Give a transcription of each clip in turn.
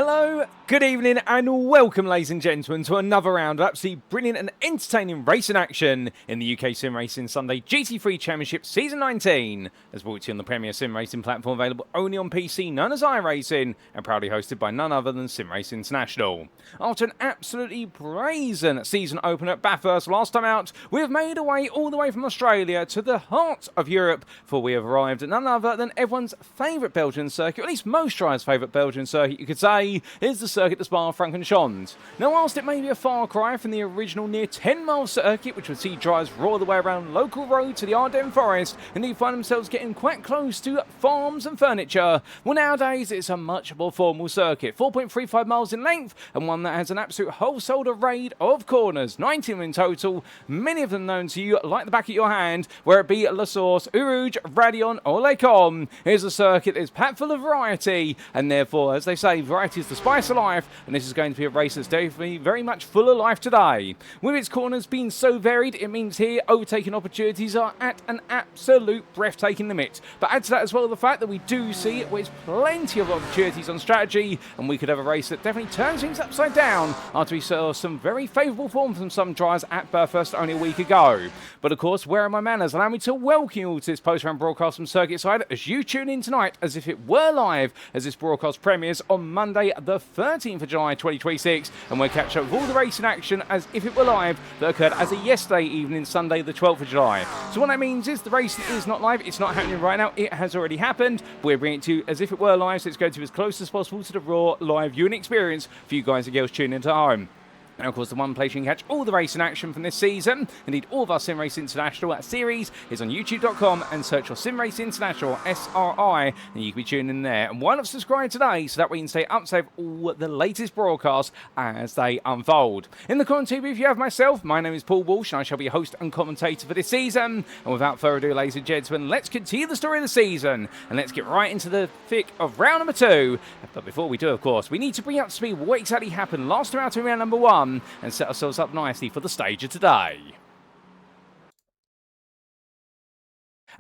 Hello, good evening and welcome ladies and gentlemen to another round of absolutely brilliant and entertaining racing action in the UKSimRacing Sunday GT3 Championship Season 19, as brought to you on the premier sim racing platform available only on PC known as iRacing and proudly hosted by none other than SimRacing International. After an absolutely brazen season opener at Bathurst last time out, we have made our way all the way from Australia to the heart of Europe, for we have arrived at none other than everyone's favourite Belgian circuit, or at least most drivers' favourite Belgian circuit you could say, is the Circuit de Spa-Francorchamps. Now, whilst it may be a far cry from the original near 10-mile circuit, which would see drivers roar the way around local road to the Ardennes Forest, and they find themselves getting quite close to farms and furniture, well, nowadays it's a much more formal circuit, 4.35 miles in length, and one that has an absolute wholesale array of corners, 19 in total, many of them known to you like the back of your hand, where it be La Source, Uruge, Radion, or Les Combes. Here's a circuit that is packed full of variety, and therefore, as they say, variety is the spice of life, and this is going to be a race that's definitely very much full of life today. With its corners being so varied, it means here overtaking opportunities are at an absolute breathtaking limit. But add to that as well the fact that we do see with plenty of opportunities on strategy, and we could have a race that definitely turns things upside down after we saw some very favourable form from some drivers at Bathurst only a week ago. But of course, where are my manners? Allow me to welcome you all to this post-round broadcast from Circuit Side as you tune in tonight as if it were live, as this broadcast premieres on Monday the 13th of July 2026, and we'll catch up with all the racing action as if it were live that occurred as of yesterday evening, Sunday the 12th of July. So what that means is the race is not live, it's not happening right now, it has already happened. We're bringing it to you as if it were live, so it's going to be as close as possible to the raw live viewing experience for you guys and girls tuning into home. And of course, the one place you can catch all the racing action from this season, indeed all of our SimRacing International series, is on youtube.com and search for SimRacing International, SRI, and you can be tuning in there. And why not subscribe today so that way you can stay up to date with all the latest broadcasts as they unfold. In the content booth, you have myself. My name is Paul Walsh, and I shall be your host and commentator for this season. And without further ado, ladies and gentlemen, let's continue the story of the season, and let's get right into the thick of round number 2. But before we do, of course, we need to bring up to speed what exactly happened last time out in round number 1, and set ourselves up nicely for the stage of today.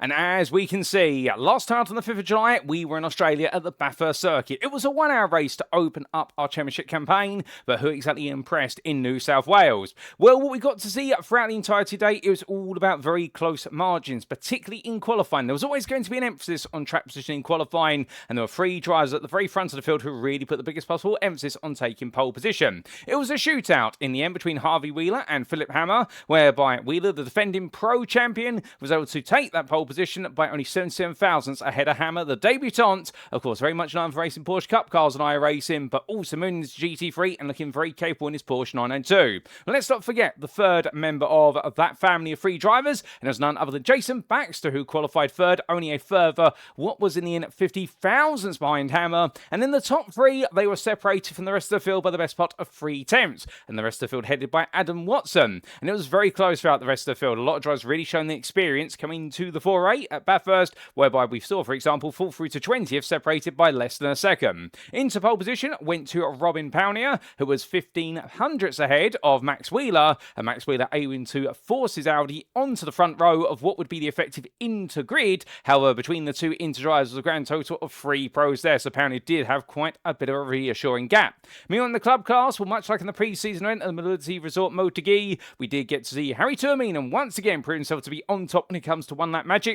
And as we can see, last time out on the 5th of July, we were in Australia at the Bathurst circuit. It was a 1-hour race to open up our championship campaign, but who exactly impressed in New South Wales? Well, what we got to see throughout the entirety of the day, it was all about very close margins, particularly in qualifying. There was always going to be an emphasis on track position in qualifying, and there were 3 drivers at the very front of the field who really put the biggest possible emphasis on taking pole position. It was a shootout in the end between Harvey Wheeler and Philip Hammer, whereby Wheeler, the defending pro champion, was able to take that pole position by only 77 thousandths ahead of Hammer, the debutant, of course very much known for racing Porsche Cup cars and iRacing, but also moving into GT3 and looking very capable in his Porsche 992. Let's not forget the third member of that family of 3 drivers, and it was none other than Jason Baxter, who qualified third, only a further, what was in the end, 50 thousandths behind Hammer. And in the top 3, they were separated from the rest of the field by the best part of 3 tenths, and the rest of the field headed by Adam Watson. And it was very close throughout the rest of the field. A lot of drivers really showing the experience coming to the foray at Bathurst, whereby we saw, for example, fall through to 20th, separated by less than a second. Into pole position went to Robin Pownier, who was 15 hundredths ahead of Max Wheeler, and Max Wheeler aiming to force his Audi onto the front row of what would be the effective inter-grid. However, between the 2 inter-drivers was a grand total of 3 pros there, so Pownier did have quite a bit of a reassuring gap. Meanwhile, in the club class, well, much like in the pre-season event at the Mobility Resort Motegi, we did get to see Harry Turminen once again prove himself to be on top when it comes to one-lap magic.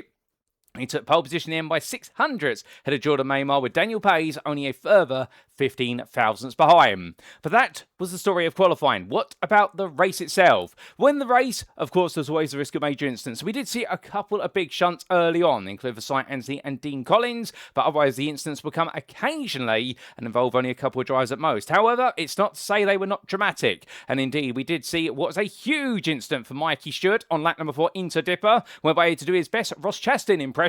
He took pole position in by 6 hundredths, ahead of Jordan Maymar, with Daniel Pays only a further 15 thousandths behind. But that was the story of qualifying. What about the race itself? When the race, of course, there's always the risk of major incidents. We did see a couple of big shunts early on, including Cy Anthony and Dean Collins, but otherwise the incidents will come occasionally and involve only a couple of drivers at most. However, it's not to say they were not dramatic. And indeed, we did see what was a huge incident for Mikey Stewart on lap number 4 into Dipper, whereby he had to do his best Ross Chastain impression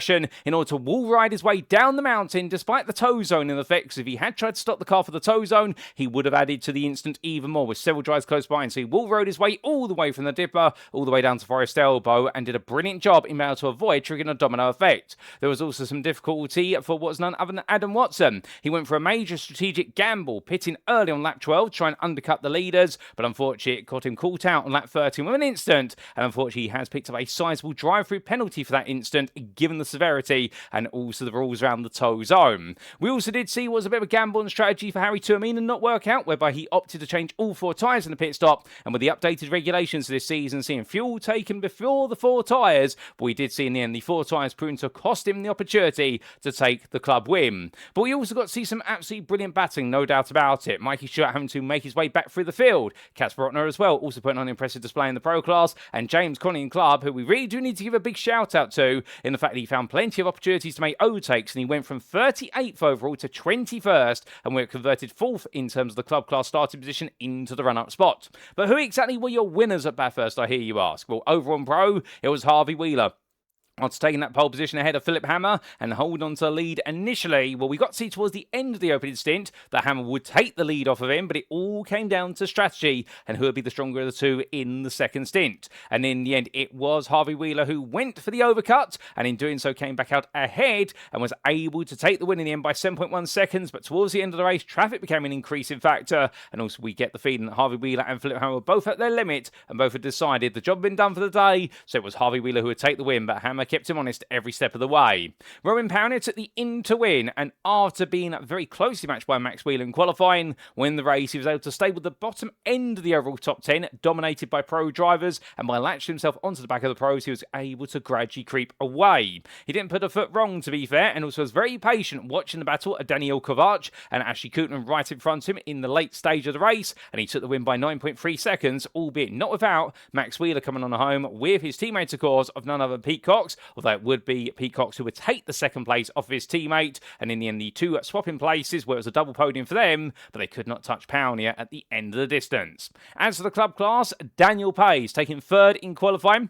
in order to wall ride his way down the mountain despite the tow zone in effect. If he had tried to stop the car for the tow zone, he would have added to the instant even more with several drives close by, and so he will rode his way all the way from the dipper all the way down to Forest Elbow and did a brilliant job in being able to avoid triggering a domino effect. There was also some difficulty for what was none other than Adam Watson. He went for a major strategic gamble, pitting early on lap 12 to try and undercut the leaders, but unfortunately it got him caught out on lap 13 with an instant, and unfortunately he has picked up a sizable drive-through penalty for that instant given the severity and also the rules around the tow zone. We also did see what was a bit of a gamble and strategy for Harry Tuaminen not work out, whereby he opted to change all 4 tyres in the pit stop, and with the updated regulations this season seeing fuel taken before the 4 tyres, but we did see in the end the 4 tyres proving to cost him the opportunity to take the club win. But we also got to see some absolutely brilliant battling, no doubt about it. Mikey Stewart having to make his way back through the field. Casper Ottner as well, also putting on an impressive display in the Pro Class, and James Conley and Club, who we really do need to give a big shout out to in the fact that he found plenty of opportunities to make overtakes, and he went from 38th overall to 21st, and we're converted 4th in terms of the Club Class starting position into the run-up spot. But who exactly were your winners at Bathurst, I hear you ask? Well, over on Pro, it was Harvey Wheeler. After taking that pole position ahead of Philip Hammer and holding on to the lead initially, well, we got to see towards the end of the opening stint that Hammer would take the lead off of him, but it all came down to strategy and who would be the stronger of the two in the second stint. And in the end, it was Harvey Wheeler who went for the overcut, and in doing so came back out ahead and was able to take the win in the end by 7.1 seconds. But towards the end of the race, traffic became an increasing factor, and also we get the feeling that Harvey Wheeler and Philip Hammer were both at their limit, and both had decided the job had been done for the day, so it was Harvey Wheeler who would take the win, but Hammer kept him honest every step of the way. Rowan Powney took the in to win, and after being very closely matched by Max Wheeler in qualifying, when the race he was able to stay with the bottom end of the overall top 10, dominated by pro drivers, and by latching himself onto the back of the pros, he was able to gradually creep away. He didn't put a foot wrong, to be fair, and also was very patient watching the battle of Daniel Kovac and Ashley Kootman right in front of him in the late stage of the race, and he took the win by 9.3 seconds, albeit not without Max Wheeler coming on home with his teammate, of course, of none other than Pete Cox, although it would be Pete Cox who would take the second place off his teammate, and in the end the two swapping places where it was a double podium for them, but they could not touch Powney at the end of the distance. As for the club class, Daniel Pays taking third in qualifying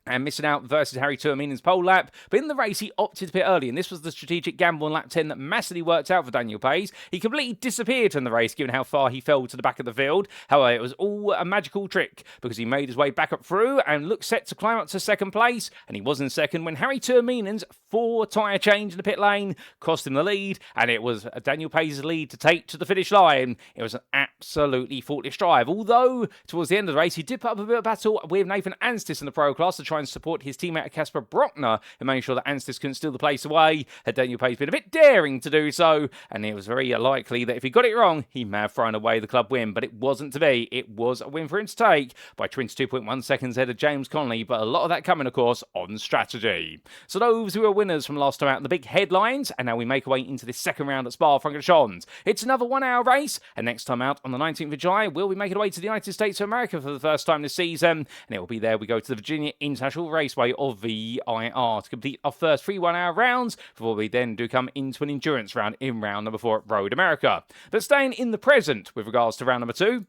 and missing out versus Harry Tuaminen's pole lap. But in the race, he opted to pit early, and this was the strategic gamble on lap 10 that massively worked out for Daniel Pays. He completely disappeared in the race, given how far he fell to the back of the field. However, it was all a magical trick, because he made his way back up through and looked set to climb up to second place, and he was in second when Harry Tuaminen's 4 tyre change in the pit lane cost him the lead, and it was Daniel Pays' lead to take to the finish line. It was an absolutely faultless drive, although towards the end of the race, he did put up a bit of battle with Nathan Anstis in the pro class to try and support his teammate Casper Brockner and make sure that Anstis couldn't steal the place away. Had Daniel Pays been a bit daring to do so, and it was very likely that if he got it wrong, he may have thrown away the club win, but it wasn't to be. It was a win for him to take by 22.1 seconds ahead of James Connolly, but a lot of that coming, of course, on strategy. So those who are winners from last time out in the big headlines, and now we make our way into this second round at Spa-Francorchamps. It's another 1 hour race, and next time out on the 19th of July, we'll be making our way to the United States of America for the first time this season, and it will be there we go to the Virginia International Raceway, or VIR, to complete our first 3 1 hour rounds before we then do come into an endurance round in round number 4 at Road America. But staying in the present with regards to round number 2,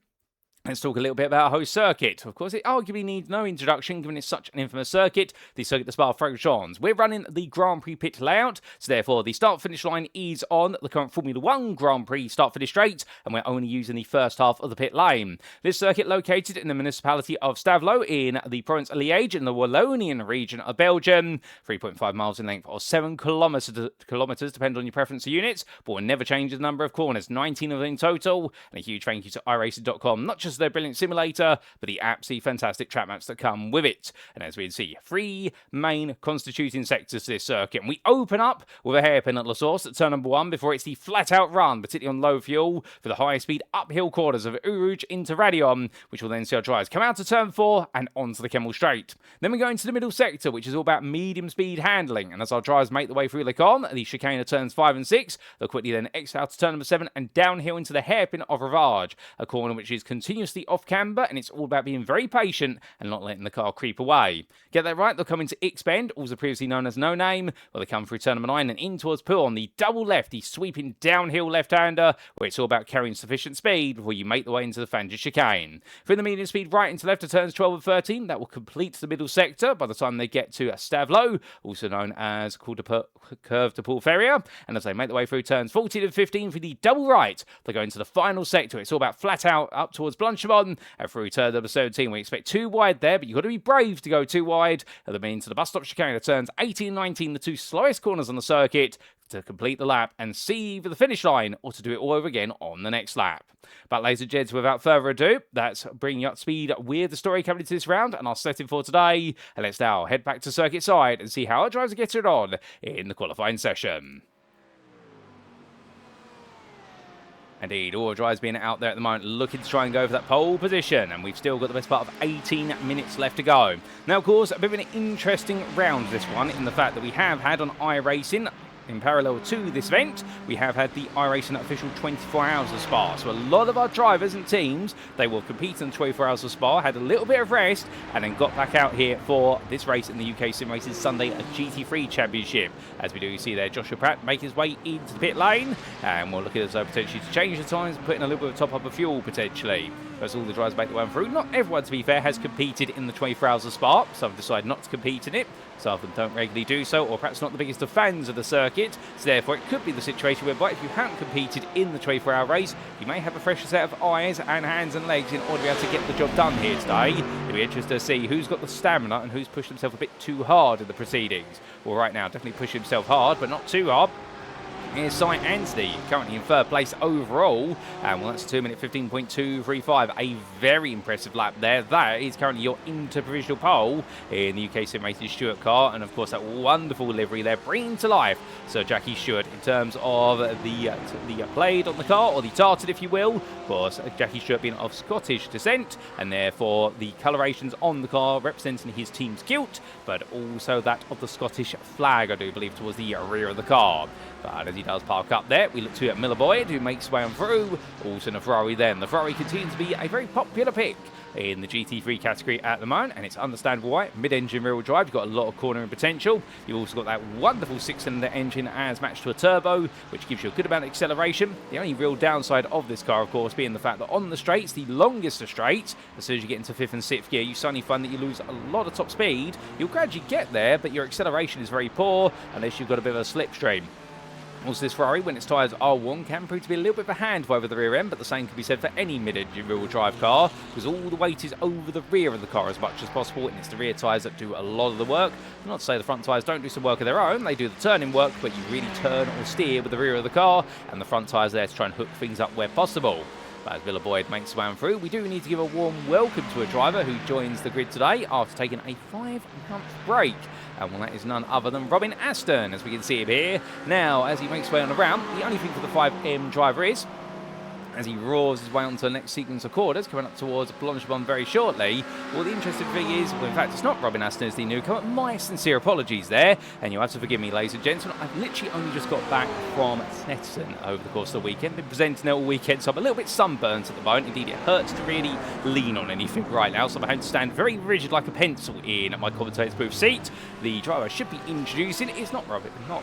let's talk a little bit about our host circuit. Of course, it arguably needs no introduction, given it's such an infamous circuit, the Circuit de Spa-Francorchamps. We're running the Grand Prix pit layout, so therefore the start-finish line is on the current Formula 1 Grand Prix start-finish straight, and we're only using the first half of the pit lane. This circuit located in the municipality of Stavelot in the province of Liège in the Wallonian region of Belgium, 3.5 miles in length or 7 kilometres, depending on your preference of units, but will never change the number of corners, 19 of them in total, and a huge thank you to iRacing.com, not just their brilliant simulator, but the absolutely fantastic track maps that come with it. And as we can see, 3 main constituting sectors to this circuit. And we open up with a hairpin at La Source at turn number 1 before it's the flat-out run, particularly on low fuel, for the high-speed uphill corners of Uruge into Radion, which will then see our drivers come out to turn 4 and onto the Kemmel Straight. Then we go into the middle sector, which is all about medium-speed handling. And as our drivers make their way through the chicane of turns 5 and 6, they'll quickly then exit out to turn number 7 and downhill into the hairpin of Ravage, a corner which is continuously continuously off camber, and it's all about being very patient and not letting the car creep away. Get that right, they'll come into X-Bend, also previously known as No Name, where they come through turn number 9 and in towards Pool on the double left, the sweeping downhill left-hander, where it's all about carrying sufficient speed before you make the way into the Fangers chicane. Through the medium speed right into left to turns 12 and 13, that will complete the middle sector by the time they get to Stavelot, also known as Curve to Pool Ferrier, and as they make the way through turns 14 and 15 for the double right, they go into the final sector. It's all about flat out up towards Blanchemont, and through turn number 17, we expect 2 wide there, but you've got to be brave to go 2 wide, and then into the bus stop chicane at turns 18 and 19, the 2 slowest corners on the circuit, to complete the lap and see for the finish line, or to do it all over again on the next lap. But ladies and gents, without further ado, that's bringing you up to speed with the story coming into this round and our setting for today. And let's now head back to circuit side and see how our drivers are getting on in the qualifying session. Indeed, all drivers being out there at the moment looking to try and go for that pole position, and we've still got the best part of 18 minutes left to go. Now, of course, a bit of an interesting round this one, in the fact that we have had on iRacing, in parallel to this event, we have had the iRacing official 24 hours of Spa. So a lot of our drivers and teams, they will compete in 24 hours of Spa, had a little bit of rest, and then got back out here for this race in the UKSimRacing Sunday GT3 Championship. As we do see there, Joshua Pratt make his way into the pit lane, and we'll look at it as though potentially to change the times, putting a little bit of top up of fuel potentially. As all the drivers make the way through. Not everyone, to be fair, has competed in the 24 hours of Spa. Some have decided not to compete in it. Some of them don't regularly do so, or perhaps not the biggest of fans of the circuit. So therefore, it could be the situation whereby if you haven't competed in the 24-hour race, you may have a fresher set of eyes and hands and legs in order to be able to get the job done here today. It'll be interesting to see who's got the stamina and who's pushed himself a bit too hard in the proceedings. Well, right now, definitely pushing himself hard, but not too hard. Here's Cy Anstey, currently in third place overall, and well, that's 2 minute 15.235, a very impressive lap there. That is currently your interprovincial pole in the UKSimRacing Stewart car, and of course that wonderful livery there, bringing to life Sir Jackie Stewart in terms of the plaid on the car, or the tartan if you will. Of course, Jackie Stewart being of Scottish descent, and therefore the colourations on the car representing his team's kilt, but also that of the Scottish flag, I do believe, towards the rear of the car. But as he does park up there, we look to at Miller Boyd, who makes his way on through. Also in a Ferrari then. The Ferrari continues to be a very popular pick in the GT3 category at the moment, and it's understandable why. Mid-engine rear-wheel drive, you've got a lot of cornering potential. You've also got that wonderful 6-cylinder engine as matched to a turbo, which gives you a good amount of acceleration. The only real downside of this car, of course, being the fact that on the straights, the longest of straights, as soon as you get into 5th and 6th gear, you suddenly find that you lose a lot of top speed. You'll gradually get there, but your acceleration is very poor unless you've got a bit of a slipstream. Also, this Ferrari, when its tyres are worn, can prove to be a little bit of a hand over the rear end, but the same can be said for any mid-engine rear-wheel drive car, because all the weight is over the rear of the car as much as possible, and it's the rear tyres that do a lot of the work. Not to say the front tyres don't do some work of their own, they do the turning work, but you really turn or steer with the rear of the car, and the front tyres there to try and hook things up where possible. But as Miller Boyd makes his way on through, we do need to give a warm welcome to a driver who joins the grid today after taking a 5-month break. And well, that is none other than Robin Aston, as we can see him here. Now, as he makes his way on the round, the only thing for the 5M driver is, as he roars his way onto the next sequence of quarters, coming up towards Blanchemont very shortly. Well, the interesting thing is, well, in fact, it's not Robin Aston as the newcomer. My sincere apologies there, and you'll have to forgive me, ladies and gentlemen. I've literally only just got back from Snetterton over the course of the weekend. Been presenting there all weekend, so I'm a little bit sunburnt at the moment. Indeed, it hurts to really lean on anything right now, so I'm having to stand very rigid like a pencil in my commentator's booth seat. The driver I should be introducing is not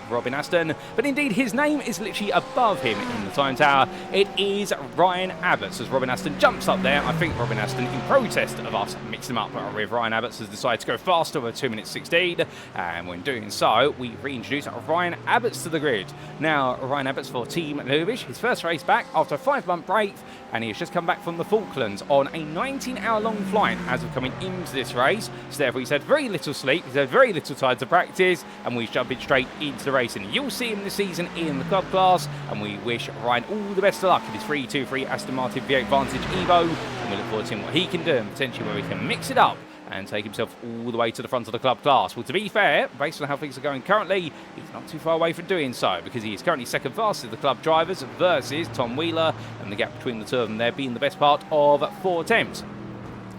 Robin Aston, but indeed his name is literally above him in the time tower. It is Ryan Abbots. As Robin Aston jumps up there, I think Robin Aston, in protest of us mixing him up with Ryan Abbots, has decided to go faster with 2 minutes 16, and when doing so, we reintroduce Ryan Abbots to the grid. Now, Ryan Abbots for Team Lubish, his first race back after a 5-month break, and he has just come back from the Falklands on a 19-hour-long flight as of coming into this race. So therefore, he's had very little sleep, he's had very little time to practice, and we're jumping straight into the racing. You'll see him this season in the club class, and we wish Ryan all the best of luck in his 323 Aston Martin V8 Vantage Evo, and we look forward to seeing what he can do, and potentially where he can mix it up and take himself all the way to the front of the club class. Well, to be fair, based on how things are going currently, he's not too far away from doing so, because he is currently second fastest of the club drivers versus Tom Wheeler, and the gap between the two of them there being the best part of 4 attempts.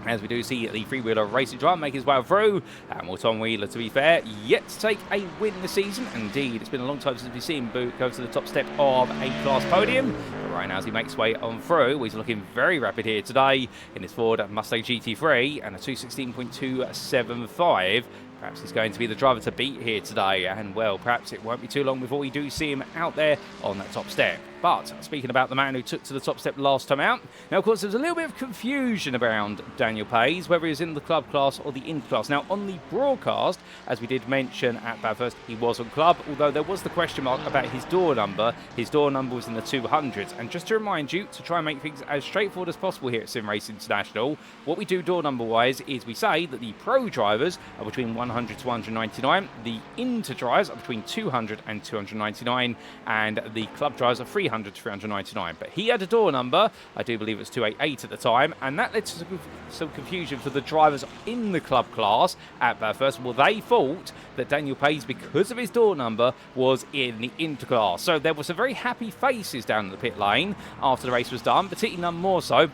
As we do see the three-wheeler racing driver make his way through, and well, Tom Wheeler, to be fair, yet to take a win this season. Indeed, it's been a long time since we've seen him go to the top step of a class podium. right now as he makes his way on through, he's looking very rapid here today in his Ford Mustang GT3 and a 216.275. Perhaps he's going to be the driver to beat here today, and well, perhaps it won't be too long before we do see him out there on that top step. But speaking about the man who took to the top step last time out, now of course there's a little bit of confusion around Daniel Pays, whether he's in the club class or the inter class. Now on the broadcast, as we did mention at Bathurst, he was on club, although there was the question mark about his door number. His door number was in the 200s. And just to remind you, to try and make things as straightforward as possible here at SimRacing International, what we do door number wise is we say that the pro drivers are between 100 to 199, the inter drivers are between 200 and 299, and the club drivers are 300 to 399. But he had a door number, I do believe it was 288 at the time, and that led to some confusion for the drivers in the club class at Bathurst. Well, they thought that Daniel Pays, because of his door number, was in the inter class. So there were some very happy faces down in the pit lane after the race was done, particularly none more so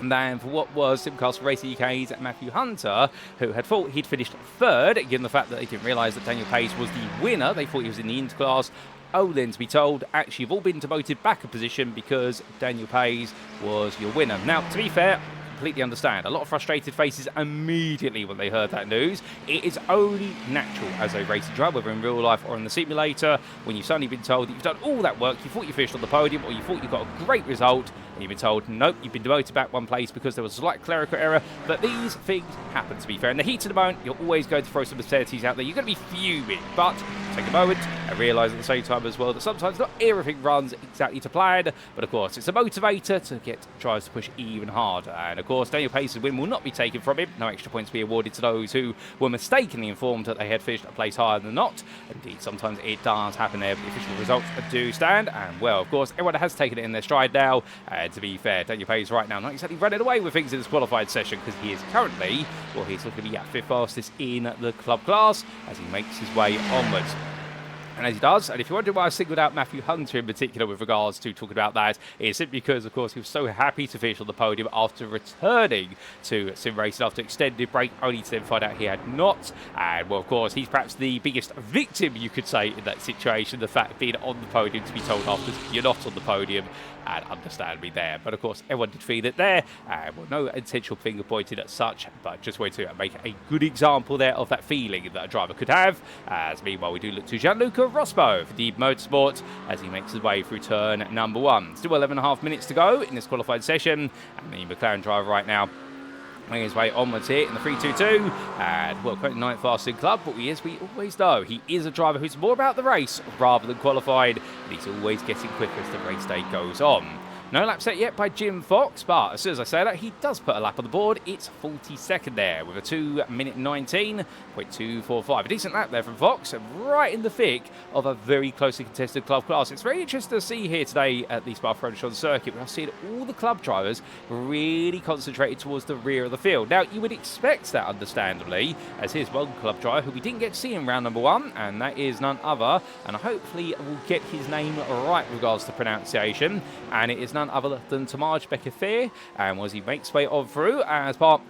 than for what was Simcast Racing UK's Matthew Hunter, who had thought he'd finished third, given the fact that they didn't realise that Daniel Pays was the winner. They thought he was in the inter class. Oh, then to be told, actually you've all been demoted back a position because Daniel Pays was your winner. Now, to be fair, completely understand. A lot of frustrated faces immediately when they heard that news. It is only natural as a racing driver, whether in real life or in the simulator, when you've suddenly been told that you've done all that work, you thought you finished on the podium, or you thought you got a great result, and you've been told, nope, you've been demoted back one place because there was a slight clerical error. But these things happen, to be fair. In the heat of the moment, you're always going to throw some absurdities out there. You're going to be fuming, but take a moment and realise at the same time as well that sometimes not everything runs exactly to plan, but of course it's a motivator to get drivers to push even harder. And of course, Daniel Pace's win will not be taken from him. No extra points be awarded to those who were mistakenly informed that they had finished a place higher than not. Indeed, sometimes it does happen there, but the official results do stand. And well, of course, everyone has taken it in their stride now. And to be fair, Daniel Pace right now not exactly running away with things in this qualified session, because he is currently, well, he's looking to be at 5th fastest in the club class as he makes his way onwards. And as he does, and if you're wondering why I singled out Matthew Hunter in particular with regards to talking about that, it's simply because, of course, he was so happy to finish on the podium after returning to SimRacing after extended break, only to then find out he had not. And, well, of course, he's perhaps the biggest victim, you could say, in that situation, the fact of being on the podium to be told after you're not on the podium. And understandably there. But of course, everyone did feel it there. Well, no intentional finger pointed at such, but just way to make a good example there of that feeling that a driver could have. As meanwhile, we do look to Gianluca Rospo for the Motorsport as he makes his way through turn number 1. Still 11.5 minutes to go in this qualified session. And the McLaren driver right now making his way onwards here in the 322, and well, currently 9th fastest in club, but as we always know, he is a driver who's more about the race rather than qualified, and he's always getting quicker as the race day goes on. No lap set yet by Jim Fox, but as soon as I say that, he does put a lap on the board. It's 42nd there with a 2:19 19.245. A decent lap there from Fox, right in the thick of a very closely contested club class. It's very interesting to see here today at the Spa-Francorchamps circuit, where I've seen all the club drivers really concentrated towards the rear of the field. Now, you would expect that, understandably, as here's one club driver who we didn't get to see in round number 1, and that is none other, and hopefully we'll get his name right with regards to pronunciation, and it is none other than Tamaj Becafair, and as he makes way on through as part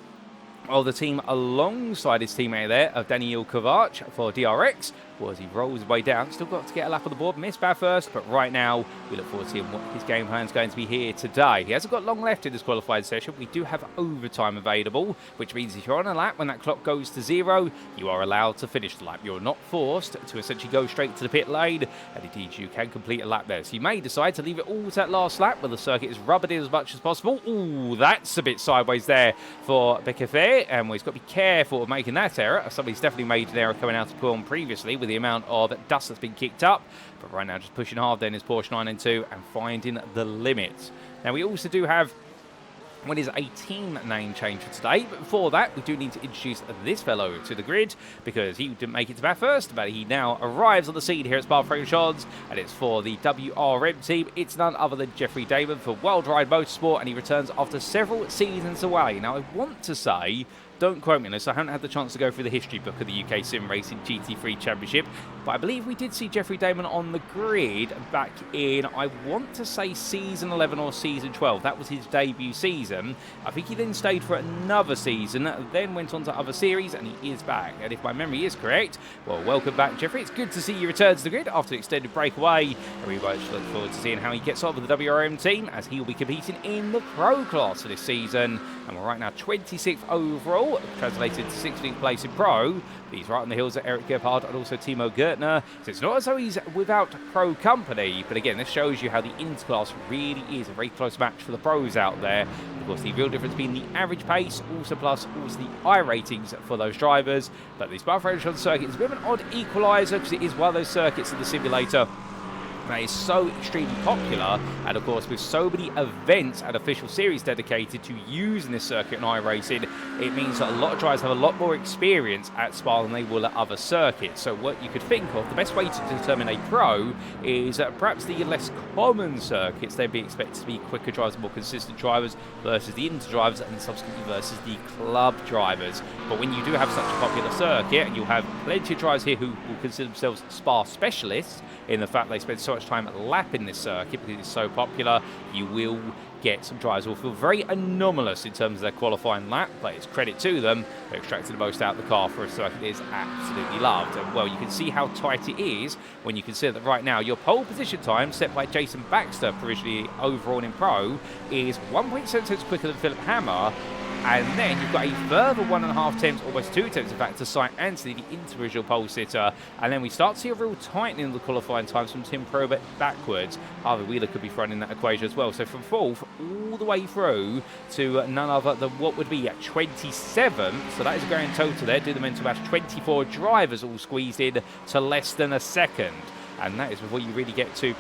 of the team alongside his teammate there of Daniel Kovac for DRX. Well, as he rolls his way down, still got to get a lap on the board, missed Bathurst, but right now we look forward to seeing what his game plan is going to be here today. He hasn't got long left in this qualified session. We do have overtime available, which means if you're on a lap when that clock goes to 0, you are allowed to finish the lap. You're not forced to essentially go straight to the pit lane, and indeed you can complete a lap there. So you may decide to leave it all to that last lap where the circuit is rubbered in as much as possible. Ooh, that's a bit sideways there for Becafair, and he's got to be careful of making that error. Somebody's definitely made an error coming out of Pulm previously with the amount of dust that's been kicked up, but right now just pushing hard then is Porsche 992 and finding the limit. Now we also do have what is a team name change for today, but before that we do need to introduce this fellow to the grid because he didn't make it to Bathurst, but he now arrives on the scene here at Spa-Francorchamps, and it's for the WRM team. It's none other than Jeffrey Damon for Wild Ride Motorsport, and he returns after several seasons away. Now I want to say don't quote me on this, I haven't had the chance to go through the history book of the UK SimRacing GT3 Championship, but I believe we did see Jeffrey Damon on the grid back in, I want to say season 11 or season 12. That was his debut season. I think he then stayed for another season, then went on to other series, and he is back. And if my memory is correct, well, welcome back, Jeffrey. It's good to see you return to the grid after an extended break away, and we both look forward to seeing how he gets on with the WRM team, as he will be competing in the Pro class for this season. And we're right now 26th overall, translated to 16th place in Pro. He's right on the heels of Eric Gebhardt and also Timo Gertner. So it's not as though he's without Pro company, but again, this shows you how the Interclass really is a very close match for the pros out there. Of course, the real difference being the average pace, also plus also the I ratings for those drivers. But the Spa-Francorchamps circuit is a bit of an odd equaliser, because it is one of those circuits in the simulator that is so extremely popular, and of course with so many events and official series dedicated to using this circuit in iRacing, it means that a lot of drivers have a lot more experience at Spa than they will at other circuits. So what you could think of, the best way to determine a pro is perhaps the less common circuits. They'd be expected to be quicker drivers, more consistent drivers versus the inter drivers, and subsequently versus the club drivers. But when you do have such a popular circuit, and you'll have plenty of drivers here who will consider themselves Spa specialists in the fact they spend so much time lapping this circuit because it's so popular, you will get some drivers who will feel very anomalous in terms of their qualifying lap, but it's credit to them. They're extracting the most out of the car for a circuit that is absolutely loved. And well, you can see how tight it is when you consider that right now your pole position time set by Jason Baxter, provisionally overall in Pro, is 1.7 seconds quicker than Philip Hammer. And then you've got a further 1.5 tenths, almost 2 tenths in fact, to Cy Anthony, the individual pole sitter. And then we start to see a real tightening of the qualifying times from Tim Probert backwards. Harvey Wheeler could be thrown in that equation as well. So from 4th all the way through to none other than what would be at 27th. So that is a grand total there. Do the mental math, 24 drivers all squeezed in to less than a second. And that is before you really get to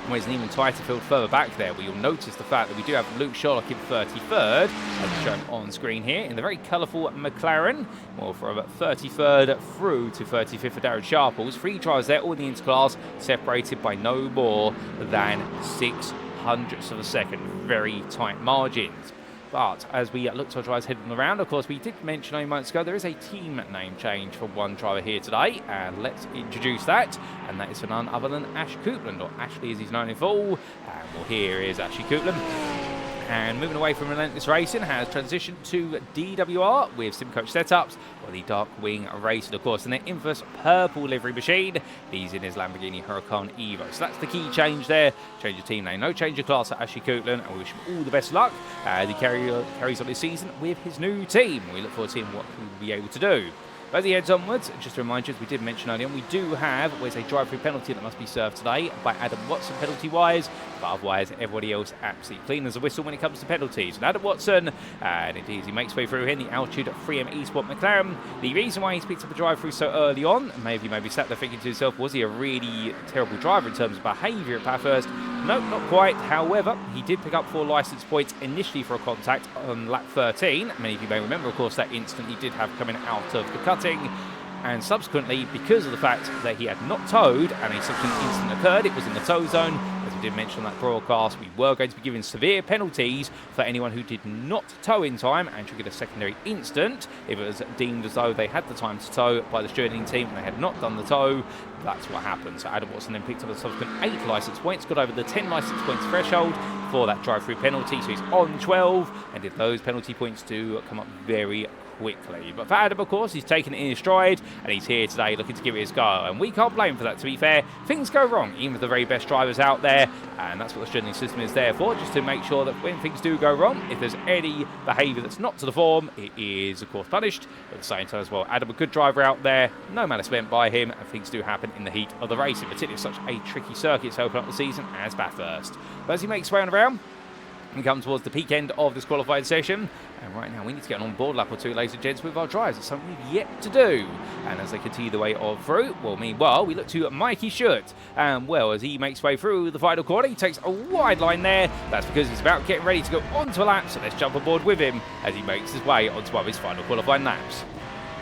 where's an even tighter field further back there, where you'll notice the fact that we do have Luke Sherlock in 33rd, as shown on screen here, in the very colourful McLaren, well, from 33rd through to 35th for Darren Sharples. 3 drivers there, all in the interclass, separated by no more than 0.06 of a second. Very tight margins. But as we look to our drivers heading around, of course, we did mention a moment ago there is a team name change for one driver here today, and let's introduce that, and that is for none other than Ash Coupland, or Ashley as he's known in full. And well, here is Ashley Coupland. And moving away from Relentless Racing, has transitioned to DWR with SimCoach setups, or the Darkwing Racer, of course, in their infamous purple livery machine. He's in his Lamborghini Huracan Evo. So that's the key change there. Change of team name, no change of class at Ashley Coupland, and we wish him all the best of luck as he carries on his season with his new team. We look forward to seeing what he'll be able to do. But as he heads onwards, just to remind you, as we did mention earlier, we do have a drive-through penalty that must be served today by Adam Watson penalty-wise, but otherwise everybody else absolutely clean as a whistle when it comes to penalties. And Adam Watson, and indeed he makes way through here in the altitude 3M Esport McLaren. The reason why he's picked up a drive-through so early on, maybe sat there thinking to himself, was he a really terrible driver in terms of behaviour at Bathurst? No, not quite. However, he did pick up 4 licence points initially for a contact on lap 13. Many of you may remember, of course, that incident he did have coming out of the cutting. And subsequently, because of the fact that he had not towed and a subsequent incident occurred, it was in the tow zone. As we did mention on that broadcast, we were going to be giving severe penalties for anyone who did not tow in time and triggered a secondary incident. If it was deemed as though they had the time to tow by the stewarding team and they had not done the tow, that's what happened. So Adam Watson then picked up a subsequent 8 licence points, got over the 10 licence points threshold for that drive-through penalty. So he's on 12, and did those penalty points do come up very quickly. But for Adam, of course, he's taken it in his stride, and he's here today looking to give it his go. And we can't blame him for that, to be fair. Things go wrong, even with the very best drivers out there, and that's what the stewarding system is there for, just to make sure that when things do go wrong, if there's any behaviour that's not to the form, it is, of course, punished. But at the same time as well, Adam, a good driver out there, no malice meant by him, and things do happen in the heat of the racing, particularly such a tricky circuit to open up the season as Bathurst. But as he makes his way on around, we come towards the peak end of this qualifying session, and right now we need to get an on-board lap or two, ladies and gents, with our drives. It's something we've yet to do. And as they continue the way of through, well, meanwhile, we look to Mikey Schut. And well, as he makes way through the final corner, he takes a wide line there. That's because he's about getting ready to go onto a lap, so let's jump aboard with him as he makes his way onto one of his final qualifying laps.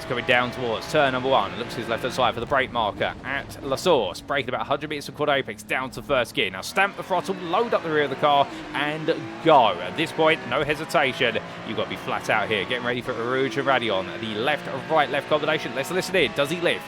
Apex coming down towards turn number 1. Looks to his left-hand side for the brake marker at La Source. Braking about 100 metres from quarter Apex down to first gear. Now stamp the throttle, load up the rear of the car and go. At this point, no hesitation. You've got to be flat out here. Getting ready for Rouge and Radion. The left combination. Let's listen in. Does he lift?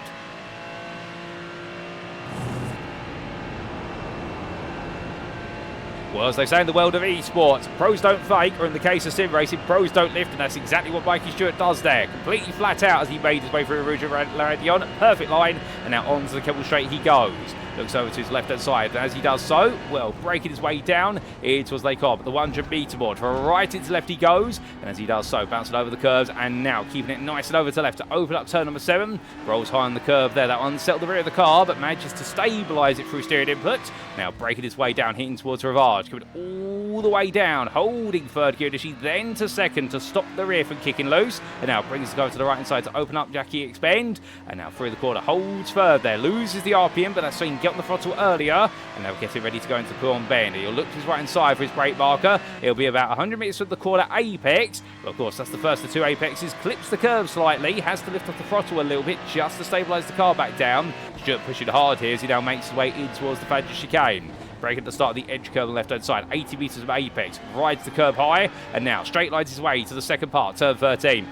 Well, as they say in the world of esports, pros don't fake, or in the case of sim racing, pros don't lift, and that's exactly what Mikey Stewart does there. Completely flat out as he made his way through Rouge and Radion. Perfect line, and now onto the Kemmel Straight he goes. Looks over to his left-hand side, and as he does so, well, breaking his way down, it was Lake Cobb, the 100-metre board. For right into left he goes, and as he does so, bouncing over the curves, and now keeping it nice and over to left to open up turn number 7. Rolls high on the curve there. That one settled the rear of the car, but manages to stabilise it through steering input. Now breaking his way down, hitting towards Rivage, coming all the way down, holding third gear initially, then to second to stop the rear from kicking loose, and now brings the car to the right-hand side to open up Jackie Expend, and now through the corner, holds third there, loses the RPM, but that's so he can get on the throttle earlier, and now getting ready to go into the Coulomb Bend. He'll look to his right-hand side for his brake marker. It'll be about 100 metres from the quarter Apex, but of course that's the first of 2 Apexes, clips the curve slightly, has to lift off the throttle a little bit just to stabilise the car back down. Stewart pushing hard here as he now makes his way in towards the Fadger chicane. Break at the start of the edge curve on the left-hand side, 80 metres of Apex, rides the curve high, and now straight lines his way to the second part, turn 13.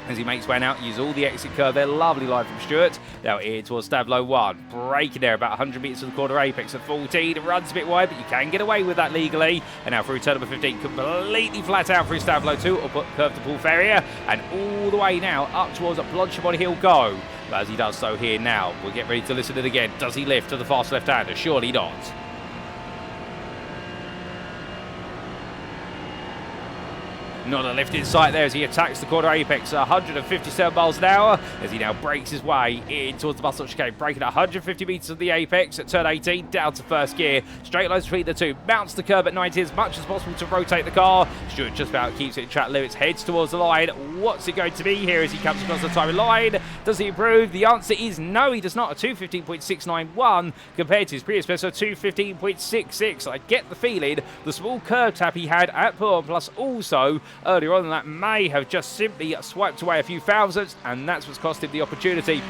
As he makes way out, use all the exit curve there. Lovely line from Stewart. Now here towards Stavelot 1. Breaking there about 100 metres from the quarter Apex at 14. It runs a bit wide, but you can get away with that legally. And now through turn number 15. Completely flat out through Stavelot 2. Or put curve to Paul Ferrier. And all the way now up towards Blanchard he'll go. But as he does so here now, we'll get ready to listen to it again. Does he lift to the fast left-hander? Surely not. Not a lift in sight there as he attacks the quarter Apex at 157 miles an hour as he now breaks his way in towards the bus stop chicane, breaking at 150 metres of the Apex at turn 18, down to first gear. Straight lines between the two, mounts the curb at 90 as much as possible to rotate the car. Stewart just about keeps it in track limits, heads towards the line. What's it going to be here as he comes across the timing line? Does he improve? The answer is no, he does not. A 2:15.691 compared to his previous best of 2:15.66. I get the feeling the small curb tap he had at Pulon, plus also earlier on that may have just simply swiped away a few thousandths, and that's what's cost him the opportunity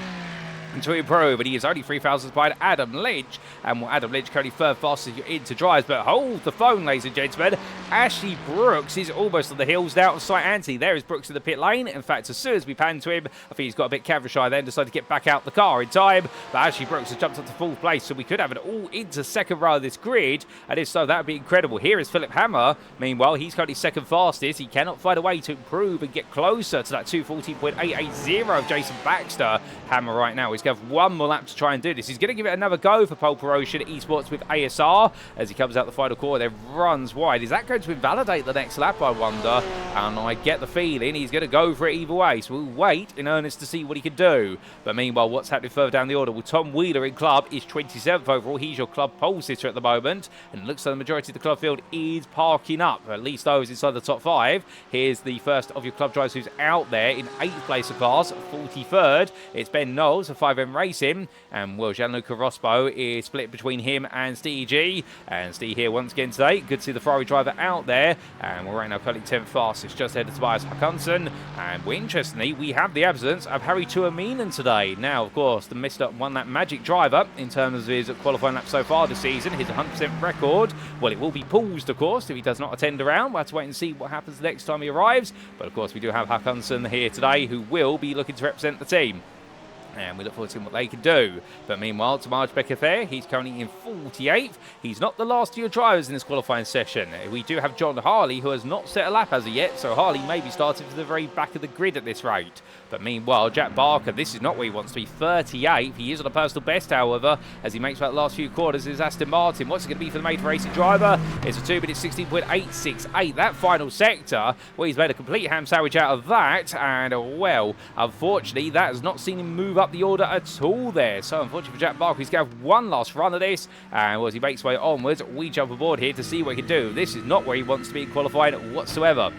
to improve. And he is only 3 thousandths behind Adam Lynch, and Adam Lynch currently third fastest into drives. But hold the phone, ladies and gentlemen. Ashley Brooks is almost on the heels now of sight anti. There is Brooks in the pit lane. In fact, as soon as we pan to him, I think he's got a bit camera shy then, decided to get back out the car in time. But Ashley Brooks has jumped up to 4th place, so we could have it all into second row of this grid, and if so, that would be incredible. Here is Philip Hammer. Meanwhile, he's currently second fastest. He cannot find a way to improve and get closer to that 2:14.880 of Jason Baxter. Hammer right now, he's going to have one more lap to try and do this. He's going to give it another go for pole promotion esports with ASR as he comes out the final corner, then runs wide. Is that going to invalidate the next lap, I wonder? And I get the feeling he's going to go for it either way, so we'll wait in earnest to see what he can do. But meanwhile, what's happening further down the order? Well, Tom Wheeler in club is 27th overall. He's your club pole sitter at the moment, and it looks like the majority of the club field is parking up, at least those inside the top 5. Here's the first of your club drivers who's out there in 8th place of class, 43rd. It's Ben Knowles of 5M Racing, and well, Gianluca Rospo is split between him and Steve G. And Steve here once again today. Good to see the Ferrari driver out there, and we're right now currently 10th fastest, just ahead of Tobias Hakanson. And interestingly, we have the absence of Harry Tuominen today. Now, of course, the Mr. won that magic driver in terms of his qualifying lap so far this season, his 100% record. Well, it will be paused, of course, if he does not attend around. We'll have to wait and see what happens the next time he arrives. But of course, we do have Hakanson here today, who will be looking to represent the team, and we look forward to seeing what they can do. But meanwhile, Tamaj Beckerfair, he's currently in 48th. He's not the last of your drivers in this qualifying session. We do have John Harley, who has not set a lap as of yet, so Harley may be starting to the very back of the grid at this rate. But meanwhile, Jack Barker, this is not where he wants to be, 38th. He is on a personal best, however, as he makes about the last few quarters is Aston Martin. What's it going to be for the Made for Racing driver? It's a 2-minute 16.868. That final sector, well, he's made a complete ham sandwich out of that, and well, unfortunately, that has not seen him move up the order at all there. So unfortunately for Jack Barker, he's going to have one last run of this, and as he makes his way onwards, we jump aboard here to see what he can do. This is not where he wants to be in qualifying whatsoever.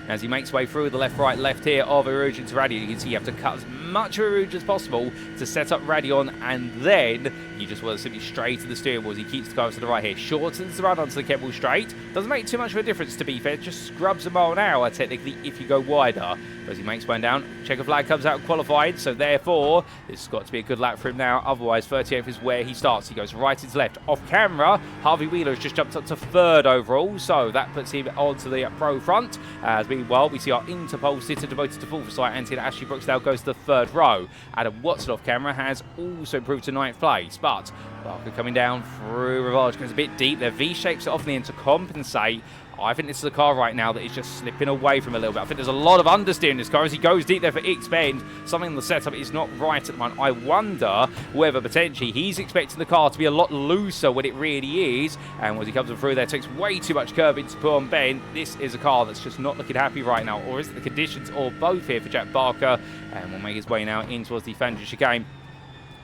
As he makes way through the left here of Erouge into Radion, you can see you have to cut as much of Erouge as possible to set up Radion, and then you just want to simply straight to the steering wheel as he keeps the cars to the right here. Shortens the run onto the Kemble straight. Doesn't make too much of a difference, to be fair. Just scrubs a mile an hour, technically, if you go wider. But as he makes one down, checker flag comes out qualified, so therefore, this has got to be a good lap for him now. Otherwise, 38th is where he starts. He goes right into left. Off camera, Harvey Wheeler has just jumped up to 3rd overall, so that puts him onto the pro front. As meanwhile, we see our Interpol sitter devoted to full sight, and Ashley Brooks now goes to the 3rd row. Adam Watson off camera has also improved to 9th place, but Barker coming down through Rivage goes a bit deep. Their V-shapes it off the end to compensate. I think this is a car right now that is just slipping away from a little bit. I think there's a lot of understeer in this car as he goes deep there for X Bend. Something in the setup is not right at the moment. I wonder whether potentially he's expecting the car to be a lot looser when it really is. And as he comes through there, takes way too much curbing to put on bend. This is a car that's just not looking happy right now. Or is it the conditions, or both here for Jack Barker? And will make his way now in towards the Fangio chicane.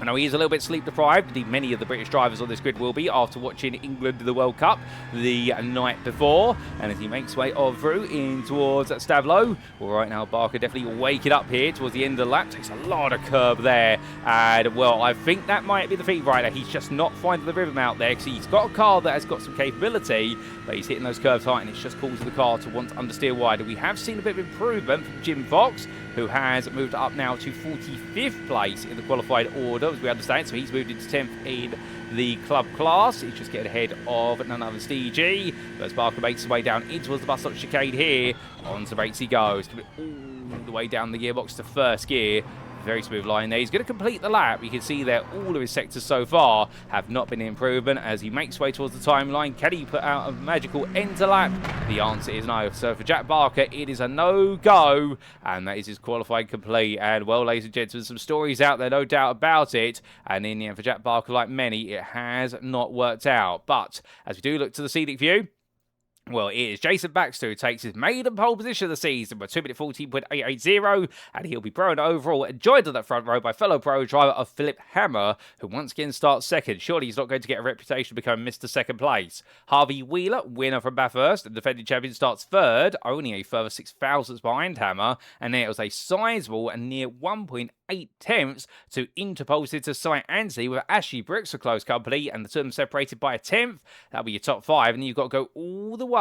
I know he is a little bit sleep deprived. Indeed, many of the British drivers on this grid will be after watching England in the World Cup the night before. And as he makes way through in towards Stavelot. Well, right now, Barker definitely waking up here towards the end of the lap. Takes a lot of curb there. And, well, I think that might be the feed right now. He's just not finding the rhythm out there because he's got a car that has got some capability, but he's hitting those curves high and it's just causing the car to want to understeer wider. We have seen a bit of improvement from Jim Fox, who has moved up now to 45th place in the qualified order, as we understand. So he's moved into 10th in the club class. He's just getting ahead of none other than Steve G. But as Barker makes his way down in towards the bus stop chicane here, on to brakes he goes. Coming all the way down the gearbox to 1st gear. Very smooth line there. He's going to complete the lap. You can see there all of his sectors so far have not been an improvement as he makes way towards the timeline. Can he put out a magical end to lap? The answer is no. So for Jack Barker, it is a no-go, and that is his qualifying complete. And, well, ladies and gentlemen, some stories out there, no doubt about it. And in the end, for Jack Barker, like many, it has not worked out. But as we do look to the scenic view, well, it is Jason Baxter who takes his maiden pole position of the season with 2 minute 14.880, and he'll be pro and overall, joined on that front row by fellow pro driver of Philip Hammer, who once again starts 2nd. Surely he's not going to get a reputation to become Mr. 2nd place. Harvey Wheeler, winner from Bathurst, and defending champion, starts 3rd, only a further 6 thousandths behind Hammer, and there was a sizable and near 1.8 tenths to Interpol to Cy Ansley, with Ashley Brooks a close company, and the two of them separated by a 10th. That'll be your top 5, and then you've got to go all the way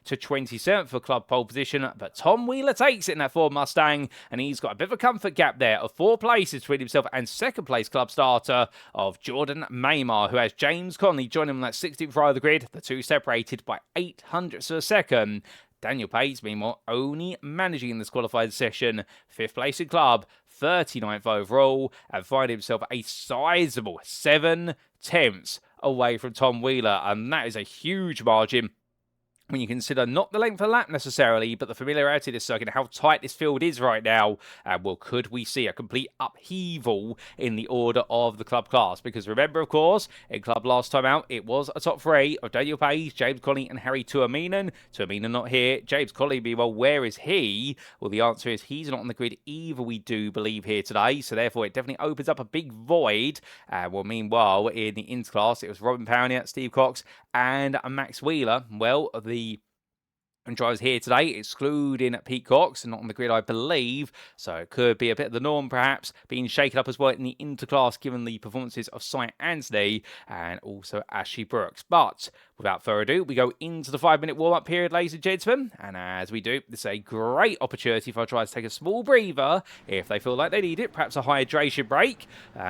to 27th for club pole position, but Tom Wheeler takes it in that Ford Mustang, and he's got a bit of a comfort gap there of 4 places between himself and 2nd place club starter of Jordan Maymar, who has James Conley joining him on that 16th row of the grid, the two separated by 800ths of a second. Daniel Pace, meanwhile, only managing in this qualified session, 5th place in club, 39th overall, and finding himself a sizable 7 tenths away from Tom Wheeler, and that is a huge margin when you consider not the length of lap necessarily, but the familiarity of this circuit, how tight this field is right now. And, well, could we see a complete upheaval in the order of the club class? Because remember, of course, in club last time out, it was a top 3 of Daniel Page, James Colley, and Harry Tuaminen. Tuaminen not here. James Colley, meanwhile, where is he? Well, the answer is he's not on the grid either, we do believe, here today. So, therefore, it definitely opens up a big void. Well, meanwhile, in the interclass, it was Robin Pownier, Steve Cox, and Max Wheeler. Well, the drivers here today, excluding Pete Cox, and not on the grid, I believe. So it could be a bit of the norm, perhaps, being shaken up as well in the interclass, given the performances of Cy Ansley and also Ashley Brooks. But without further ado, we go into the 5-minute warm-up period, ladies and gentlemen. And as we do, this is a great opportunity for our drivers to take a small breather if they feel like they need it. Perhaps a hydration break,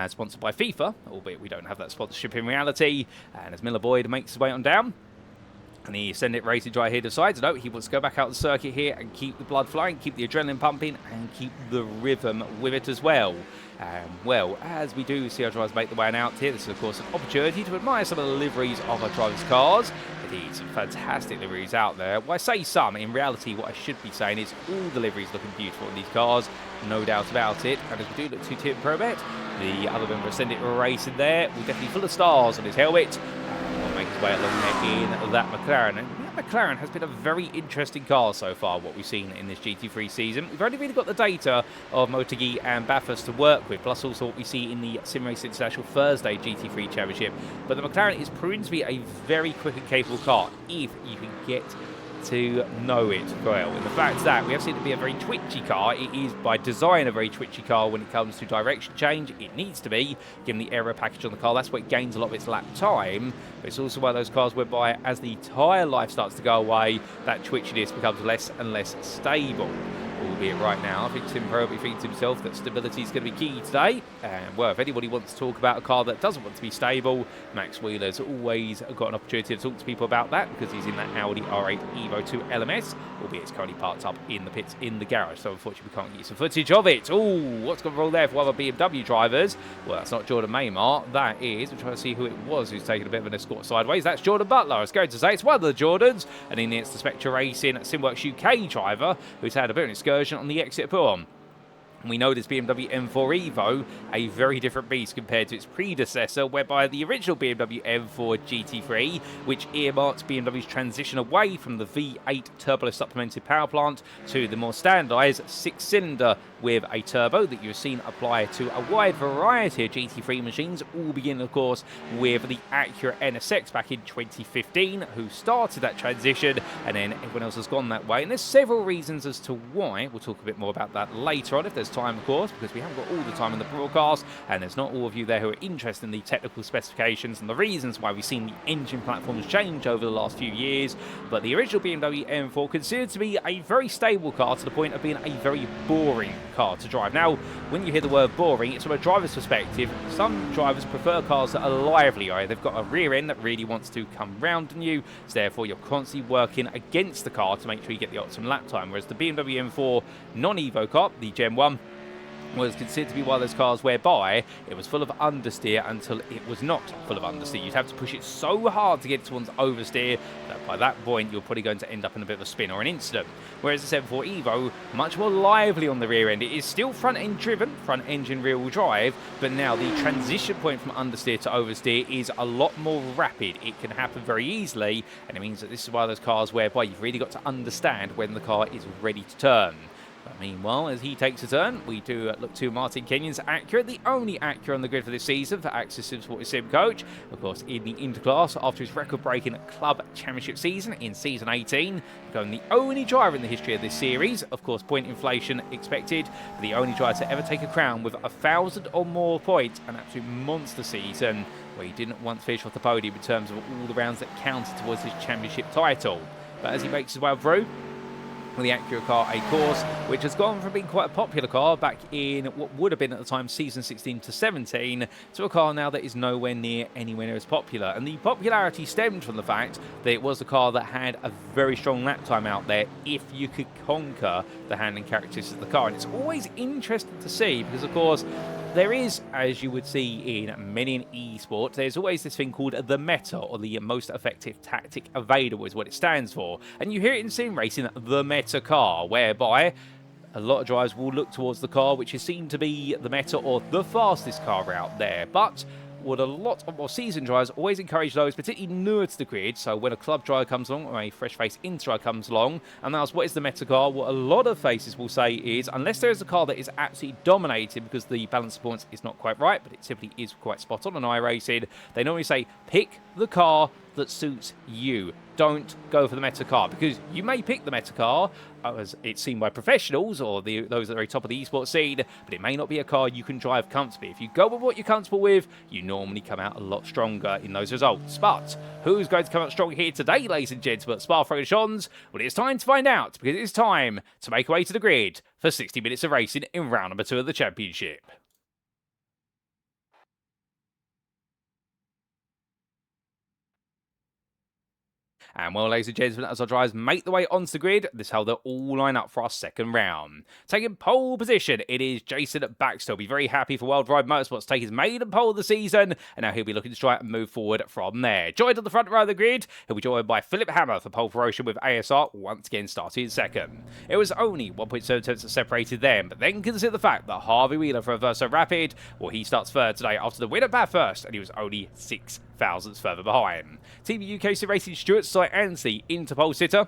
sponsored by FIFA, albeit we don't have that sponsorship in reality. And as Miller Boyd makes his way on down, and the Ascendant Racing driver here decides, no, he wants to go back out the circuit here and keep the blood flowing, keep the adrenaline pumping, and keep the rhythm with it as well. Well, as we do see our drivers make the way out here, this is, of course, an opportunity to admire some of the liveries of our drivers' cars. Indeed, some fantastic liveries out there. Well, I say some. In reality, what I should be saying is all the liveries looking beautiful in these cars, no doubt about it. And as we do look to Tim Probet, the other member of Ascendant Racing there, we're definitely full of stars on his helmet. Make his way along there in that McLaren. And that McLaren has been a very interesting car so far, what we've seen in this GT3 season. We've only really got the data of MotoGP and Bathurst to work with, plus also what we see in the SimRacing International Thursday GT3 Championship. But the McLaren is proving to be a very quick and capable car if you can get to know it well. And the fact that we have seen it be a very twitchy car, it is by design a very twitchy car when it comes to direction change. It needs to be, given the aero package on the car. That's where it gains a lot of its lap time. But it's also one of those cars whereby as the tyre life starts to go away, that twitchiness becomes less and less stable. Albeit right now, I think Tim probably thinks to himself that stability is going to be key today. And, well, if anybody wants to talk about a car that doesn't want to be stable, Max Wheeler's always got an opportunity to talk to people about that because he's in that Audi R8 Evo 2 LMS, albeit it's currently parked up in the pits in the garage. So, unfortunately, we can't get you some footage of it. Oh, what's going wrong there for other BMW drivers? Well, that's not Jordan Maymar. That is, I'm trying to see who it was who's taking a bit of an escort sideways. That's Jordan Butler. I was going to say it's one of the Jordans. And in it's the Spectre Racing SimWorks UK driver who's had a bit of an excursion on the exit put on. And we know this BMW M4 Evo, a very different beast compared to its predecessor, whereby the original BMW M4 GT3, which earmarked BMW's transition away from the V8 turbo supplemented power plant to the more standardised six-cylinder with a turbo that you've seen apply to a wide variety of GT3 machines, all beginning, of course, with the Acura NSX back in 2015, who started that transition, and then everyone else has gone that way. And there's several reasons as to why. We'll talk a bit more about that later on if there's time, of course, because we haven't got all the time in the broadcast, and there's not all of you there who are interested in the technical specifications and the reasons why we've seen the engine platforms change over the last few years. But the original BMW M4 considered to be a very stable car to the point of being a very boring car to drive. Now, when you hear the word boring, it's from a driver's perspective. Some drivers prefer cars that are lively, right? They've got a rear end that really wants to come round on you, so therefore you're constantly working against the car to make sure you get the optimum lap time. Whereas the BMW M4 non-Evo car, the Gen 1, was considered to be one of those cars whereby it was full of understeer until it was not full of understeer. You'd have to push it so hard to get it towards oversteer that by that point you're probably going to end up in a bit of a spin or an incident. Whereas the M4 Evo, much more lively on the rear end. It is still front end driven, front engine rear wheel drive, but now the transition point from understeer to oversteer is a lot more rapid. It can happen very easily, and it means that this is one of those cars whereby you've really got to understand when the car is ready to turn. But meanwhile, as he takes a turn, we do look to Martin Kenyon's Acura, the only Acura on the grid for this season for Axis SimSport Sim Coach. Of course, in the Interclass, after his record-breaking club championship season in season 18, becoming the only driver in the history of this series. Of course, point inflation expected, but the only driver to ever take a crown with 1,000 or more points, an absolute monster season, where he didn't once finish off the podium in terms of all the rounds that counted towards his championship title. But as he makes his way through, with the Acura car, a course which has gone from being quite a popular car back in what would have been at the time season 16 to 17 to a car now that is nowhere near anywhere near as popular. And the popularity stemmed from the fact that it was a car that had a very strong lap time out there if you could conquer the handling characteristics of the car. And it's always interesting to see because, of course, there is, as you would see in many in esports, there's always this thing called the meta, or the most effective tactic available is what it stands for. And you hear it in sim racing, the meta car, whereby a lot of drivers will look towards the car which is seen to be the meta or the fastest car out there. But what a lot of more seasoned drivers always encourage those, particularly newer to the grid. So when a club driver comes along or a fresh face intro comes along and asks what is the meta car, what a lot of faces will say is, unless there is a car that is absolutely dominated because the balance of points is not quite right, but it simply is quite spot on iRacing, they normally say pick the car that suits you. Don't go for the meta car, because you may pick the meta car as it's seen by professionals or those at the very top of the esports scene, but it may not be a car you can drive comfortably. If you go with what you're comfortable with, you normally come out a lot stronger in those results. But who's going to come out strong here today, ladies and gentlemen, at Spa-Francorchamps? Well, it's time to find out, because it's time to make our way to the grid for 60 minutes of racing in round number 2 of the championship. And well, ladies and gentlemen, as our drivers make the way onto the grid, this is how they'll all line up for our second round. Taking pole position, it is Jason Baxter. He'll be very happy for World Ride Motorsports to take his maiden pole of the season, and now he'll be looking to try and move forward from there. Joined on the front row of the grid, he'll be joined by Philip Hammer for pole promotion, with ASR once again starting second. It was only 1.7 tenths that separated them, but then consider the fact that Harvey Wheeler for Verso Rapid, well, he starts third today after the win at Bathurst, and he was only 6 thousandths further behind. Team UKSimRacing Stuart Ansley into pole sitter.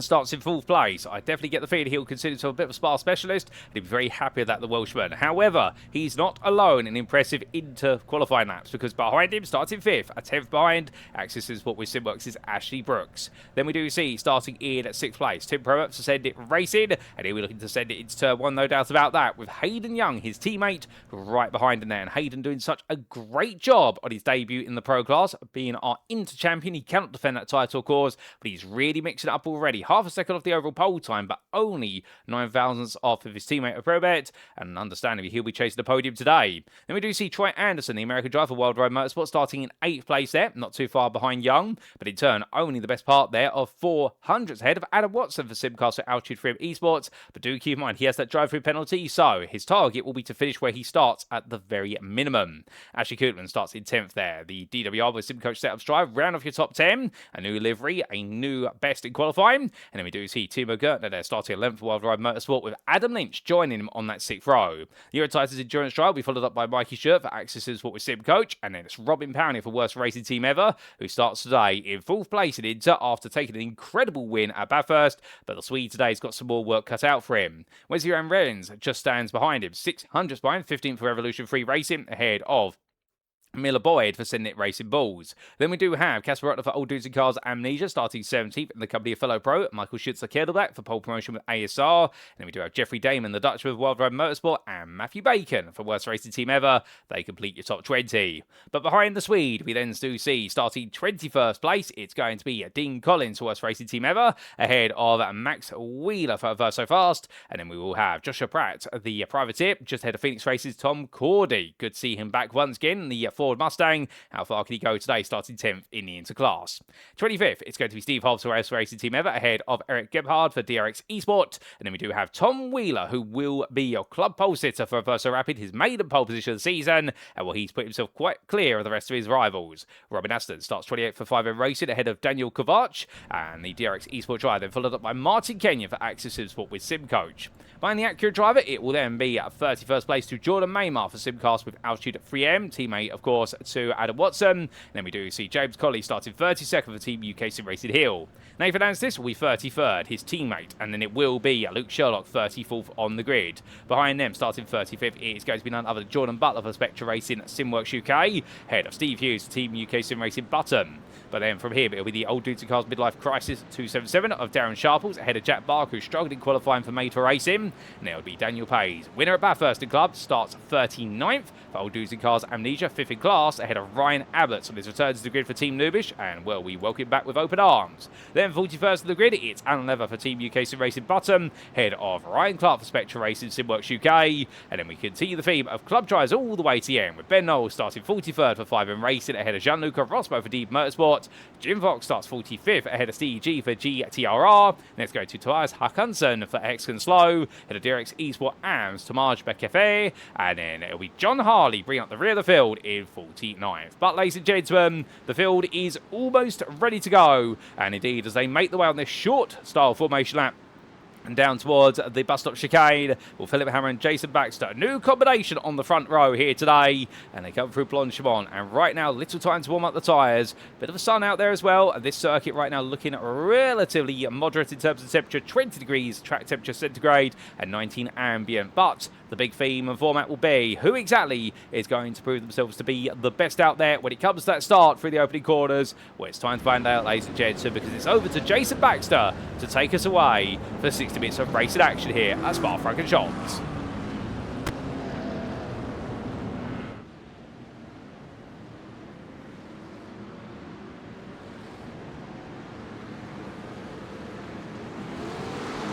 starts in 4th place. I definitely get the feeling he'll consider himself a bit of a Spa specialist, and he'll be very happy with that, the Welshman. However, he's not alone in impressive inter-qualifying laps, because behind him, starting 5th, a 10th behind, Axis is what with SimWorks' Ashley Brooks. Then we do see, starting in 6th place, Tim Promup to send it racing, and he'll be looking to send it into turn 1, no doubt about that, with Hayden Young, his teammate, right behind him there. And Hayden doing such a great job on his debut in the Pro class, being our inter-champion. He cannot defend that title, of course, but he's really mixing it up already. Half a second off the overall pole time, but only 9 thousandths off of his teammate Probet, and understandably he'll be chasing the podium today. Then we do see Troy Anderson, the American driver for Worldwide Motorsport, starting in 8th place there, not too far behind Young, but in turn only the best part there of 400ths ahead of Adam Watson for Simcastle Altitude Freedom Esports. But do keep in mind he has that drive-through penalty, so his target will be to finish where he starts at the very minimum. Ashley Kootman starts in 10th there. The DWR with SimCoach setups drive, round off your top 10, a new livery, a new best in qualifying. And then we do see Timo Gertner there starting 11th for Worldwide Motorsport, with Adam Lynch joining him on that 6th row. The Eurotitans Endurance Drive will be followed up by Mikey Shirt for Axis' What with SimCoach, and then it's Robin Powney for Worst Racing Team Ever, who starts today in 4th place in Inter after taking an incredible win at Bathurst, but the Swede today's got some more work cut out for him. Wesley Rens just stands behind him, 600ths behind, 15th for Revolution Free Racing, ahead of Miller Boyd for Sending It Racing Bulls. Then we do have Casper Rutler for Old Dudes and Cars Amnesia, starting 17th in the company of fellow pro, Michael Schützer Kettleblack for pole promotion with ASR. And then we do have Jeffrey Damon, the Dutchman with Worldwide Motorsport, and Matthew Bacon for Worst Racing Team Ever. They complete your top 20. But behind the Swede, we then do see, starting 21st place, it's going to be Dean Collins for Worst Racing Team Ever, ahead of Max Wheeler for Verso Fast. And then we will have Joshua Pratt, the privateer, just ahead of Phoenix Races, Tom Cordy. Good to see him back once again, the Ford Mustang. How far can he go today, starting 10th in the interclass? 25th, it's going to be Steve Hobbs for Worst Racing Team Ever, ahead of Eric Gebhard for DRX Esport. And then we do have Tom Wheeler, who will be your club pole sitter for Verso Rapid, his maiden pole position of the season, and well, he's put himself quite clear of the rest of his rivals. Robin Aston starts 28th for 5M Racing, ahead of Daniel Kovac, and the DRX Esport driver then followed up by Martin Kenyon for Axis Sport with SimCoach. Behind the Acura driver, it will then be at 31st place to Jordan Maymar for Simcast with Altitude 3M, teammate, of course, to Adam Watson. And then we do see James Colley starting 32nd for Team UKSimRacing Hill. Nathan Anstis will be 33rd, his teammate, and then it will be Luke Sherlock 34th on the grid. Behind them, starting 35th, it is going to be none other than Jordan Butler for Spectre Racing SimWorks UK, head of Steve Hughes, Team UKSimRacing Button. But then from here, it'll be the Old Dudes and Cars Midlife Crisis 277 of Darren Sharples, ahead of Jack Barker, who struggled in qualifying for Made for Racing. And it'll be Daniel Pays. Winner at Bathurst in Club starts 39th for Old Dudes and Cars Amnesia, 5th in class, ahead of Ryan Abbott on his return to the grid for Team Noobish, and well, we welcome him back with open arms. Then 41st of the grid, it's Alan Lever for Team UKSimRacing Bottom, head of Ryan Clark for Spectre Racing SimWorks UK. And then we continue the theme of club drives all the way to the end, with Ben Knowles starting 43rd for 5M Racing, ahead of Gianluca Rosbo for Deep Motorsport. Jim Fox starts 45th, ahead of Steve G for GTRR. Let's go to Tobias Hakansson for Hexagon Slow, head of DRX Esport AMS, Tomaj Bekefe. And then it'll be John Harley bringing up the rear of the field in 49th. But ladies and gentlemen, the field is almost ready to go. And indeed, as they make the way on this short style formation lap, and down towards the bus stop chicane, will Philip Hammer and Jason Baxter. A new combination on the front row here today. And they come through Blanchimont. And right now, little time to warm up the tyres. Bit of a sun out there as well. And this circuit right now looking relatively moderate in terms of temperature. 20 degrees track temperature centigrade and 19 ambient. But the big theme and format will be who exactly is going to prove themselves to be the best out there when it comes to that start through the opening corners. Well, it's time to find out, ladies and gentlemen, because it's over to Jason Baxter to take us away for 60 minutes of racing action here at Spa-Francorchamps.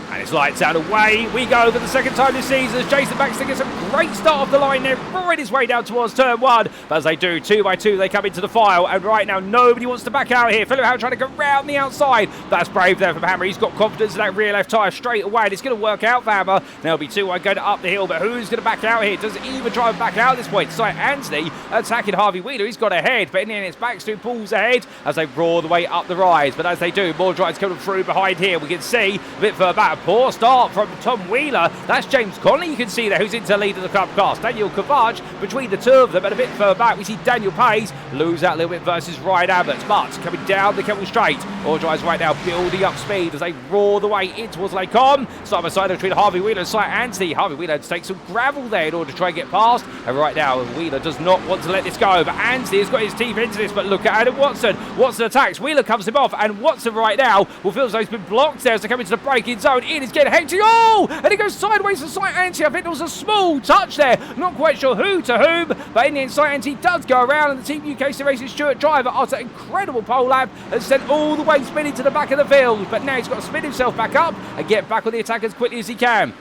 And it's lights out, away we go for the second time this season as Jason Baxter gets a great start off the line there, right his way down towards turn one. But as they do, 2 by 2, they come into the file, and right now nobody wants to back out here. Philip Howard trying to go round the outside. That's brave there from Hammer. He's got confidence in that rear left tyre straight away, and it's going to work out for Hammer. There'll be 2 going up the hill, but who's going to back out here? Does it even try and back out at this point? Sight Anthony attacking Harvey Wheeler. He's got ahead, but in the end it's Baxter who pulls ahead as they roar the way up the rise. But as they do, more drives coming through behind here. We can see a bit further back. Poor start from Tom Wheeler. That's James Conley, you can see there, who's into the lead of the club class. Daniel Kovac between the two of them, and a bit further back we see Daniel Pays lose out a little bit versus Ryan Abbott. But coming down the Kemmel Straight, all drives right now building up speed as they roar the way in towards Lake On. Side by side between Harvey Wheeler and Sight Anthony. Harvey Wheeler had to take some gravel there in order to try and get past. And right now Wheeler does not want to let this go, but Anthony has got his teeth into this. But look at Adam Watson. Watson attacks. Wheeler comes him off, and Watson right now will feel as though he's been blocked there as they come into the braking zone. Ian is getting hectic. Oh! And he goes sideways to Sight Anthony. I think there was a small touch there. Not quite sure who to whom, but in the end, Sight Anthony does go around, and the Team UKSimRacing Stuart driver, after an incredible pole lap, has sent all the way spinning to the back of the field. But now he's got to spin himself back up and get back on the attack as quickly as he can.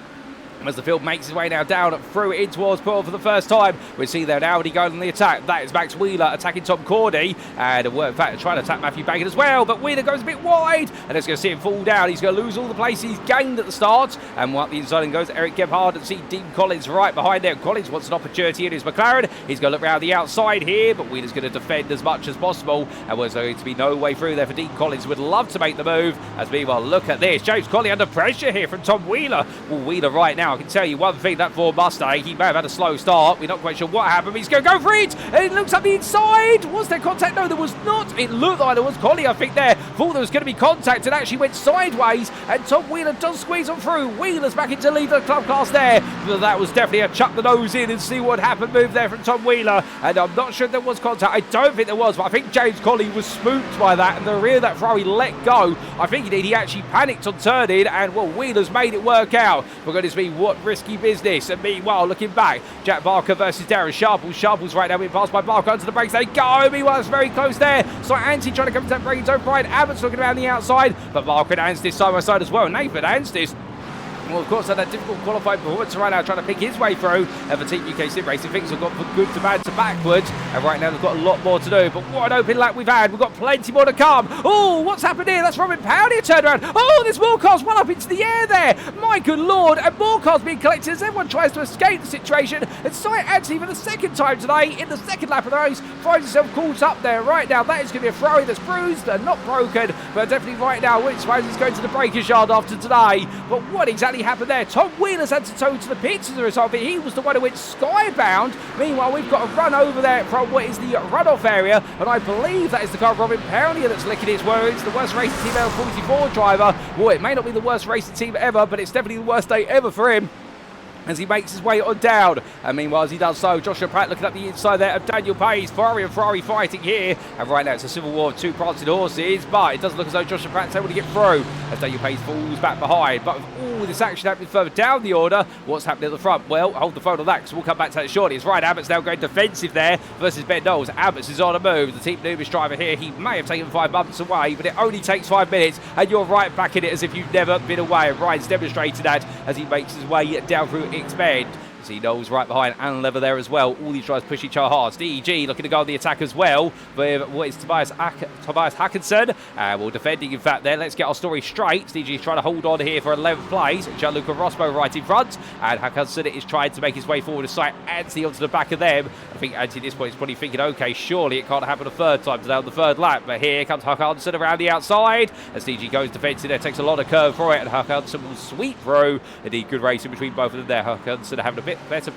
As the field makes his way now down through in towards Paul for the first time, we see there now Audi going on the attack. That is Max Wheeler attacking Tom Cordy, and in fact trying to attack Matthew Baggett as well, but Wheeler goes a bit wide, and it's going to see him fall down. He's going to lose all the places he's gained at the start, and up the inside and goes Eric Gebhard, and see Dean Collins right behind there. Collins wants an opportunity in his McLaren. He's going to look around the outside here, but Wheeler's going to defend as much as possible, and there's going to be no way through there for Dean Collins. Would love to make the move, as meanwhile look at this, James Conley under pressure here from Tom Wheeler. Well, Wheeler right now, I can tell you one thing, that Ford Mustang, he may have had a slow start. We're not quite sure what happened. He's going to go for it, and it looks up the inside. Was there contact? No, there was not. It looked like there was. Conley, I think, there thought there was going to be contact and actually went sideways, and Tom Wheeler does squeeze on through. Wheeler's back into lead of the club class there, but that was definitely a chuck the nose in and see what happened move there from Tom Wheeler, and I'm not sure if there was contact. I don't think there was, but I think James Conley was spooked by that, and the rear of that throw he let go. I think he did. He actually panicked on turning, and well, Wheeler's made it work out. For goodness me, what risky business. And meanwhile, looking back, Jack Barker versus Darren Sharples. Sharples right now being passed by Barker onto the brakes. They go. Meanwhile, it's very close there. So Anstey trying to come to that braking zone. Brian Abbott's looking around the outside, but Barker and Anstey side by side as well. Nathan Anstey, well, of course, had that difficult qualifying performance right now, trying to pick his way through. And for Team UKSimRacing, things have got from good to bad to backwards. And right now, they've got a lot more to do. But what an open lap we've had. We've got plenty more to come. Oh, what's happened here? That's Robin Powdy turned around. Oh, there's more cars well up into the air there. My good Lord. And more cars being collected as everyone tries to escape the situation. And Sight Anthony, for the second time today, in the second lap of the race, finds himself caught up there. Right now, that is going to be a throw that's bruised and not broken. But definitely right now, which suppose he's going to the breakers yard after today. But what exactly happened there? Tom Wheeler's had to tow to the pits as a result of it. He was the one who went skybound. Meanwhile, we've got a run over there from what is the runoff area, and I believe that is the car of Robin Perrier that's licking its wounds. The worst racing team ever, 44 driver. Well, it may not be the worst racing team ever, but it's definitely the worst day ever for him as he makes his way on down. And meanwhile, as he does so, Joshua Pratt looking up the inside there of Daniel Pays. Ferrari and Ferrari fighting here. And right now, it's a civil war of two prancing horses, but it doesn't look as though Joshua Pratt's able to get through as Daniel Pays falls back behind. But with all this action happening further down the order, what's happening at the front? Well, hold the phone on that, because we'll come back to that shortly. It's Ryan Abbott's now going defensive there versus Ben Knowles. Abbott's is on a move. The Team Nubis driver here, he may have taken 5 months away, but it only takes 5 minutes, and you're right back in it as if you've never been away. And Ryan's demonstrated that as he makes his way down through Expand. See Knowles right behind and Lever there as well. All these drivers push each other hard. DEG looking to go on the attack as well with what is Tobias Hackinson. Well, defending in fact there. Let's get our story straight. DEG is trying to hold on here for 11th place. Gianluca Rospo right in front. And Hackinson is trying to make his way forward to Sight Anthony onto the back of them. I think Anthony at this point is probably thinking, okay, surely it can't happen a third time today on the third lap. But here comes Hackinson around the outside. As DG goes defensive there, takes a lot of curve for it. And Hackinson will sweep through. Indeed, good racing between both of them there. Hackinson having a bit better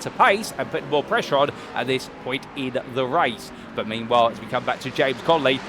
pace and putting more pressure on at this point in the race. But meanwhile, as we come back to James Conley,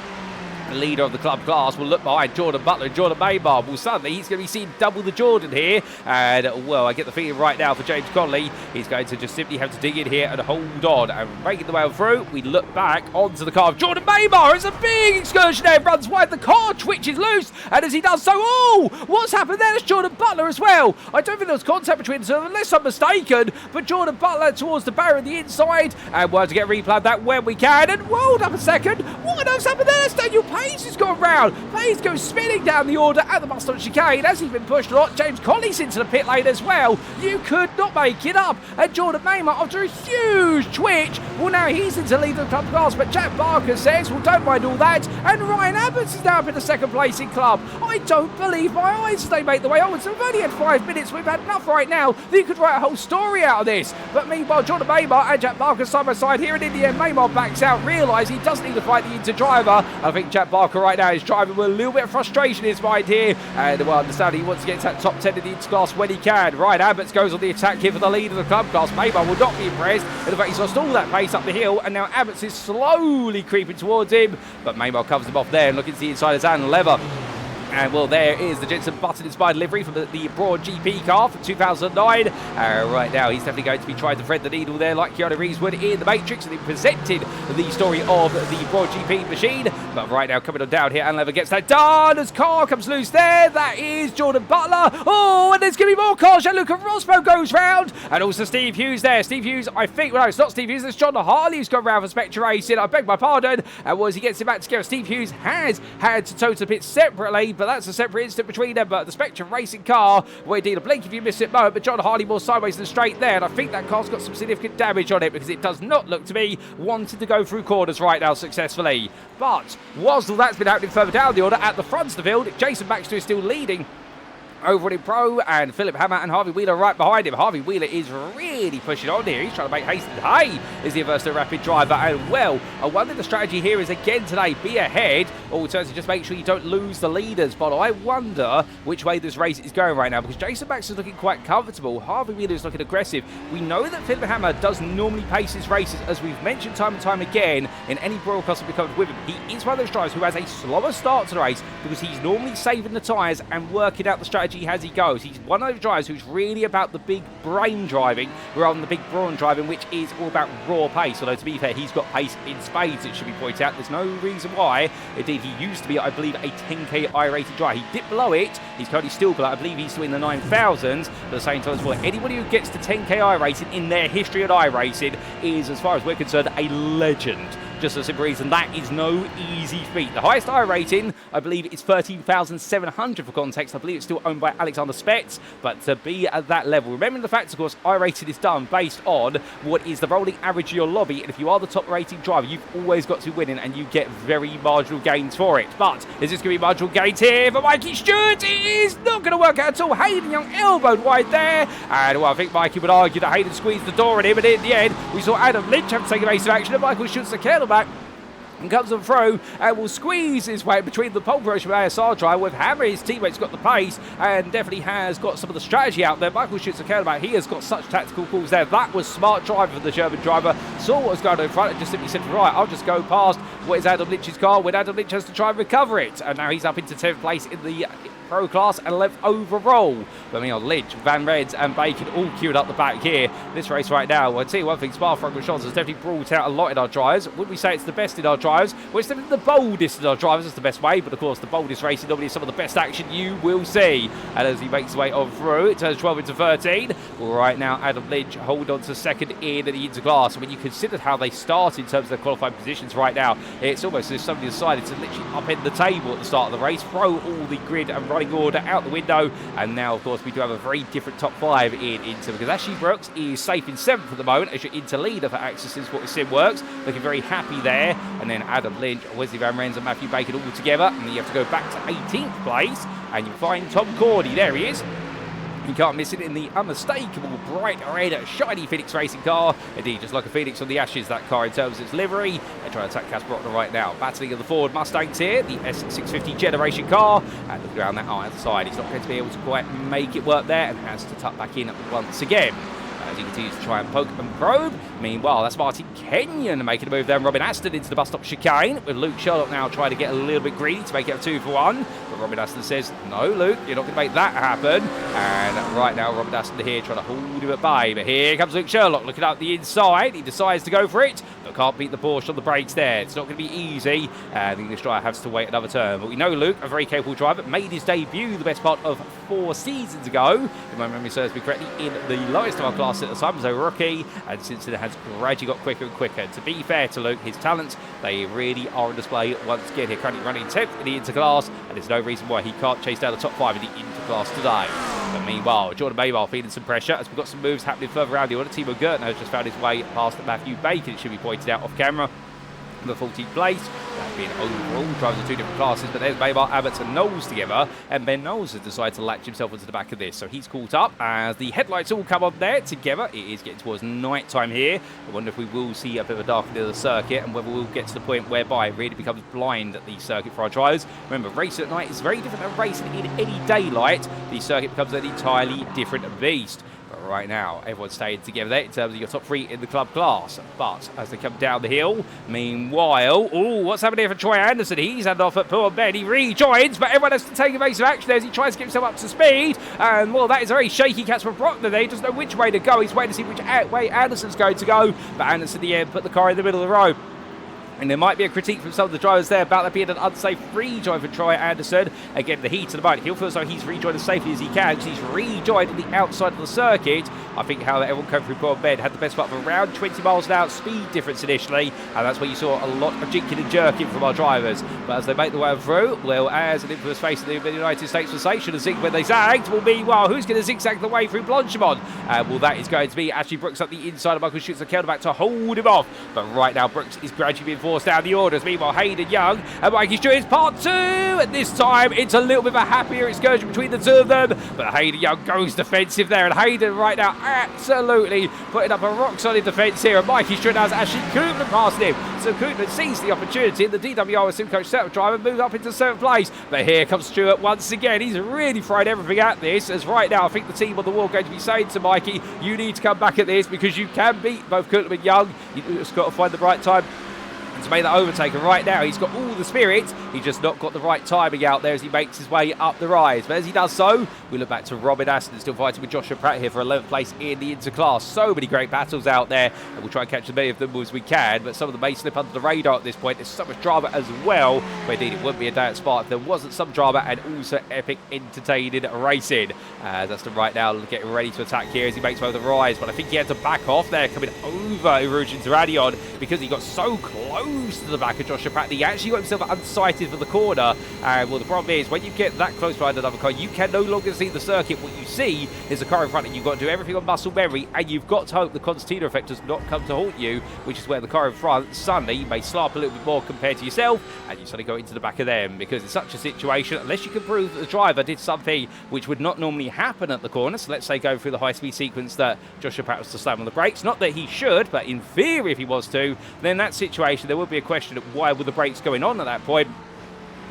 the leader of the club class, will look behind Jordan Butler and Jordan Maybar. Well, suddenly he's going to be seeing double the Jordan here. And, well, I get the feeling right now for James Conley, he's going to just simply have to dig in here and hold on. And making the way through, we look back onto the car of Jordan Maybar. It's a big excursion there. Runs wide. The car twitches loose. And as he does so, oh, what's happened there? It's Jordan Butler as well. I don't think there was contact between the two, unless I'm mistaken. But Jordan Butler towards the barrier on the inside. And we're to get replayed that when we can. And hold up a second. What on earth's happened there? It's Daniel Pays has gone round. Pays goes spinning down the order at the Mustang chicane as he's been pushed a lot. James Conley's into the pit lane as well. You could not make it up. And Jordan Maymer, after a huge twitch, well, now he's into lead of the club class. But Jack Barker says, well, don't mind all that. And Ryan Abbott's is now up in the second placing club. I don't believe my eyes as they make the way onwards. We've only had 5 minutes. We've had enough right now that you could write a whole story out of this. But meanwhile, Jordan Maymer and Jack Barker side by side here. And in the end, Maymer backs out, realising he doesn't need to fight the inter driver. I think Jack that Barker right now is driving with a little bit of frustration in his mind here. And well, understand he wants to get to that top 10 in the interclass when he can. Right, Abbots goes on the attack here for the lead of the club class. Maybell will not be impressed. In fact, he's lost all that pace up the hill, and now Abbots is slowly creeping towards him. But Maybell covers him off there and looking to the inside as Anne Lever. And well, there is the Jensen Button-inspired livery from the Broad GP car from 2009. Right now, he's definitely going to be trying to thread the needle there like Keanu Reeves would in The Matrix, and he presented the story of the Broad GP machine. But right now, coming on down here, and Lever gets that done as car comes loose there. That is Jordan Butler. Oh, and there's going to be more cars. Jean-Luc Rospo goes round. And also Steve Hughes there. Steve Hughes, I think, well, no, it's not Steve Hughes, it's John Harley who's gone round for Spectre Racing. I beg my pardon. And as he gets it back together, Steve Hughes has had to tow to the pit separately, but that's a separate instant between them. But the Spectre Racing car, well, indeed, a blink if you miss it moment, but John Harley more sideways than straight there, and I think that car's got some significant damage on it because it does not look to me wanting to go through corners right now successfully. But whilst all that's been happening further down the order, at the front of the field, Jason Baxter is still leading over in Pro, and Philip Hammer and Harvey Wheeler right behind him. Harvey Wheeler is really pushing on here. He's trying to make haste. Hay is the Aversa Rapid driver, and well, I wonder the strategy here is again today, be ahead, or alternatively just make sure you don't lose the leaders. But I wonder which way this race is going right now, because Jason Baxter's looking quite comfortable. Harvey Wheeler is looking aggressive. We know that Philip Hammer does normally pace his races, as we've mentioned time and time again in any broadcast that we covered with him. He is one of those drivers who has a slower start to the race because he's normally saving the tyres and working out the strategy as he goes. He's one of those drivers who's really about the big brain driving rather than the big brawn driving, which is all about raw pace. Although to be fair, he's got pace in spades, it should be pointed out. There's no reason why. Indeed, he used to be, I believe, a 10k I-rated driver. He dipped below it. He's currently still below. I believe he's still in the 9,000s. But at the same time as well, anybody who gets to 10k I-rating in their history at I-racing is, as far as we're concerned, a legend. Just for a simple reason, that is no easy feat. The highest I rating, I believe, is 13,700 for context. I believe it's still owned by Alexander Spetz, but to be at that level, remember the fact, of course, I rated is done based on what is the rolling average of your lobby, and if you are the top rated driver, you've always got to be winning, and you get very marginal gains for it. But is this going to be marginal gains here for Mikey Stewart? It is not going to work out at all. Hayden Young elbowed wide there, and well, I think Mikey would argue that Hayden squeezed the door on him, and in the end, we saw Adam Lynch have to take a base of action, and Michael shoots the kettle back and comes on through and will squeeze his way between the pole position with ASR drive with Hammer. His teammate's got the pace and definitely has got some of the strategy out there. Michael shoots a curl back. He has got such tactical calls there. That was smart driving for the German driver. Saw what was going on in front and just simply said, right, I'll just go past what is Adam Lynch's car when Adam Lynch has to try and recover it. And now he's up into 10th place in the Pro class and 11th overall. But I mean, Lynch, Van Reds and Bacon all queued up the back here. This race right now, well, I'll tell you one thing, Spa-Francorchamps has definitely brought out a lot in our drivers. Would we say it's the best in our drivers? Well, it's definitely the boldest in our drivers. That's the best way. But of course, the boldest racing normally is some of the best action you will see. And as he makes his way on through, it turns 12 into 13. Right now, Adam Lynch hold on to second in the interclass. When you consider how they start in terms of their qualifying positions right now, it's almost as if somebody decided to literally upend the table at the start of the race, throw all the grid and running order out the window. And now, of course, we do have a very different top 5 in Inter, because Ashley Brooks is safe in 7th at the moment as your Inter leader for Access Sport Sim Works, looking very happy there. And then Adam Lynch, Wesley Van Rens and Matthew Bacon all together, and then you have to go back to 18th place and you find Tom Cordy. There he is. You can't miss it in the unmistakable bright red shiny Phoenix racing car. Indeed, just like a Phoenix on the Ashes, that car in terms of its livery. They're trying to attack Casper Rottner right now. Battling of the Ford Mustangs here, the S650 generation car. And looking around that eye side, he's not going to be able to quite make it work there and has to tuck back in once again. As he continues to try and poke and probe. Meanwhile, that's Martin Kenyon making a move there. Robin Aston into the bus stop chicane, with Luke Sherlock now trying to get a little bit greedy to make it a 2 for 1. But Robin Aston says, no, Luke, you're not going to make that happen. And right now, Robin Aston here trying to hold him at bay. But here comes Luke Sherlock looking out the inside. He decides to go for it, but can't beat the Porsche on the brakes there. It's not going to be easy. And the English driver has to wait another turn. But we know Luke, a very capable driver, made his debut the best part of 4 seasons ago, if my memory serves me correctly, in the lowest of our class at the time as a rookie, and since then has gradually got quicker and quicker. To be fair to Luke, his talents, they really are on display once again. Here currently running 10th in the interclass, and there's no reason why he can't chase down the top 5 in the interclass today. But meanwhile, Jordan Maybell feeling some pressure as we've got some moves happening further around the order. Timo Gertner has just found his way past Matthew Bacon, it should be pointed out off camera. The 14th place. being overall drivers of two different classes, but there's Babar, Abbots and Knowles together, and Ben Knowles has decided to latch himself onto the back of this, so he's caught up as the headlights all come on there together. It is getting towards night time here. I wonder if we will see a bit of a darkening of the circuit and whether we'll get to the point whereby it really becomes blind at the circuit for our drivers. Remember, racing at night is very different than racing in any daylight. The circuit becomes an entirely different beast. Right now, everyone's staying together there in terms of your top three in the club class. But as they come down the hill, meanwhile, what's happening here for Troy Anderson? He's had off at poor Ben. He rejoins, but everyone has to take evasive action as he tries to get himself up to speed. And, well, that is a very shaky catch for Brockner there. He doesn't know which way to go. He's waiting to see which way Anderson's going to go. But Anderson, in the end, put the car in the middle of the road. And there might be a critique from some of the drivers there about that being an unsafe rejoin for Troy Anderson. Again, the heat of the moment. He'll feel as though he's rejoined as safely as he can because he's rejoined on the outside of the circuit. I think how everyone coming through poor Ben had the best part of around 20 miles an hour speed difference initially. And that's where you saw a lot of jinking and jerking from our drivers. But as they make the way through, well, as an infamous face of the United States for say, should have zigged when they zagged. Well, meanwhile, who's going to zigzag the way through Blanchimont? Well, that is going to be Ashley Brooks up the inside of Michael Schutz and Kelderback to hold him off. But right now, Brooks is gradually being forced down the orders. Meanwhile, Hayden Young and Mikey Stewart is part two. And this time, it's a little bit of a happier excursion between the two of them. But Hayden Young goes defensive there. And Hayden right now absolutely putting up a rock-solid defence here. And Mikey Stewart has Ashley Koopman past him. So Koopman sees the opportunity. And the DWR with SimCoach setup driver moves up into 7th place. But here comes Stewart once again. He's really thrown everything at this. As right now, I think the team on the wall are going to be saying to Mikey, you need to come back at this because you can beat both Koopman and Young. You've just got to find the right time to make that overtake. And right now he's got all the spirit, he's just not got the right timing out there as he makes his way up the rise. But as he does so, we look back to Robin Aston still fighting with Joshua Pratt here for 11th place in the interclass. So many great battles out there, and we'll try and catch as many of them as we can, but some of them may slip under the radar at this point. There's so much drama as well, but indeed it wouldn't be a day at Spa if there wasn't some drama and also epic entertaining racing. That's right now getting ready to attack here as he makes way with the rise, but I think he had to back off there coming over Erosion to Radion because he got so close to the back of Joshua Pratt. He actually got himself unsighted for the corner. And well, the problem is when you get that close behind another car, you can no longer see the circuit. What you see is a car in front, and you've got to do everything on muscle memory, and you've got to hope the concertina effect does not come to haunt you, which is where the car in front suddenly may slap a little bit more compared to yourself, and you suddenly go into the back of them. Because in such a situation, unless you can prove that the driver did something which would not normally happen at the corner, so let's say going through the high-speed sequence that Joshua Pratt was to slam on the brakes, not that he should, but in theory if he was to, then in that situation there would be a question of why were the brakes going on at that point.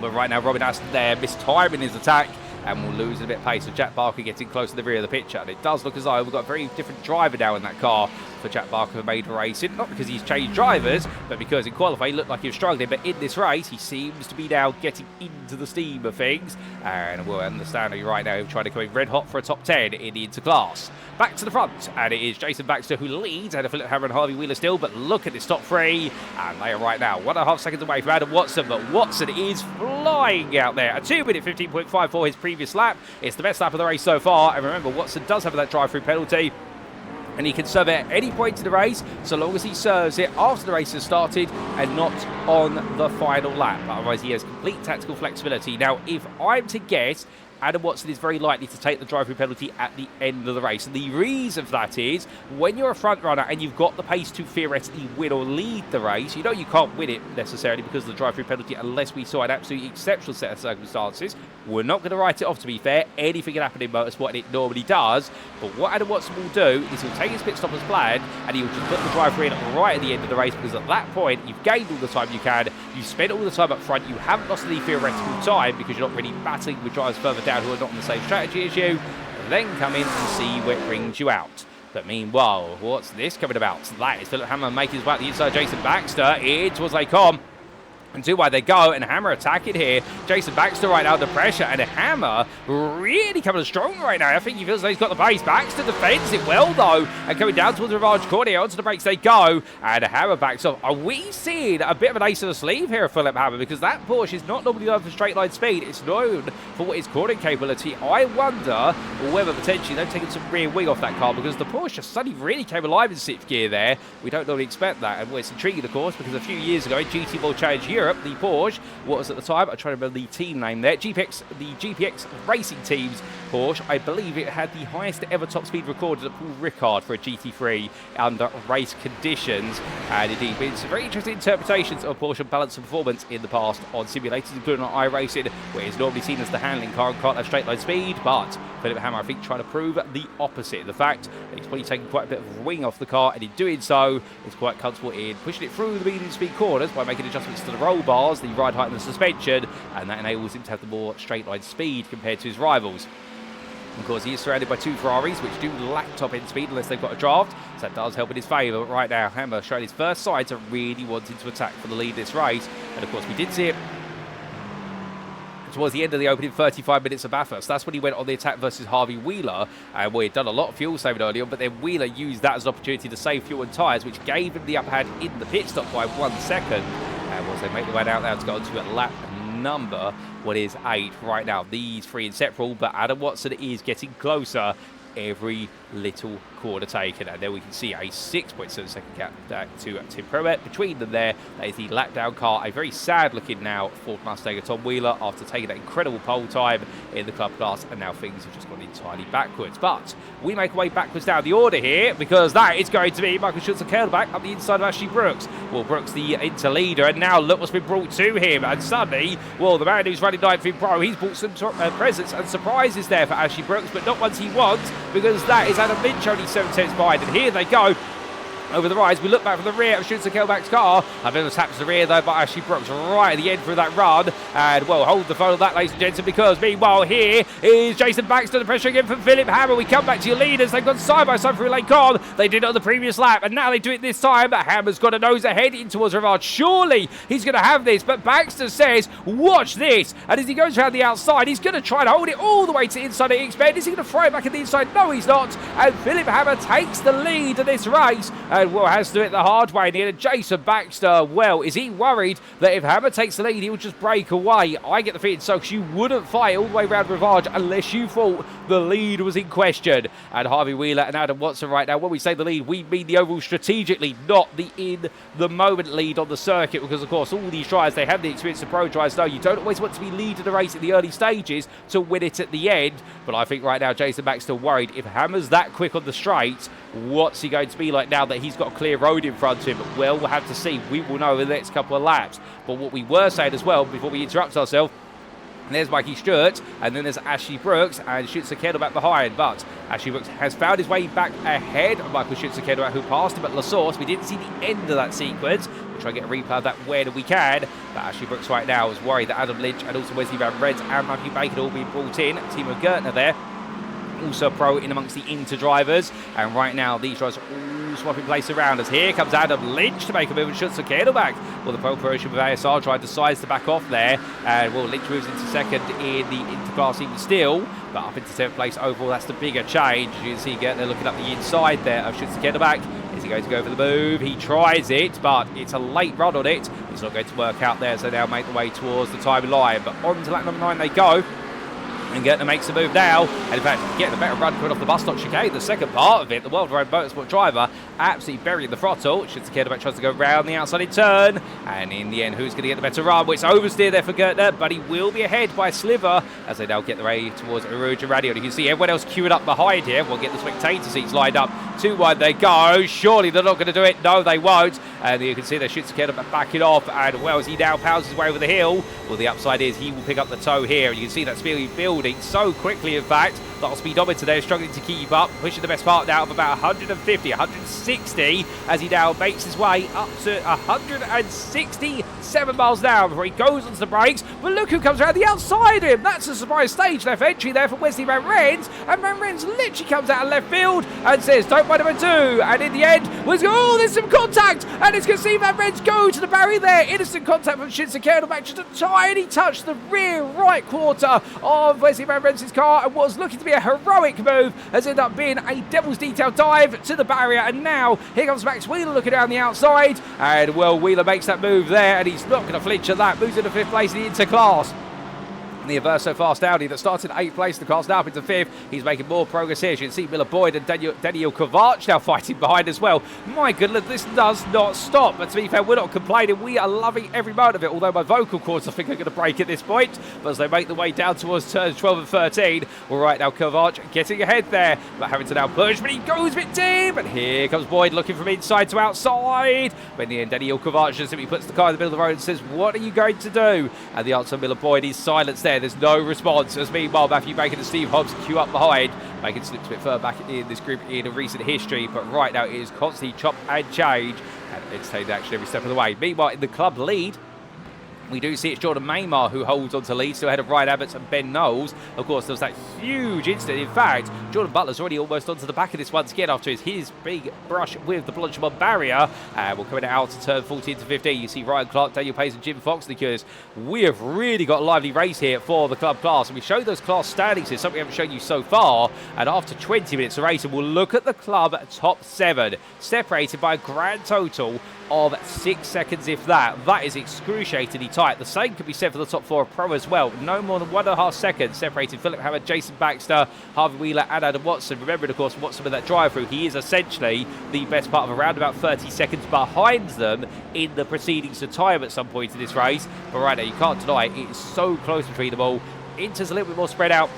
But right now Robin Aston there mistiming his attack and will lose a bit of pace. So Jack Barker getting close to the rear of the picture, and it does look as though we've got a very different driver now in that car for Jack Barker for Made Racing. Not because he's changed drivers, but because in qualifying he looked like he was struggling, but in this race he seems to be now getting into the steam of things, and we'll understand right now trying to come in red hot for a top 10 in the interclass. Back to the front, and it is Jason Baxter who leads, and Philip Hammer and Harvey Wheeler still, but look at this top three, and they are right now 1.5 seconds away from Adam Watson, but Watson is flying out there. A 2-minute 15.5 for his previous lap. It's the best lap of the race so far, and remember Watson does have that drive-through penalty, and he can serve it at any point in the race, so long as he serves it after the race has started and not on the final lap. Otherwise, he has complete tactical flexibility. Now, if I'm to guess, Adam Watson is very likely to take the drive-through penalty at the end of the race. And the reason for that is, when you're a front runner and you've got the pace to theoretically win or lead the race, you know you can't win it necessarily because of the drive-through penalty unless we saw an absolutely exceptional set of circumstances. We're not going to write it off, to be fair. Anything can happen in motorsport, and it normally does. But what Adam Watson will do is he'll take his pit stop as planned, and he'll just put the driver in right at the end of the race, because at that point, you've gained all the time you can. You've spent all the time up front. You haven't lost any theoretical time because you're not really battling with drivers further down who are not on the same strategy as you. Then come in and see where it brings you out. But meanwhile, what's this coming about? That is Philip Hammer making his way out the inside. Jason Baxter in towards they come. And see why they go, and Hammer attacking here. Jason Baxter right now under pressure, and Hammer really coming strong right now. I think he feels like he's got the pace. Baxter defends it well, though, and coming down towards the Revenge corner. Onto the brakes they go, and Hammer backs off. Are we seeing a bit of an ace of the sleeve here of Philip Hammer? Because that Porsche is not normally known for straight line speed. It's known for its cornering capability. I wonder whether potentially they've taken some rear wing off that car, because the Porsche suddenly really came alive in 6th gear there. We don't normally expect that, and well, it's intriguing, of course, because a few years ago in GT World Challenge Europe, Europe, the Porsche, what was at the time, I'm trying to remember the team name there, the GPX Racing Team's Porsche. I believe it had the highest ever top speed recorded at Paul Ricard for a GT3 under race conditions. And indeed, been some very interesting interpretations of Porsche balance and performance in the past on simulators, including on iRacing, where it's normally seen as the handling car and can't have straight line speed. But Philip Hammer, I think, trying to prove the opposite. The fact that he's probably taken quite a bit of wing off the car, and in doing so, is quite comfortable in pushing it through the medium speed corners by making adjustments to the roll bars, the ride height and the suspension, and that enables him to have the more straight line speed compared to his rivals. Of course, he is surrounded by 2 Ferraris, which do lack top-end speed unless they've got a draft, so that does help in his favour. But right now, Hammer showing his first signs of really wanting to attack for the lead this race. And of course, we did see it towards the end of the opening 35 minutes of Bathurst. That's when he went on the attack versus Harvey Wheeler, and we had done a lot of fuel saving early on, but then Wheeler used that as an opportunity to save fuel and tyres, which gave him the upper hand in the pit stop by 1 second. And once they make the way out there to go onto a lap number, what is 8 right now. These 3 inseparable, but Adam Watson is getting closer every little quarter taken, and there we can see a 6.7 second gap back to Tim Probert between them there. That is the lap down car, a very sad looking now Ford Mustanger Tom Wheeler after taking that incredible pole time in the club class, and now things have just gone entirely backwards. But we make our way backwards down the order here, because that is going to be Michael Schulze-Kerlbach up the inside of Ashley Brooks. Well, Brooks the interleader, and now look what's been brought to him, and suddenly, well, the man who's running 9th in pro, he's brought some presents and surprises there for Ashley Brooks, but not ones he wants, because that is Adam Lynch only 7/10 behind, and here they go over the rise. We look back from the rear of Schulze-Kerlbach's car. I don't know what's happened to the rear though, but Ashley Brooks right at the end through that run. And well, hold the phone on that, ladies and gentlemen, because meanwhile here is Jason Baxter, the pressure again from Philip Hammer. We come back to your leaders. They've gone side by side through lane con. They did it on the previous lap, and now they do it this time. Hammer's got a nose ahead in towards Rivard. Surely he's going to have this, but Baxter says, watch this. And as he goes around the outside, he's going to try and hold it all the way to the inside of X-Men. Is he going to throw it back at the inside? No, he's not. And Philip Hammer takes the lead in this race, and well, has to do it the hard way. And Jason Baxter, well, is he worried that if Hammer takes the lead, he will just break away? I get the feeling so, because you wouldn't fight all the way around Rivage unless you thought the lead was in question. And Harvey Wheeler and Adam Watson right now, when we say the lead, we mean the overall strategically, not the in-the-moment lead on the circuit, because, of course, all these drivers, they have the experience of pro drivers. No, you don't always want to be leading the race in the early stages to win it at the end. But I think right now, Jason Baxter worried if Hammer's that quick on the straights, what's he going to be like now that he's got a clear road in front of him? Well, we'll have to see. We will know in the next couple of laps. But what we were saying as well, before we interrupt ourselves, there's Mikey Stewart, and then there's Ashley Brooks, and Schulze-Kerlbach behind. But Ashley Brooks has found his way back ahead of Michael Schulze-Kerlbach, who passed him at La Source. We didn't see the end of that sequence. We'll try and get a replay of that when we can. But Ashley Brooks right now is worried that Adam Lynch and also Wesley Van Rens and Matthew Bacon all being brought in. Timo Gertner there, also a pro in amongst the inter drivers, and right now these drivers are all swapping place around us. Here comes Adam Lynch to make a move and Schulze-Kerlbach. Well, the pole position with ASR tried decides to back off there, and well, Lynch moves into second in the interclass even still, but up into 7th place overall. That's the bigger change. You can see Gertner looking up the inside there of Schulze-Kerlbach. Is he going to go for the move? He tries it, but it's a late run on it. It's not going to work out there, so they'll make the way towards the time line. But on to lap number 9 they go. And Gertner makes a move now, and in fact, getting a better run coming off the bus stop chicane. The second part of it, the world-renowned motorsport driver absolutely burying the throttle. Schulze-Kerlbach tries to go round the outside in turn, and in the end, who's going to get the better run? Well, it's oversteer there for Gertner, but he will be ahead by a sliver as they now get the way towards Aruja Radio. And you can see everyone else queuing up behind here. We'll get the spectator seats lined up. 2 wide they go. Surely they're not going to do it. No, they won't. And you can see that Schulze-Kerlbach backing off, and well, as he now pounds his way over the hill, well, the upside is he will pick up the toe here. And you can see that speed building so quickly, in fact. That speedometer there struggling to keep up, pushing the best part now of about 150, 160, as he now makes his way up to 167 miles an hour before he goes onto the brakes. But look who comes around the outside of him. That's a surprise stage left entry there for Wesley Van Rens, and Van Rens literally comes out of left field and says, don't mind if I do. And in the end, oh, there's some contact, and it's going to see Van Rens go to the barrier there. Innocent contact from Schulze-Kerlbach, just a tiny touch to the rear right quarter of Wesley Van Rens' car, and was looking to be a heroic move has ended up being a devil's detail dive to the barrier. And now here comes Max Wheeler looking down the outside, and well, Wheeler makes that move there, and he's not going to flinch at that. Moves into 5th place in the interclass. The Averso Fast Audi that started 8th place, the car's now up into 5th. He's making more progress here. As you can see Miller Boyd and Daniel Kovac now fighting behind as well. My goodness, this does not stop. But to be fair, we're not complaining. We are loving every moment of it. Although my vocal cords, I think, are going to break at this point. But as they make the way down towards turns 12 and 13. Well, right now, Kovac getting ahead there. But having to now push. But he goes a bit deep. And here comes Boyd looking from inside to outside. But in the end, Daniel Kovac just simply puts the car in the middle of the road and says, what are you going to do? And the answer, Miller Boyd, is silence there. There's no response. As meanwhile, Matthew Bacon and Steve Hobbs queue up behind. Bacon slips a bit further back in this group in a recent history, but right now it is constantly chop and change, and it's taking action every step of the way. Meanwhile, in the club lead, we do see it's Jordan Maymar who holds on to lead, still ahead of Ryan Abbots and Ben Knowles. Of course, there was that huge incident. In fact, Jordan Butler's already almost onto the back of this once again after his big brush with the Blanchimont barrier. We're coming out to turn 14 to 15. You see Ryan Clark, Daniel Pace and Jim Fox, because we have really got a lively race here for the club class. And we showed those class standings here, something we haven't shown you so far. And after 20 minutes of racing, we'll look at the club top 7, separated by a grand total of 6 seconds, if that. That is excruciatingly tight. The same could be said for the top 4 of Pro as well. No more than 1.5 seconds separating Philip Hammond, Jason Baxter, Harvey Wheeler and Adam Watson. Remembering, of course, Watson with that drive-through, he is essentially the best part of around about 30 seconds behind them in the proceedings to time at some point in this race. But right now, you can't deny it is so close between them all. Inter's a little bit more spread out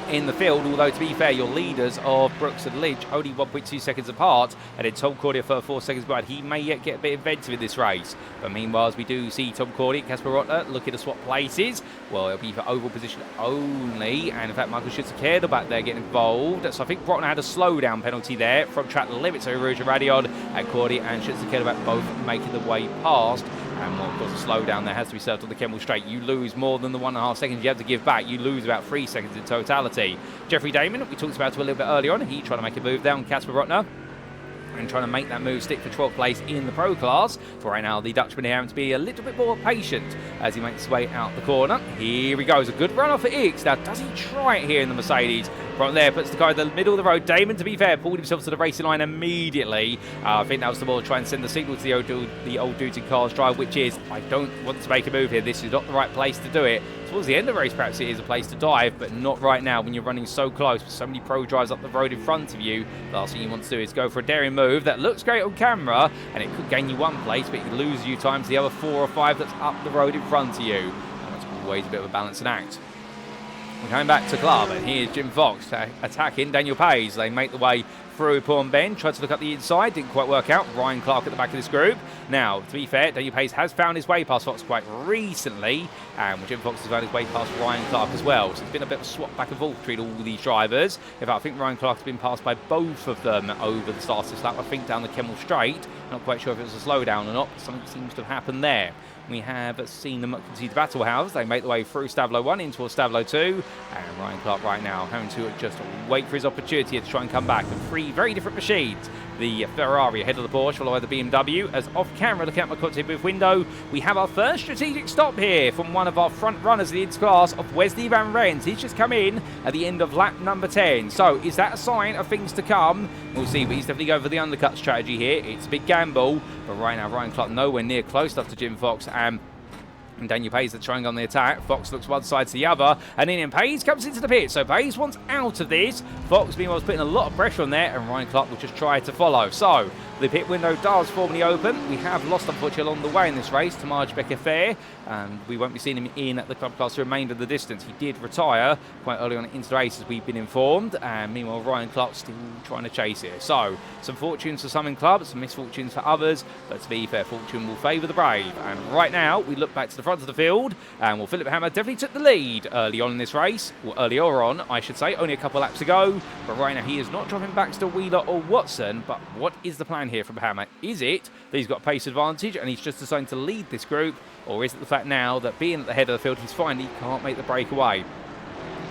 in the field, although to be fair, your leaders of Brooks and Lynch only 1.2 seconds apart, and then Tom Cordier for 4 seconds behind. He may yet get a bit inventive in this race, but meanwhile, as we do see Tom Cordier, Casper Rotner looking to swap places. Well, it'll be for oval position only, and in fact, Michael Schütze-Kedel back there getting involved. So I think Rotner had a slowdown penalty there from track limits over Rouge and Radion, and Cordier and Schütze-Kedel back both making the way past. And of course, a slowdown there has to be served on the Kemmel Straight. You lose more than the 1.5 seconds you have to give back. You lose about 3 seconds in totality. Jeffrey Damon, we talked about him a little bit earlier on. He trying to make a move down Casper Rotner and trying to make that move stick for 12th place in the pro class. For right now, the Dutchman here having to be a little bit more patient as he makes his way out the corner. Here he goes, a good run off for Ickx. Now, does he try it here in the Mercedes? From there, puts the car in the middle of the road. Damon, to be fair, pulled himself to the racing line immediately. I think that was the ball to try and send the signal to the old dudes in cars drive, which is, I don't want to make a move here. This is not the right place to do it. Towards the end of the race, perhaps it is a place to dive, but not right now when you're running so close with so many pro drives up the road in front of you. The last thing you want to do is go for a daring move that looks great on camera, and it could gain you 1 place, but it loses you times the other 4 or 5 that's up the road in front of you. And that's always a bit of a balancing act. We're coming back to club, and here's Jim Fox attacking Daniel Pays. They make the way through Paul and Ben, tried to look up the inside, didn't quite work out. Ryan Clark at the back of this group. Now, to be fair, Daniel Pays has found his way past Fox quite recently, and Jim Fox has found his way past Ryan Clark as well. So it's been a bit of a swap back and forth between all these drivers. In fact, I think Ryan Clark has been passed by both of them over the start of this lap. I think down the Kemmel Straight. Not quite sure if it was a slowdown or not, but something seems to have happened there. We have seen them continue to battle, however. They make the way through Stavelot 1 into Stavelot 2. And Ryan Clark right now having to just wait for his opportunity to try and come back. And 3 very different machines. The Ferrari ahead of the Porsche, followed by the BMW. As off camera, looking at my cockpit booth window, we have our first strategic stop here from one of our front runners in the class of Wesley Van Rens. He's just come in at the end of lap number 10. So is that a sign of things to come? We'll see, but he's definitely going for the undercut strategy here. It's a big gamble, but right now Ryan Clark nowhere near close enough to Jim Fox and Daniel Pays are trying on the attack. Fox looks one side to the other, and then Pays comes into the pit. So Pays wants out of this. Fox, meanwhile, is putting a lot of pressure on there, and Ryan Clark will just try to follow. So the pit window does formally open. We have lost, unfortunately, along the way in this race to Marge Becker-Fair, and we won't be seeing him in at the club class the remainder of the distance. He did retire quite early on into the race, as we've been informed, and meanwhile, Ryan Clark still trying to chase it. So some fortunes for some in clubs, some misfortunes for others, but to be fair, fortune will favour the brave. And right now, we look back to the front of the field, and well, Philip Hammer definitely took the lead early on in this race, or earlier on, I should say, only a couple laps ago, but right now he is not dropping back to Wheeler or Watson. But what is the plan here from Hammer? Is it that he's got a pace advantage and he's just deciding to lead this group, or is it the fact now that being at the head of the field, he's finally can't make the breakaway?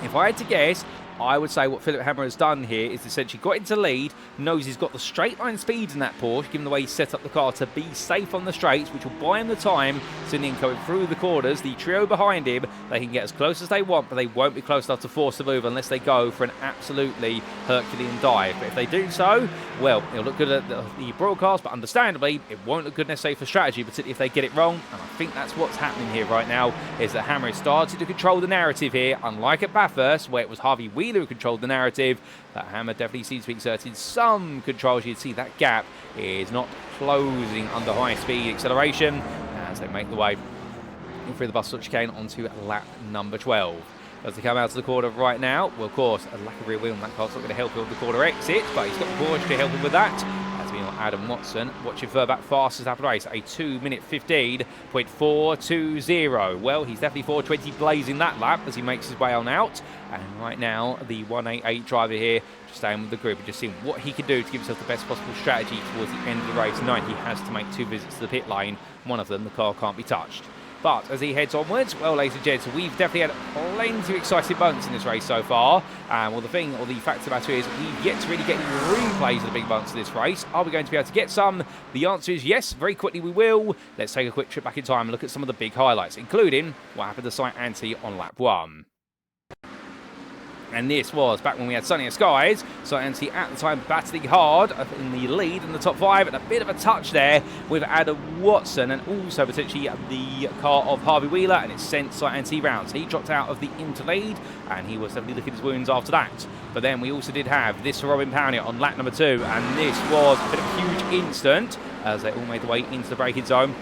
If I had to guess, I would say what Philip Hammer has done here is essentially got into lead, knows he's got the straight line speed in that Porsche, given the way he set up the car to be safe on the straights, which will buy him the time, sending him going through the corners. The trio behind him, they can get as close as they want, but they won't be close enough to force the move unless they go for an absolutely Herculean dive. But if they do so, well, it'll look good at the broadcast, but understandably, it won't look good necessarily for strategy, particularly if they get it wrong. And I think that's what's happening here right now, is that Hammer is starting to control the narrative here, unlike at Bathurst, where it was Harvey Wheeler who controlled the narrative. That Hammer definitely seems to be exerting some control. As you can see, that gap is not closing under high-speed acceleration as they make the way through the bus chicane onto lap number 12. As they come out to the corner right now, well, of course, a lack of rear wheel on that car's not going to help him with the corner exit, but he's got the Porsche to help him with that. That's been Adam Watson watching further back fastest lap of the race, a 2-minute 15.420. Well, he's definitely 420 blazing that lap as he makes his way on out. And right now, the 188 driver here just staying with the group and just seeing what he can do to give himself the best possible strategy towards the end of the race. Tonight, he has to make 2 visits to the pit lane. One of them, the car can't be touched. But as he heads onwards, well, ladies and gents, we've definitely had plenty of exciting moments in this race so far. Well, the fact of the matter is we've yet to really get any replays of the big moments of this race. Are we going to be able to get some? The answer is yes, very quickly we will. Let's take a quick trip back in time and look at some of the big highlights, including what happened to Site Anti on lap 1. And this was back when we had sunnier skies. So Anti at the time battling hard in the lead in the top 5, and a bit of a touch there with Adam Watson, and also potentially the car of Harvey Wheeler, and it sent Site Anti round. So he dropped out of the interlead, and he was definitely licking his wounds after that. But then we also did have this for Robin Powney on lap number 2, and this was a bit of a huge instant as they all made their way into the braking zone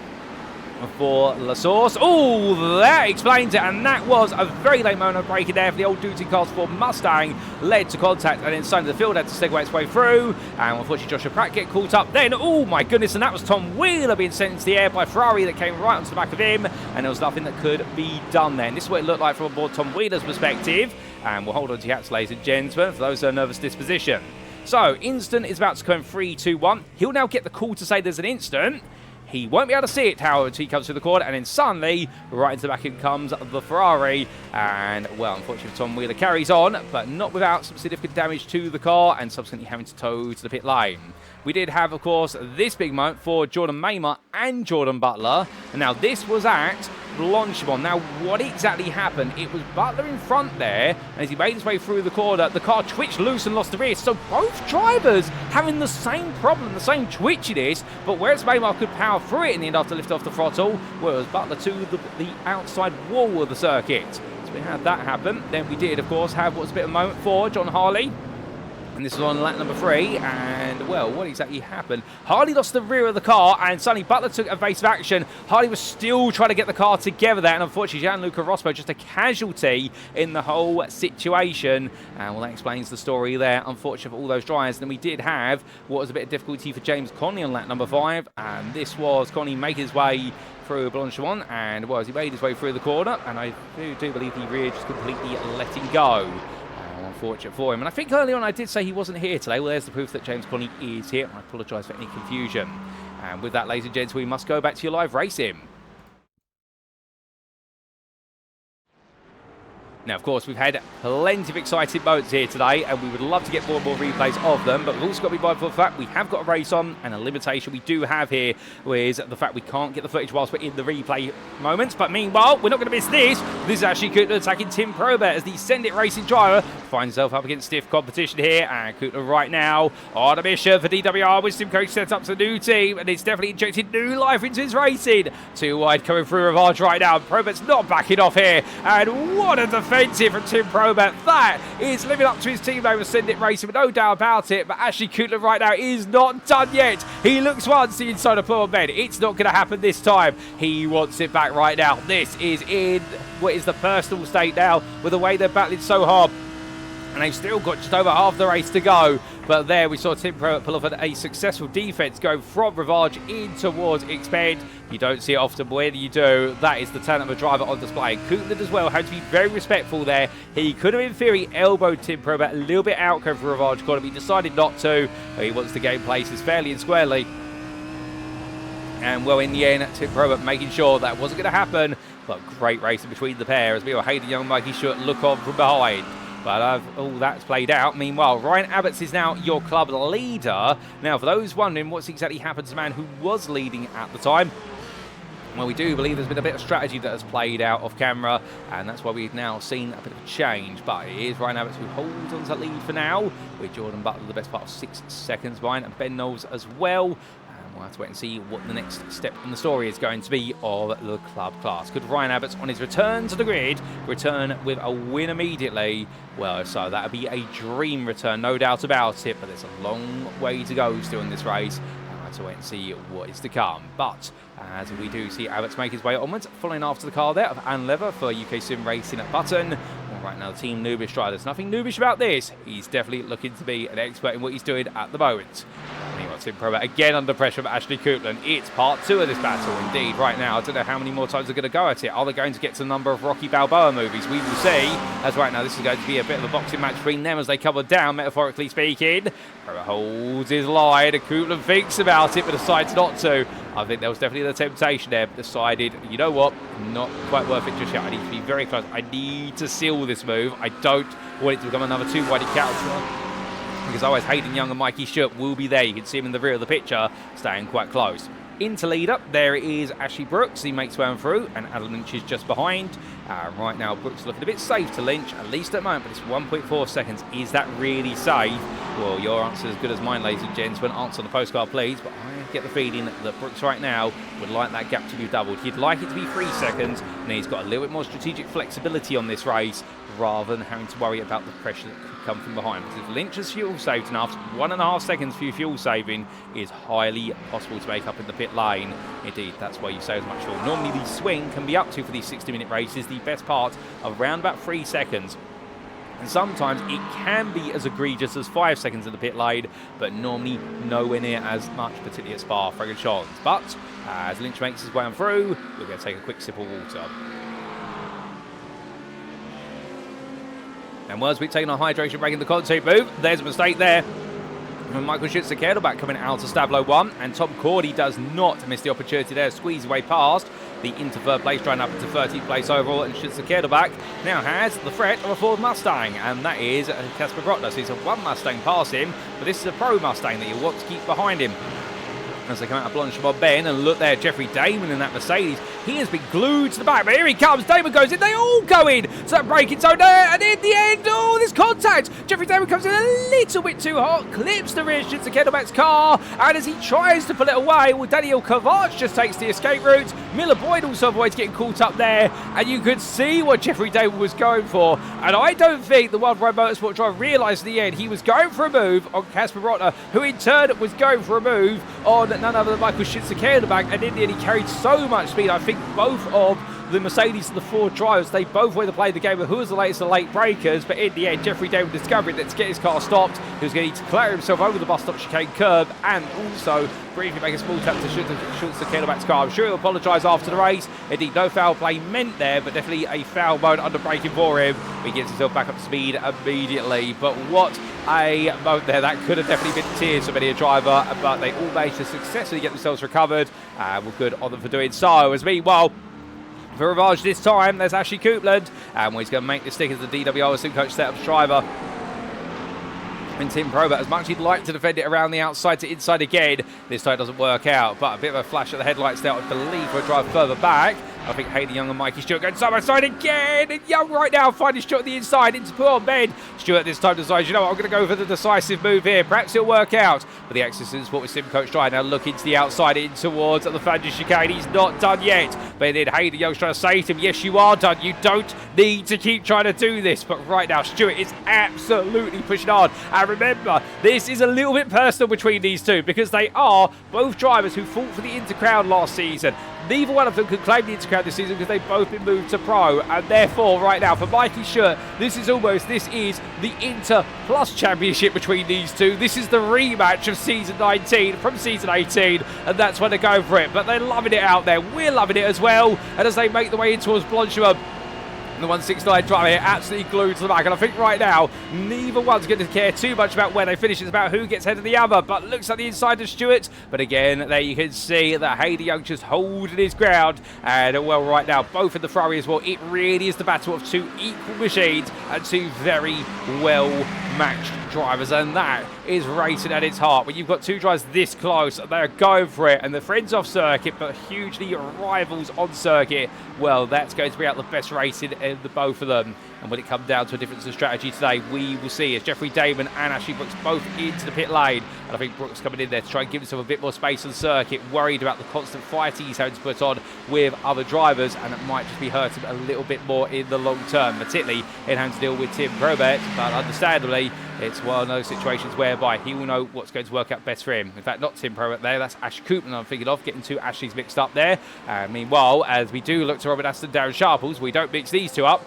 for La Source. Oh, that explains it, and that was a very late moment of braking there for the old duty cars for Mustang, led to contact, and then Sunny the Field had to segue its way through, and unfortunately Joshua Pratt get caught up then. Oh my goodness, and that was Tom Wheeler being sent into the air by Ferrari that came right onto the back of him, and there was nothing that could be done then. This is what it looked like from aboard Tom Wheeler's perspective, and we'll hold on to your hats, ladies and gentlemen, for those who are nervous disposition. So, instant is about to come 3, 2, 1. He'll now get the call to say there's an instant. He won't be able to see it, however, until he comes through the corner, and then suddenly, right into the back in comes the Ferrari, and, well, unfortunately, Tom Wheeler carries on, but not without some significant damage to the car, and subsequently having to tow to the pit lane. We did have, of course, this big moment for Jordan Mamer and Jordan Butler, and now this was at Blanchimont. Now, what exactly happened? It was Butler in front there, and as he made his way through the corner, the car twitched loose and lost the rear. So both drivers having the same problem, the same twitchiness, but whereas Mamer could power through it in the end after lift off the throttle, whereas Butler to the outside wall of the circuit. So we had that happen. Then we did, of course, have what was a bit of a moment for John Harley. And this was on lap number 3, and, well, what exactly happened? Harley lost the rear of the car, and suddenly Butler took evasive action. Harley was still trying to get the car together there, and unfortunately, Gianluca Rospo just a casualty in the whole situation. And, well, that explains the story there, unfortunately, for all those drivers. And then we did have what was a bit of difficulty for James Conley on lap number 5, and this was Conley making his way through Blanchimont, and, well, as he made his way through the corner, and I do believe the rear just completely let him go. Unfortunate for him. And I think early on I did say he wasn't here today. Well, there's the proof that James Conley is here. I apologise for any confusion. And with that, ladies and gents, we must go back to your live racing. Now, of course, we've had plenty of exciting moments here today, and we would love to get more and more replays of them, but we've also got to be mindful of the fact we have got a race on, and a limitation we do have here is the fact we can't get the footage whilst we're in the replay moments. But meanwhile, we're not going to miss this. This is actually Kuttner attacking Tim Probert as the Send It Racing driver finds himself up against stiff competition here, and Kuttner right now on a mission for DWR with Sim Coach set up to a new team, and it's definitely injected new life into his racing. Too wide coming through Rivage right now. Probert's not backing off here, and what a defensive from Tim Probert. That is living up to his team name of Send It Racing, with no doubt about it. But Ashley Kuttner right now is not done yet. He looks once the inside of poor bed. It's not going to happen this time. He wants it back right now. This is in what is the personal state now, with the way they're battling so hard. And they've still got just over half the race to go. But there we saw Tim Probert pull off a successful defence going from Rivage in towards Expend. You don't see it often, but when you do, that is the talent of a driver on display. Kuttner as well had to be very respectful there. He could have in theory elbowed Tim Probert a little bit out going for Rivage corner, but he decided not to. He wants to gain places fairly and squarely. And well, in the end, Tim Probert making sure that wasn't going to happen. But great racing between the pair as we were Hayden Young, Mikey Schutt look on from behind. But all that's played out. Meanwhile, Ryan Abbots is now your club leader. Now, for those wondering what's exactly happened to the man who was leading at the time, well, we do believe there's been a bit of strategy that has played out off camera, and that's why we've now seen a bit of a change. But it is Ryan Abbots who holds on to that lead for now, with Jordan Butler the best part of 6 seconds behind, and Ben Knowles as well. And we'll have to wait and see what the next step in the story is going to be of the club class. Could Ryan Abbots, on his return to the grid, return with a win immediately? Well, so that would be a dream return, no doubt about it, but there's a long way to go still in this race. To wait and see what is to come. But as we do see Abbots make his way onwards, following after the car there of Anne Lever for UKSimRacing at Button. Well, right now the team noobish driver. There's nothing noobish about this. He's definitely looking to be an expert in what he's doing at the moment. Meanwhile, Tim Probert again under pressure from Ashley Coupland. It's part 2 of this battle indeed right now. I don't know how many more times they're going to go at it. Are they going to get to the number of Rocky Balboa movies? We will see. As right now this is going to be a bit of a boxing match between them as they cover down, metaphorically speaking. Probert holds his line. Coupland thinks about it but decides not to. I think there was definitely the temptation there, but decided, you know what, not quite worth it just yet. I need to be very close. I need to seal this move. I don't want it to become another 2-wide counter, because otherwise Hayden Young and Mikey Stewart will be there. You can see him in the rear of the picture, staying quite close. Into leader, there is Ashley Brooks. He makes way on through, and Adam Lynch is just behind. Right now, Brooks looking a bit safe to Lynch, at least at the moment, but it's 1.4 seconds. Is that really safe? Well, your answer is as good as mine, ladies and gents. When answer on the postcard, please. But I get the feeling that Brooks right now would like that gap to be doubled. He'd like it to be 3 seconds, and he's got a little bit more strategic flexibility on this race, rather than having to worry about the pressure that could come from behind. Because if Lynch has fuel saved enough, 1.5 seconds for your fuel saving is highly possible to make up in the pit lane. Indeed, that's why you save as much fuel. Normally the swing can be up to, for these 60-minute races, the best part of around about 3 seconds. And sometimes it can be as egregious as 5 seconds in the pit lane, but normally nowhere near as much, particularly at Spa-Francorchamps. But as Lynch makes his way on through, we're going to take a quick sip of water. And whilst we've taken a hydration break in the contact move, there's a mistake there. From Michael Schütze-Kehrlbach coming out to Stavelot 1, and Tom Cordy does not miss the opportunity there, squeeze away past the into third place, trying up into 13th place overall, and Schütze-Kehrlbach now has the threat of a Ford Mustang, and that is Casper Brotner. So he's a 1 Mustang past him, but this is a Pro Mustang that you want to keep behind him. As they come out of Blanchimont Ben, and look there, Jeffrey Damon in that Mercedes. He has been glued to the back, but here he comes. Damon goes in. They all go in. So that braking zone there, and in the end, oh, this contact. Jeffrey Damon comes in a little bit too hot, clips the rear Schütze-Kehrlbach's car, and as he tries to pull it away, well, Daniel Kovac just takes the escape route. Miller Boyd also avoids getting caught up there, and you could see what Jeffrey Damon was going for. And I don't think the World Ride Motorsport driver realised in the end he was going for a move on Casper Brotner, who in turn was going for a move on none other than Michael Schütze-Kehrlbach, and in the end he carried so much speed. I think both of the Mercedes and the Ford drivers, they both wanted to play the game of who was the latest of the late breakers, but in the end Jeffrey Damon discovered that to get his car stopped, he was going to need to clear himself over the bus stop chicane curb, and also briefly make a small tap to Schütze-Kehrlbach's car. I'm sure he'll apologise after the race. Indeed, no foul play meant there, but definitely a foul mode under braking for him. He gets himself back up to speed immediately, but what a moment there. That could have definitely been tears for many a driver, but they all managed to successfully get themselves recovered, and we're good on them for doing so. As meanwhile, for revenge this time, there's Ashley Coupland, and he's going to make the stick as the DWR Simcoach setup driver. And Tim Probert, as much as he'd like to defend it around the outside to inside again, this time doesn't work out. But a bit of a flash at the headlights there, I believe, for a drive further back. I think Hayden Young and Mikey Stewart going side by side again. And Young right now finding Stewart on the inside into put on Ben. Stewart this time decides, you know what, I'm going to go for the decisive move here. Perhaps it'll work out. But the Access Sport with Simcoach trying now look into the outside in towards the Flanders chicane. He's not done yet. But then Hayden Young's trying to say to him, yes, you are done. You don't need to keep trying to do this. But right now, Stewart is absolutely pushing hard. And remember, this is a little bit personal between these two because they are both drivers who fought for the Intercrown last season. Neither one of them could claim the Intercrown this season because they've both been moved to Pro. And therefore, right now, for Mikey Stewart, this is the Inter Plus Championship between these two. This is the rematch of Season 19 from Season 18. And that's when they're going for it. But they're loving it out there. We're loving it as well. And as they make their way in towards Blanchimont, And the 169 driver here absolutely glued to the back. And I think right now, neither one's going to care too much about where they finish. It's about who gets ahead of the other. But looks like the inside of Stewart. But again, there you can see that Hayden Young just holding his ground. And well, right now, both in the Ferrari as well. It really is the battle of two equal machines and two very well-matched drivers. And that is racing at its heart. When you've got two drivers this close, they're going for it. And the friends off circuit, but hugely rivals on circuit. Well, that's going to bring out the best racing in the both of them. And when it comes down to a difference of strategy today, we will see as Jeffrey Damon and Ashley Brooks both into the pit lane. And I think Brooks coming in there to try and give himself a bit more space on circuit, worried about the constant fighting he's having to put on with other drivers, and it might just be hurting him a little bit more in the long term, particularly in having to deal with Tim Probert. But understandably, it's one of those situations whereby he will know what's going to work out best for him. In fact, not Tim Probert there, that's Ash Koopman I'm thinking of, getting two Ashleys mixed up there. Meanwhile, as we do look to Robert Aston, Darren Sharples, we don't mix these two up.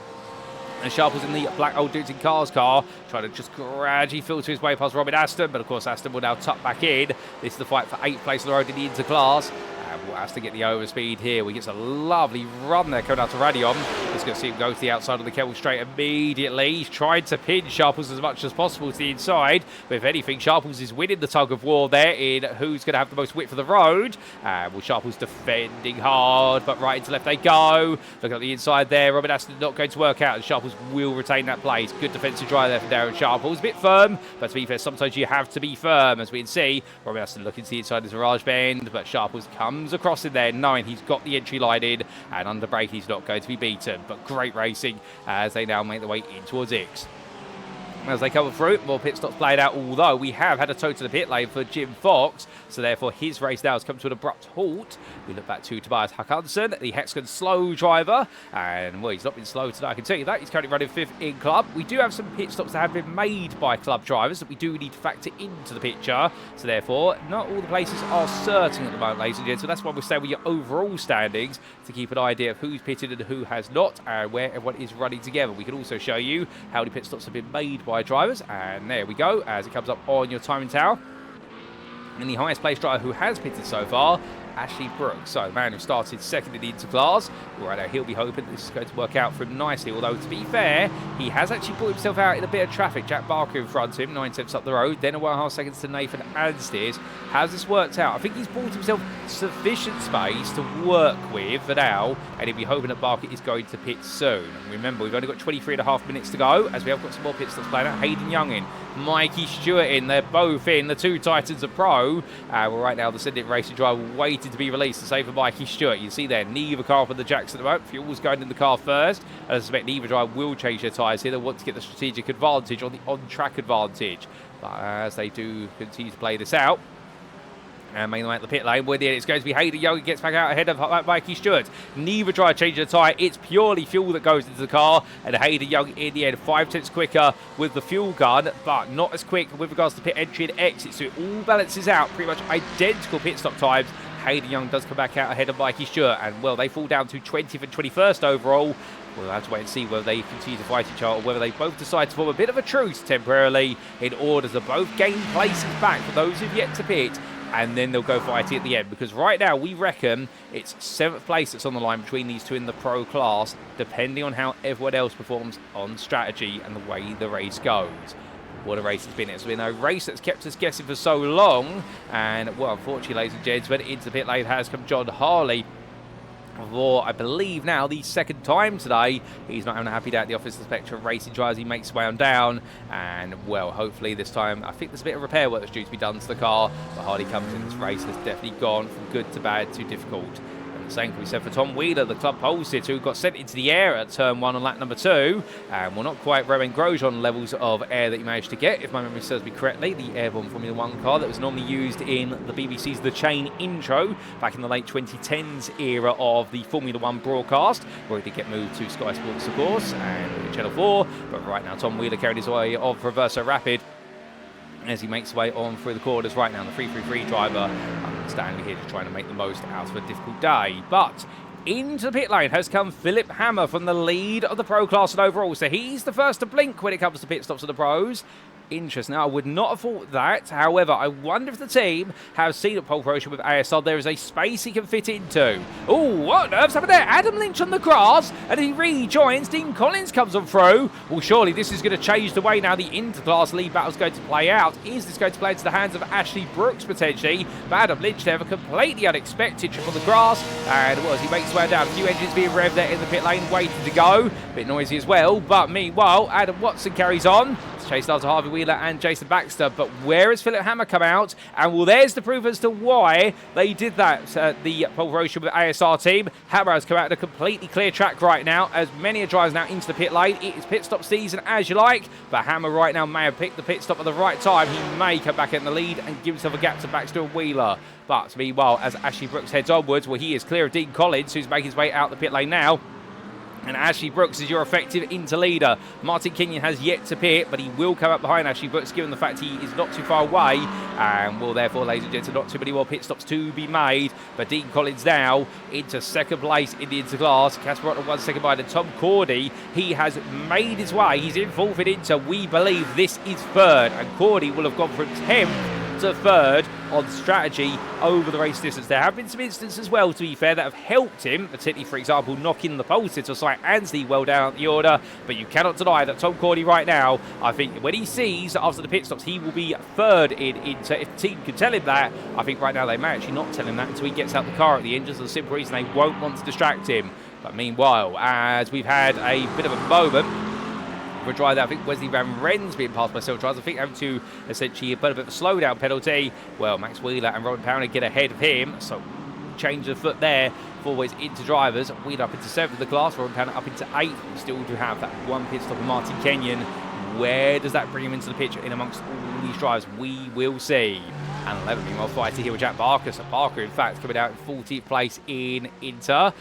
And Sharples in the black old dudes in cars car, trying to just gradually filter his way past Robin Aston. But of course, Aston will now tuck back in. This is the fight for 8th place on the road in the interclass. And will Aston get the overspeed here? We get a lovely run there coming out to Radion. Just going to see him go to the outside of the Kettle Straight immediately. He's trying to pin Sharples as much as possible to the inside. But if anything, Sharples is winning the tug of war there in who's going to have the most width of the road. Well, Sharples defending hard, but right into left they go. Look at the inside there. Robin Aston not going to work out, and Sharples will retain that place. Good defensive drive there from Darren Sharples. A bit firm, but to be fair, sometimes you have to be firm. As we can see, Robin Aston looking to the inside of the garage bend, but Sharples comes across in there, knowing he's got the entry line in, and under brake he's not going to be beaten. But great racing as they now make their way in towards X. As they come through, more pit stops played out, although we have had a tow to the pit lane for Jim Fox, so therefore his race now has come to an abrupt halt. We look back to Tobias Hutchinson, the Hexagon slow driver, and well, he's not been slow today, I can tell you that. He's currently running 5th in club. We do have some pit stops that have been made by club drivers that we do need to factor into the picture, so therefore not all the places are certain at the moment, ladies and gents, so that's why we're staying with your overall standings to keep an idea of who's pitted and who has not, and where everyone is running together. We can also show you how many pit stops have been made by drivers, and there we go as it comes up on your timing tower. And the highest placed driver who has pitted so far, Ashley Brooks. So the man who started second in the interclass. Right now he'll be hoping this is going to work out for him nicely, although to be fair, he has actually put himself out in a bit of traffic. Jack Barker in front of him, 9/10 up the road, then 1.5 seconds to Nathan Anstiers. How's this worked out? I think he's bought himself sufficient space to work with for now, and he'll be hoping that Barker is going to pit soon. And remember, we've only got 23.5 minutes to go, as we have got some more pits that's playing out. Hayden Young in, Mikey Stewart in, they're both in, the two Titans are pro. Well, right now the Syndicate Racing driver waiting to be released to save for Mikey Stewart. You see there, neither car for the Jacks at the moment. Fuel's going in the car first. And I suspect neither driver will change their tyres here. They want to get the strategic advantage on the on-track advantage. But as they do continue to play this out, and making the way at the pit lane, where it's going to be Hayden Young, gets back out ahead of Mikey Stewart. Neither driver changes the tyre. It's purely fuel that goes into the car, and Hayden Young in the end 5/10 quicker with the fuel gun, but not as quick with regards to pit entry and exit. So it all balances out, pretty much identical pit stop times. Hayden Young does come back out ahead of Mikey Stewart, and well, they fall down to 20th and 21st overall. We'll have to wait and see whether they continue to fight each other, or whether they both decide to form a bit of a truce temporarily in order to both gain places back for those who've yet to pit, and then they'll go fighting at the end. Because right now, we reckon it's 7th place that's on the line between these two in the pro class, depending on how everyone else performs on strategy and the way the race goes. What a race it's been. It's been a race that's kept us guessing for so long. And, well, unfortunately, ladies and gentlemen, into the pit lane has come John Harley. For, I believe now, the second time today. He's not having a happy day at the office inspector of racing drivers. He makes his way on down, and well, hopefully this time, I think there's a bit of repair work that's due to be done to the car, but Harley comes in. This race has definitely gone from good to bad to difficult. And the same can be said for Tom Wheeler, the club pole sitter, who got sent into the air at turn 1 on lap number 2, and well, not quite Romain Grosjean levels of air that he managed to get, if my memory serves me correctly. The airborne Formula 1 car that was normally used in the BBC's The Chain intro back in the late 2010s era of the Formula 1 broadcast, where he did get moved to Sky Sports, of course, and Channel 4. But right now, Tom Wheeler carried his way off Reverso Rapid as he makes his way on through the corners right now. The 333 driver, Stanley here, just trying to make the most out of a difficult day. But into the pit lane has come Philip Hammer from the lead of the pro class and overall. So he's the first to blink when it comes to pit stops of the pros. Interesting. Now, I would not have thought that. However, I wonder if the team have seen at pole position with ASR there is a space he can fit into. Oh, what on earth's happened there? Adam Lynch on the grass, and he rejoins. Dean Collins comes on through. Well, surely this is going to change the way now the interclass lead battle is going to play out. Is this going to play into the hands of Ashley Brooks, potentially? But Adam Lynch there, a completely unexpected trip on the grass. And as he makes his way down, a few engines being revved there in the pit lane, waiting to go. A bit noisy as well. But meanwhile, Adam Watson carries on. Chased after Harvey Wheeler and Jason Baxter, but where has Philip Hammer come out? And well, there's the proof as to why they did that. The pole position with ASR team. Hammer has come out in a completely clear track right now, as many are drivers now into the pit lane. It is pit stop season as you like, but Hammer right now may have picked the pit stop at the right time. He may come back in the lead and give himself a gap to Baxter and Wheeler. But meanwhile, as Ashley Brooks heads onwards, well, he is clear of Dean Collins, who's making his way out the pit lane now. And Ashley Brooks is your effective interleader. Martin Kenyon has yet to pit, but he will come up behind Ashley Brooks, given the fact he is not too far away. And will therefore, ladies and gentlemen, not too many more pit stops to be made. But Dean Collins now into second place in the interclass. Casper Rotten 1 second behind, and Tom Cordy, he has made his way. He's in fourth in Inter. We believe this is third. And Cordy will have gone from 10th to third on strategy over the race distance. There have been some instances as well, to be fair, that have helped him, particularly, for example, knocking the pole sitter Sight Ansley well down the order. But you cannot deny that Tom Cordy right now, I think when he sees that after the pit stops he will be third in Inter, if the team can tell him that, I think right now they may actually not tell him that until he gets out the car at the end, just for the simple reason they won't want to distract him. But meanwhile, as we've had a bit of a moment for a driver, I think Wesley Van Ren's being passed by several drivers. I think having to essentially put a bit of a slowdown penalty. Well, Max Wheeler and Robin Powner get ahead of him, so change of foot there. Forwards into drivers. Wheeler up into 7th of the class, Robin Powner up into 8th. We still do have that one pit stop of Martin Kenyon. Where does that bring him into the picture in amongst all these drivers? We will see. And 11 meanwhile fighting here with Jack Barker. So Barker, in fact, coming out in 14th place in Inter.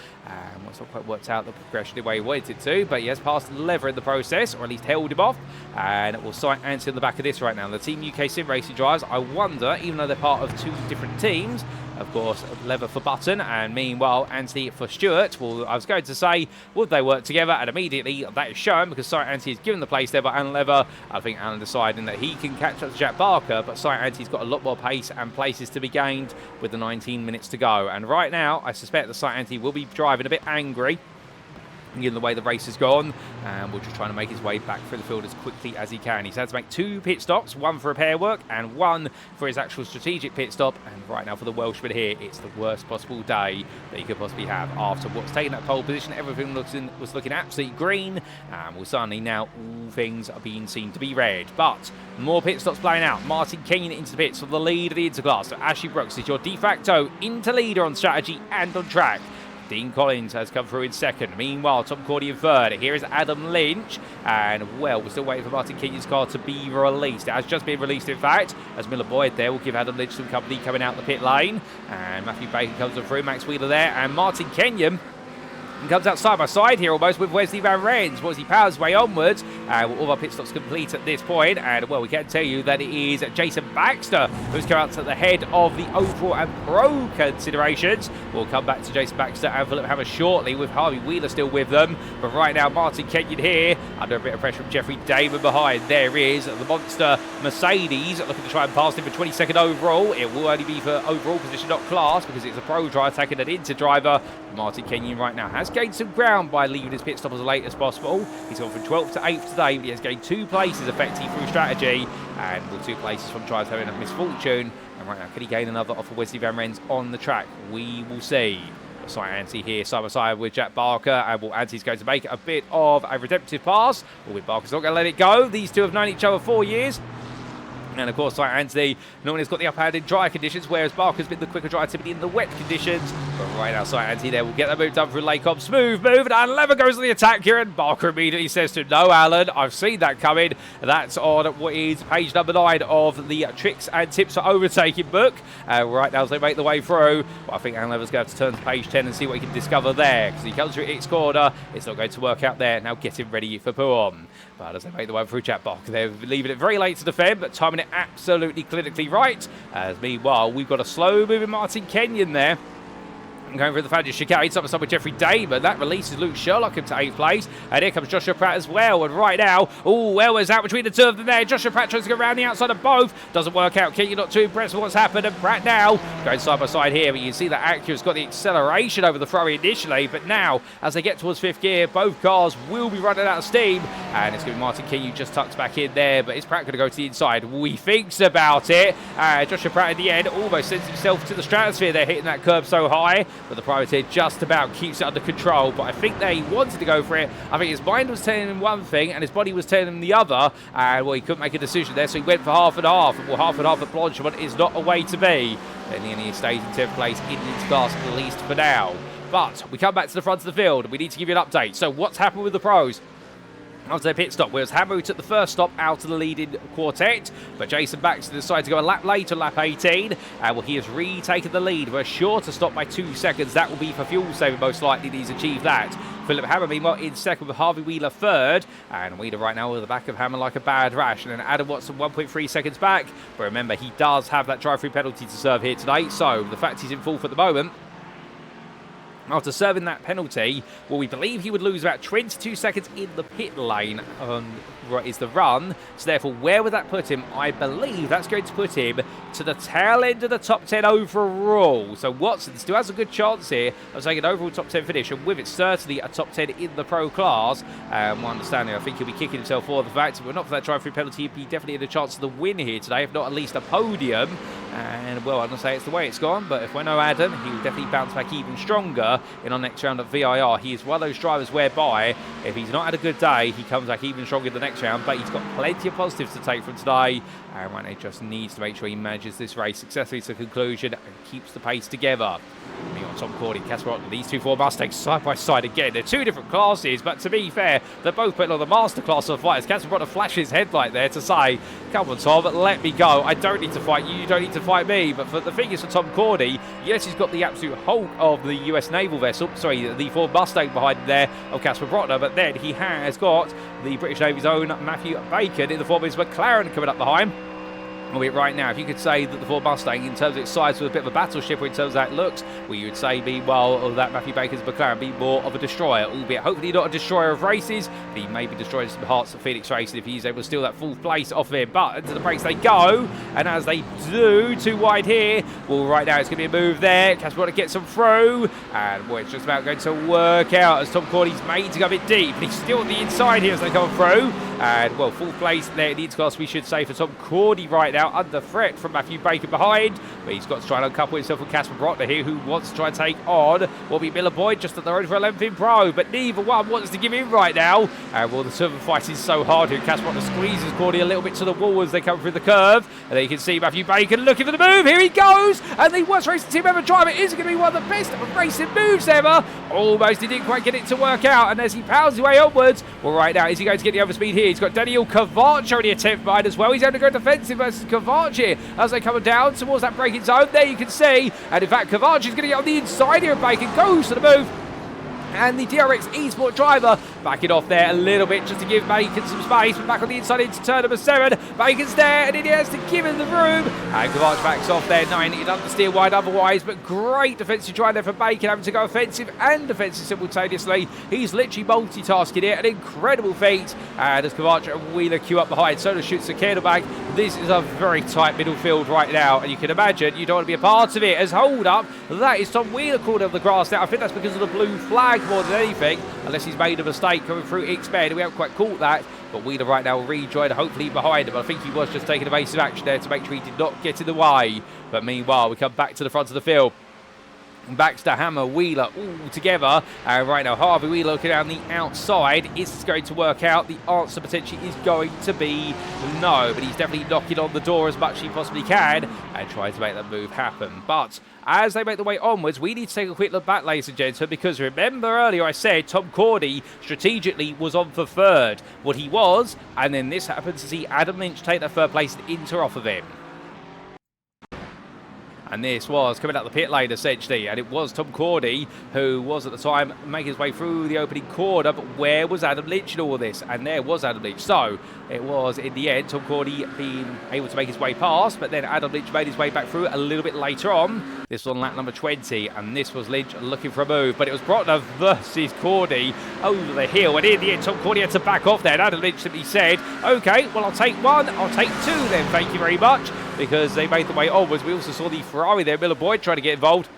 It's not quite worked out the progression the way he wanted it to, but he has passed Lever in the process, or at least held him off. And we'll sight Anthony in the back of this right now. The Team UK SimRacing drivers, I wonder, even though they're part of two different teams, of course, Lever for Button, and meanwhile, Anthony for Stewart. Well, I was going to say, would they work together? And immediately that is shown, because Sight Anthony is given the place there by Alan Lever. I think Alan deciding that he can catch up to Jack Barker, but Sight Anthony's got a lot more pace and places to be gained with the 19 minutes to go. And right now, I suspect that Sight Anthony will be driving a bit angry in the way the race has gone, and we're just trying to make his way back through the field as quickly as he can. He's had to make 2 pit stops, 1 for repair work and 1 for his actual strategic pit stop. And right now for the Welshman here, it's the worst possible day that he could possibly have after what's taken that pole position. Everything was looking absolutely green, and well, suddenly now all things are being seen to be red. But more pit stops playing out. Martin Kenyon into the pits for the lead of the interclass. So Ashley Brooks is your de facto interleader on strategy and on track. Dean Collins has come through in second. Meanwhile, Tom Cordy in third. Here is Adam Lynch. And, well, we're still waiting for Martin Kenyon's car to be released. It has just been released, in fact, as Miller Boyd there will give Adam Lynch some company coming out the pit lane. And Matthew Bacon comes on through. Max Wheeler there. And Martin Kenyon comes out side by side here almost with Wesley Van Rens. Well, as he powers his way onwards, all of our pit stops complete at this point. And, well, we can tell you that it is Jason Baxter who's come out to the head of the overall and pro considerations. We'll come back to Jason Baxter and Philip Hammer shortly, with Harvey Wheeler still with them. But right now, Martin Kenyon here under a bit of pressure from Jeffrey Damon behind. There is the monster Mercedes looking to try and pass him for 22nd overall. It will only be for overall position, not class, because it's a pro driver taking an Inter driver. Martin Kenyon right now has gained some ground by leaving his pit stop as late as possible. He's gone from 12th to 8th today, but he has gained 2 places effectively through strategy, and with 2 places from drivers having a misfortune. And right now, can he gain another off of Wesley Van Rens on the track? We will see. Sight Anthony here side by side with Jack Barker, and well, Anthony's going to make a bit of a redemptive pass. Well, Barker's not going to let it go. These two have known each other 4 years. And of course, Sight Anthony normally has got the upper hand in dry conditions, whereas Barker's been the quicker driver typically in the wet conditions. But right now, Sight Anthony there will get that move done through Lacombe. Smooth move, and Lever goes to the attack here, and Barker immediately says to him, "No, Alan, I've seen that coming." That's on what is page number 9 of the Tricks and Tips for Overtaking book. Right now, as they make the way through, well, I think Alan Lever's going to have to turn to page 10 and see what he can discover there, because he comes through X corner. It's not going to work out there. Now getting ready for Pouhon. But as they make the way through Jack Barker, they're leaving it very late to defend, but timing it absolutely clinically right. As meanwhile, we've got a slow-moving Martin Kenyon there. Going through the Fadger chicane, side by side with Jeffrey Damon. That releases Luke Sherlock into 8th place. And here comes Joshua Pratt as well. And right now, Elwes out between the two of them there. Joshua Pratt tries to go around the outside of both. Doesn't work out. Kate, you're not too impressed with what's happened. And Pratt now going side by side here. But you can see that Acura's got the acceleration over the Ferrari initially. But now, as they get towards 5th gear, both cars will be running out of steam. And it's going to be Martin King who just tucks back in there. But is Pratt going to go to the inside? We thinks about it. Joshua Pratt in the end almost sends himself to the stratosphere. They're hitting that curb so high. But the privateer just about keeps it under control, but I think they wanted to go for it. I think his mind was telling him one thing and his body was telling him the other, and well, he couldn't make a decision there, so he went for half and half. Well, half and half at Blanchimont is not a way to be. And he stays in 10th place in his class, at least for now. But we come back to the front of the field, and we need to give you an update. So what's happened with the pros? After their pit stop, whereas Hammer, who took the first stop out of the leading quartet, but Jason Baxter decided to go a lap later, lap 18, and well, he has retaken the lead. We're sure to stop by 2 seconds. That will be for fuel saving, most likely. He's achieved that. Philip Hammer, meanwhile, in second with Harvey Wheeler third, and Wheeler right now with the back of Hammer like a bad rash, and then Adam Watson 1.3 seconds back. But remember, he does have that drive-through penalty to serve here today, so the fact he's in fourth at the moment, after serving that penalty, well, we believe he would lose about 22 seconds in the pit lane is the run. So therefore, where would that put him? I believe that's going to put him to the tail end of the top 10 overall. So Watson still has a good chance here of taking an overall top 10 finish, and with it certainly a top 10 in the pro class. My understanding, I think he'll be kicking himself for the fact, if we're not for that drive-through penalty, he'd be definitely in a chance of the win here today, if not at least a podium. And well, I'm going to say it's the way it's gone, but if we're no Adam, he will definitely bounce back even stronger in our next round at VIR. He is one of those drivers whereby if he's not had a good day, he comes back even stronger in the next round, but he's got plenty of positives to take from today, and right now he just needs to make sure he manages this race successfully to conclusion and keeps the pace together. Meanwhile, Tom Cordy, Casper Otten, these two Ford Mustangs side by side again. They're two different classes, but to be fair, they're both putting on the master class of fighters. Casper Otten flashes his headlight there to say, come on Tom, let me go. I don't need to fight you, you don't need to fight me. But for the thing is for Tom Cordy, yes, he's got the absolute hulk of the US naval vessel, sorry, the Ford Mustang behind there of Casper Brotner, but then he has got the British Navy's own Matthew Bacon in the form of his McLaren coming up behind. Right now, if you could say that the Ford Mustang, in terms of its size, was a bit of a battleship, or in terms of that looks, well, you would say, meanwhile, that Matthew Baker's McLaren be more of a destroyer, albeit hopefully not a destroyer of races, but he may be destroying some hearts of Phoenix Racing if he's able to steal that 4th place off him. But into the brakes they go, and as they do, too wide here, well, right now it's going to be a move there. Casper gets them through, and well, it's just about going to work out as Tom Cordy's made to go a bit deep, and he's still on the inside here as they come through. And well, 4th place there in the class, we should say, for Tom Cordy right now, under threat from Matthew Baker behind, but he's got to try and uncouple himself with Casper Brotner here, who wants to try and take on what will be Miller Boyd just at the road for 11th in pro, but neither one wants to give in right now. And well, the two of them fighting so hard here. Casper Brotner squeezes Cordy a little bit to the wall as they come through the curve, and then you can see Matthew Baker looking for the move. Here he goes, and the worst racing team ever driver is going to be one of the best racing moves ever. Almost, he didn't quite get it to work out, and as he pounds his way onwards, well, right now, is he going to get the overspeed here? He's got Daniel Cavac only a 10th behind as well. He's going to go defensive versus Cavac here as they come down towards that braking zone. There you can see, and in fact, Cavac is going to get on the inside here of Bacon, goes to the move. And the DRX eSport driver backing off there a little bit just to give Bacon some space, but back on the inside into turn number 7. Bacon's there, and he has to give him the room. And Cavac backs off there, 9. He'd understeer wide otherwise, but great defensive try there for Bacon, having to go offensive and defensive simultaneously. He's literally multitasking here, an incredible feat. And as Cavac and Wheeler queue up behind, so does shoots the Candlebag. This is a very tight middle field right now, and you can imagine you don't want to be a part of it. As hold up, that is Tom Wheeler called over the grass now. I think that's because of the blue flag more than anything, unless he's made a mistake coming through X-Bed. We haven't quite caught that, but Wheeler right now will rejoin, hopefully behind him. I think he was just taking evasive action there to make sure he did not get in the way. But meanwhile, we come back to the front of the field. Baxter, Hammer, Wheeler all together. Right now, Harvey Wheeler looking down the outside. Is this going to work out? The answer potentially is going to be no, but he's definitely knocking on the door as much as he possibly can and trying to make that move happen. But as they make their way onwards, we need to take a quick look back, ladies and gentlemen, because remember earlier I said Tom Cordy strategically was on for 3rd. What he was, and then this happens to see Adam Lynch take that 3rd place and inter off of him. And this was coming out the pit lane, essentially. And it was Tom Cordy, who was at the time making his way through the opening corner. But where was Adam Leach in all of this? And there was Adam Leach. So it was, in the end, Tom Cordy being able to make his way past. But then Adam Leach made his way back through a little bit later on. This was on lap number 20. And this was Lynch looking for a move. But it was Brotner versus Cordy over the hill. And in the end, Tom Cordy had to back off there. And Adam Lynch simply said, OK, well, I'll take one. I'll take two then. Thank you very much. Because they made the way onwards. We also saw the Ferrari there, Miller Boyd, trying to get involved.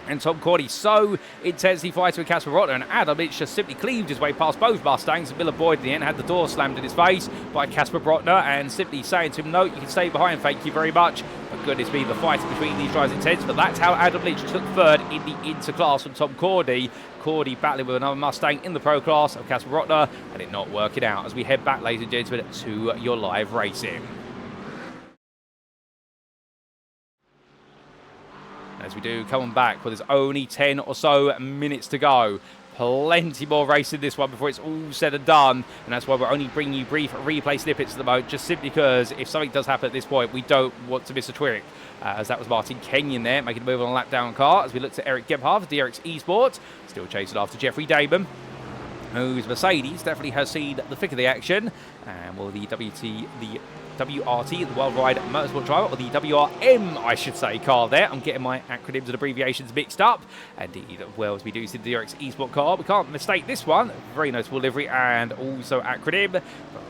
And Tom Cordy so intensely fighting with Casper Brotner, and Adam Leach just simply cleaved his way past both Mustangs. And Miller Boyd in the end had the door slammed in his face by Casper Brotner and simply saying to him, no, you can stay behind, thank you very much. But goodness me, the fight between these drivers intense. But that's how Adam Leach took third in the interclass from Tom Cordy. Cordy battling with another Mustang in the pro class of Casper Brotner, and it not working out as we head back, ladies and gentlemen, to your live racing. As we do come on back, well, there's only 10 or so minutes to go. Plenty more racing this one before it's all said and done, and that's why we're only bringing you brief replay snippets at the moment, just simply because if something does happen at this point, we don't want to miss a trick. As that was Martin Kenyon there, making a move on a lap down car, as we look to Eric Gebhardt of DRX Esports, still chasing after Jeffrey Damon, whose Mercedes definitely has seen the thick of the action, and will the WRT, the Worldwide Motorsport Driver, or the WRM, I should say, car there. I'm getting my acronyms and abbreviations mixed up. Indeed, well, as we do see the DRX Esport car, we can't mistake this one. Very notable livery and also acronym. But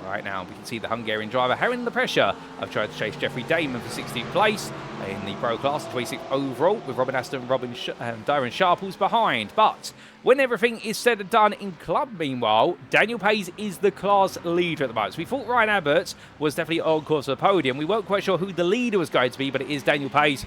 right now, we can see the Hungarian driver having the pressure of trying to chase Jeffrey Damon for 16th place in the pro class, 26th overall, with Robin Aston and Darren Sharples behind. But when everything is said and done in club, meanwhile, Daniel Pays is the class leader at the moment. So we thought Ryan Abbott was definitely on course for the podium. We weren't quite sure who the leader was going to be, but it is Daniel Pays,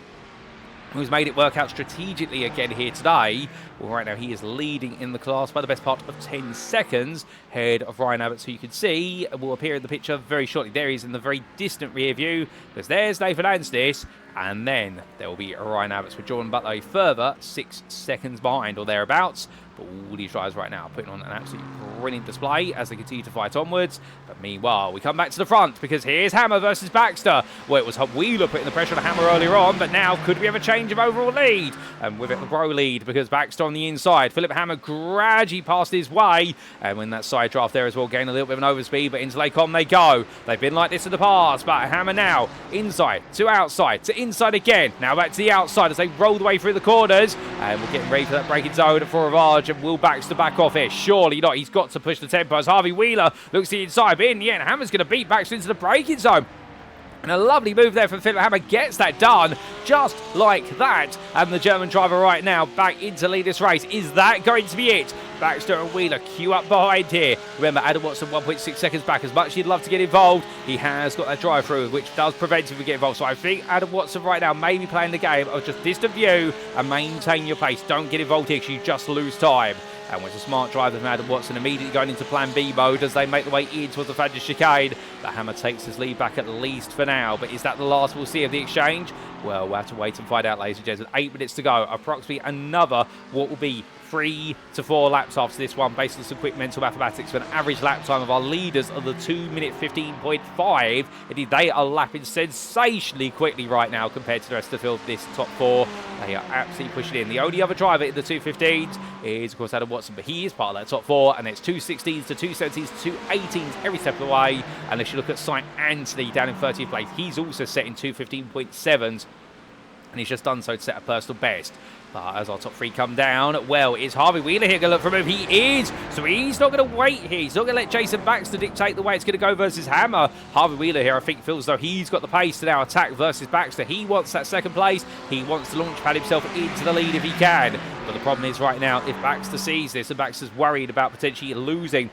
who's made it work out strategically again here today. Well, right now he is leading in the class by the best part of 10 seconds ahead of Ryan Abbott, who you can see will appear in the picture very shortly. There he is in the very distant rear view, because there's Nathan Anstis, and then there will be Ryan Abbott with Jordan Butler a further 6 seconds behind or thereabouts. But all these drivers right now are putting on an absolutely brilliant display as they continue to fight onwards. But meanwhile, we come back to the front, because here's Hammer versus Baxter. Well, it was Wheeler putting the pressure on Hammer earlier on, but now could we have a change of overall lead? And with it, the pro lead, because Baxter on the inside. Philip Hammer gradually passed his way, and when that side draft there as well, gained a little bit of an overspeed, but into Lake On they go. They've been like this in the past, but Hammer now inside to outside to inside again. Now back to the outside as they roll the way through the corners, and we're getting ready for that braking zone for Ravage. And will Baxter back off here? Surely not. He's got to push the tempo as Harvey Wheeler looks to the inside, but in the end, Hammer's going to beat Baxter into the braking zone. And a lovely move there from Philip Hammer gets that done just like that. And the German driver right now back into lead this race. Is that going to be it? Baxter and Wheeler queue up behind here. Remember, Adam Watson 1.6 seconds back. As much as he'd love to get involved, he has got that drive through, which does prevent him from getting involved. So I think Adam Watson right now may be playing the game of just distant view and maintain your pace. Don't get involved here because you just lose time. And with a smart driver from Adam Watson immediately going into plan B mode as they make the way in towards the Fadger chicane. The Hammer takes his lead back at least for now. But is that the last we'll see of the exchange? Well, we'll have to wait and find out, ladies and gentlemen. 8 minutes to go. Approximately another, what will be 3 to 4 laps after this one, based on some quick mental mathematics, for an average lap time of our leaders of the 2-minute 15.5. Indeed, they are lapping sensationally quickly right now compared to the rest of the field. This top 4, they are absolutely pushing in. The only other driver in the 215s is, of course, Adam Watson, but he is part of that top 4, and it's 216s to 217s to 218s every step of the way. And if you look at St. Anthony down in 30th place, he's also set in 215.7s, and he's just done so to set a personal best. But as our top 3 come down, well, is Harvey Wheeler here going to look for a move? He is. So he's not going to wait here. He's not going to let Jason Baxter dictate the way it's going to go versus Hammer. Harvey Wheeler here, I think, feels as though he's got the pace to now attack versus Baxter. He wants that second place. He wants to launch pad himself into the lead if he can. But the problem is right now, if Baxter sees this and Baxter's worried about potentially losing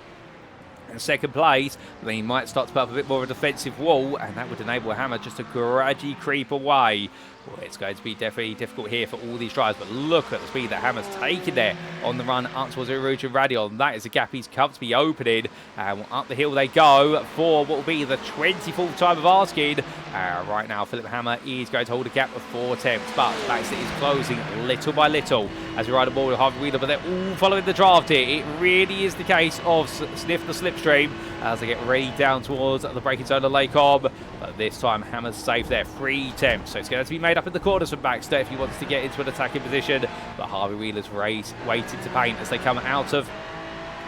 in second place, then he might start to put up a bit more of a defensive wall, and that would enable Hammer just to gradually creep away. Well, it's going to be definitely difficult here for all these drivers, but look at the speed that Hammer's taken there on the run up towards Rouge and Radion. That is a gap he's comfortably opening, and up the hill they go for what will be the 24th time of asking. Right now, Philip Hammer is going to hold a gap of 4 attempts, but Baxter is closing little by little. as we ride aboard with Harvey Wheeler, but they're all following the draft here. It really is the case of sniff the slipstream as they get ready down towards the braking zone of Lake Ob. But this time, Hammer's safe there. 3 attempts, so it's going to be made up in the corners from Baxter if he wants to get into an attacking position. But Harvey Wheeler's waiting to paint as they come out of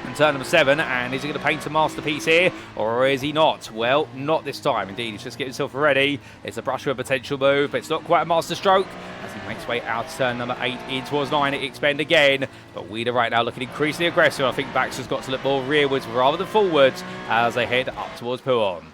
and turn number 7, and is he going to paint a masterpiece here, or is he not? Well, not this time. Indeed, he's just getting himself ready. It's a brush with a potential move, but it's not quite a master stroke as he makes way out to turn number 8 in towards 9. It expend again, but Wheeler right now looking increasingly aggressive. I think Baxter's got to look more rearwards rather than forwards as they head up towards Pouhon.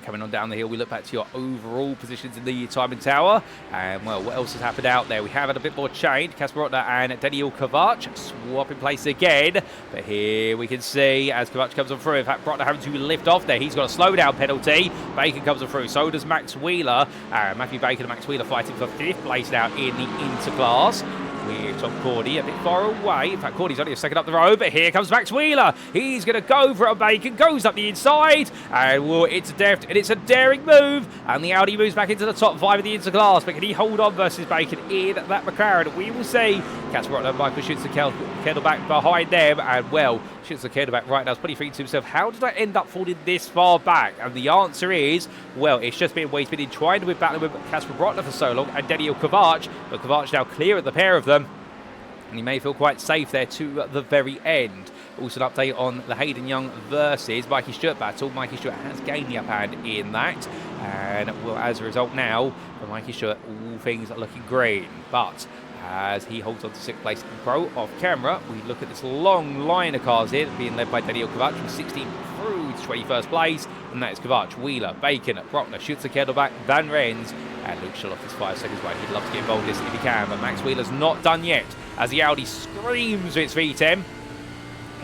Coming on down the hill, we look back to your overall positions in the timing tower. And, well, what else has happened out there? We have had a bit more change. Kasper Rotner and Daniel Kovac swapping place again. But here we can see as Kovac comes on through. In fact, Rotner having to lift off there. He's got a slowdown penalty. Bacon comes on through. So does Max Wheeler. Matthew Bacon and Max Wheeler fighting for 5th place now in the interclass. With Tom Cordy a bit far away. In fact, Cordy's only a second up the road, but here comes Max Wheeler. He's going to go for a Bacon, goes up the inside, and it's a deft, and it's a daring move. And the Audi moves back into the top 5 of the interclass, but can he hold on versus Bacon in that McLaren? We will see. Kasper Rotner, Michael shoots the kettle back behind them, and well, shoots the kettle back right now. He's probably thinking to himself, how did I end up falling this far back? And the answer is, well, it's just been he's been in trying to battle with Kasper Rotner for so long, and Daniel Kovac, but Kovac now clear at the pair of them. And he may feel quite safe there to the very end. Also an update on the Hayden Young versus Mikey Stewart battle. Mikey Stewart has gained the upper hand in that. And well, as a result now, for Mikey Stewart, all things are looking green. But as he holds on to 6th place in pro off camera, we look at this long line of cars here being led by Daniel Kovac from 16th through to 21st place. And that is Kovac, Wheeler, Bacon, Rotner, shoots the kettle back, Van Rens, and Luke Sherlock is 5 seconds away. He'd love to get involved in this if he can, but Max Wheeler's not done yet as the Audi screams its V10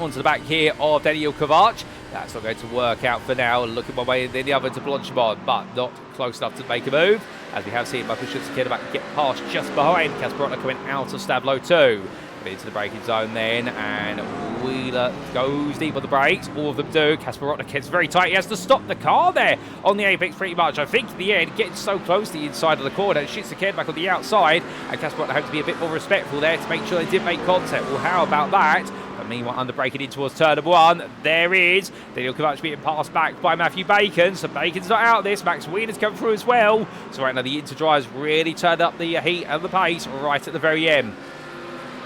onto the back here of Daniel Kovac. That's not going to work out for now. Looking one way and then the other to Blanchimond, but not close enough to make a move. As we have seen Michael Schütze get past just behind Kasper Rotner coming out of Stavelot 2. Into the braking zone then, and Wheeler goes deep on the brakes. All of them do. Kasper Rotner gets very tight. He has to stop the car there on the apex pretty much. I think in the end, getting so close to the inside of the corner, shoots the kid back on the outside, and Kasper Rotner had to be a bit more respectful there to make sure they didn't make contact. Well, how about that? But meanwhile, under braking in towards turn number 1, there is Daniel Kovac being passed back by Matthew Bacon. So Bacon's not out of this. Max Wheeler's come through as well. So right now, the Interdrive's really turned up the heat and the pace right at the very end.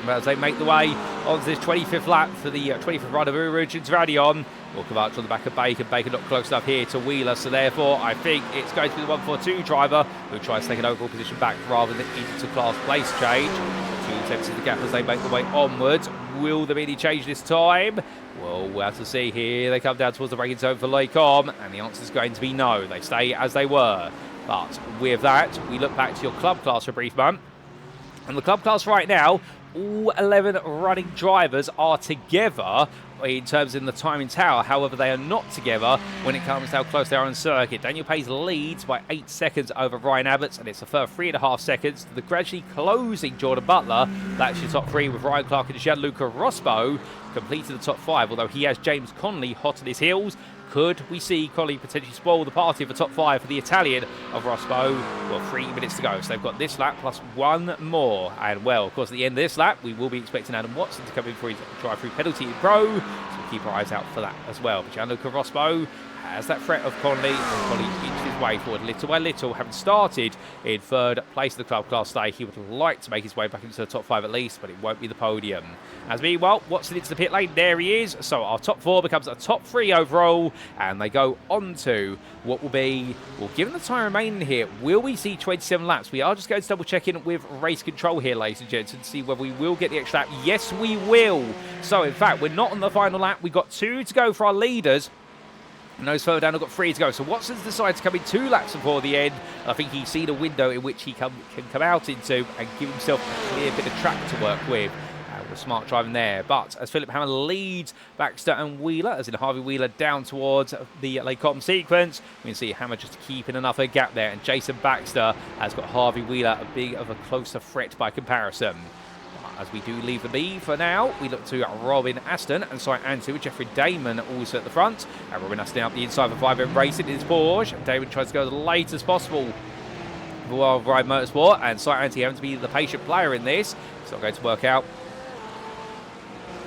As they make the way onto this 25th lap for the 25th run of Rouge into Ardennes. Well, Kovac on the back of Bacon. Bacon not close enough here to Wheeler, so therefore I think it's going to be the 142 driver who tries to take an overall position back rather than into class place change. 2 attempts in the gap as they make the way onwards. Will there be any change this time? Well, we'll have to see here. They come down towards the braking zone for Lake Om, and the answer is going to be no. They stay as they were. But with that, we look back to your club class for a brief moment. And the club class right now, all 11 running drivers are together in terms of the timing tower. However, they are not together when it comes to how close they are on circuit. Daniel Pace leads by 8 seconds over Ryan Abbott's, and it's a further 3.5 seconds to the gradually closing Jordan Butler. That's your top 3 with Ryan Clark and Gianluca Rospo completed the top 5, although he has James Connolly hot on his heels. Could we see Connolly potentially spoil the party of the top 5 for the Italian of Rospo? Well, 3 minutes to go. So they've got this lap plus 1 more. And, well, of course, at the end of this lap, we will be expecting Adam Watson to come in for his drive-through penalty in pro. So we'll keep our eyes out for that as well. But Gianluca Rospo has that threat of Connolly. And Connolly inches his way forward little by little. Having started in 3rd place of the club class today, he would like to make his way back into the top 5 at least, but it won't be the podium. As meanwhile, Watson into the pit lane. There he is. So our top 4 becomes a top 3 overall. And they go on to what will be, well, given the time remaining here, will we see 27 laps? We are just going to double check in with race control here, ladies and gents, and see whether we will get the extra lap. Yes, we will. So, in fact, we're not on the final lap. We've got 2 to go for our leaders. And those further down have got 3 to go. So Watson's decided to come in 2 laps before the end. I think he's seen a window in which he can come out into and give himself a clear bit of track to work with. With smart driving there. But as Philip Hammer leads Baxter and Wheeler, as in Harvey Wheeler down towards the Lake Om sequence, we can see Hammer just keeping enough of a gap there. And Jason Baxter has got Harvey Wheeler a big of a closer threat by comparison. As we do leave the B for now, we look to Robin Aston and Cy Antu with Jeffrey Damon also at the front. And Robin Aston out the inside for 5M Racing in his Porsche. Damon tries to go as late as possible for Wild Ride Motorsport, and Sight Anti having to be the patient player in this. It's not going to work out.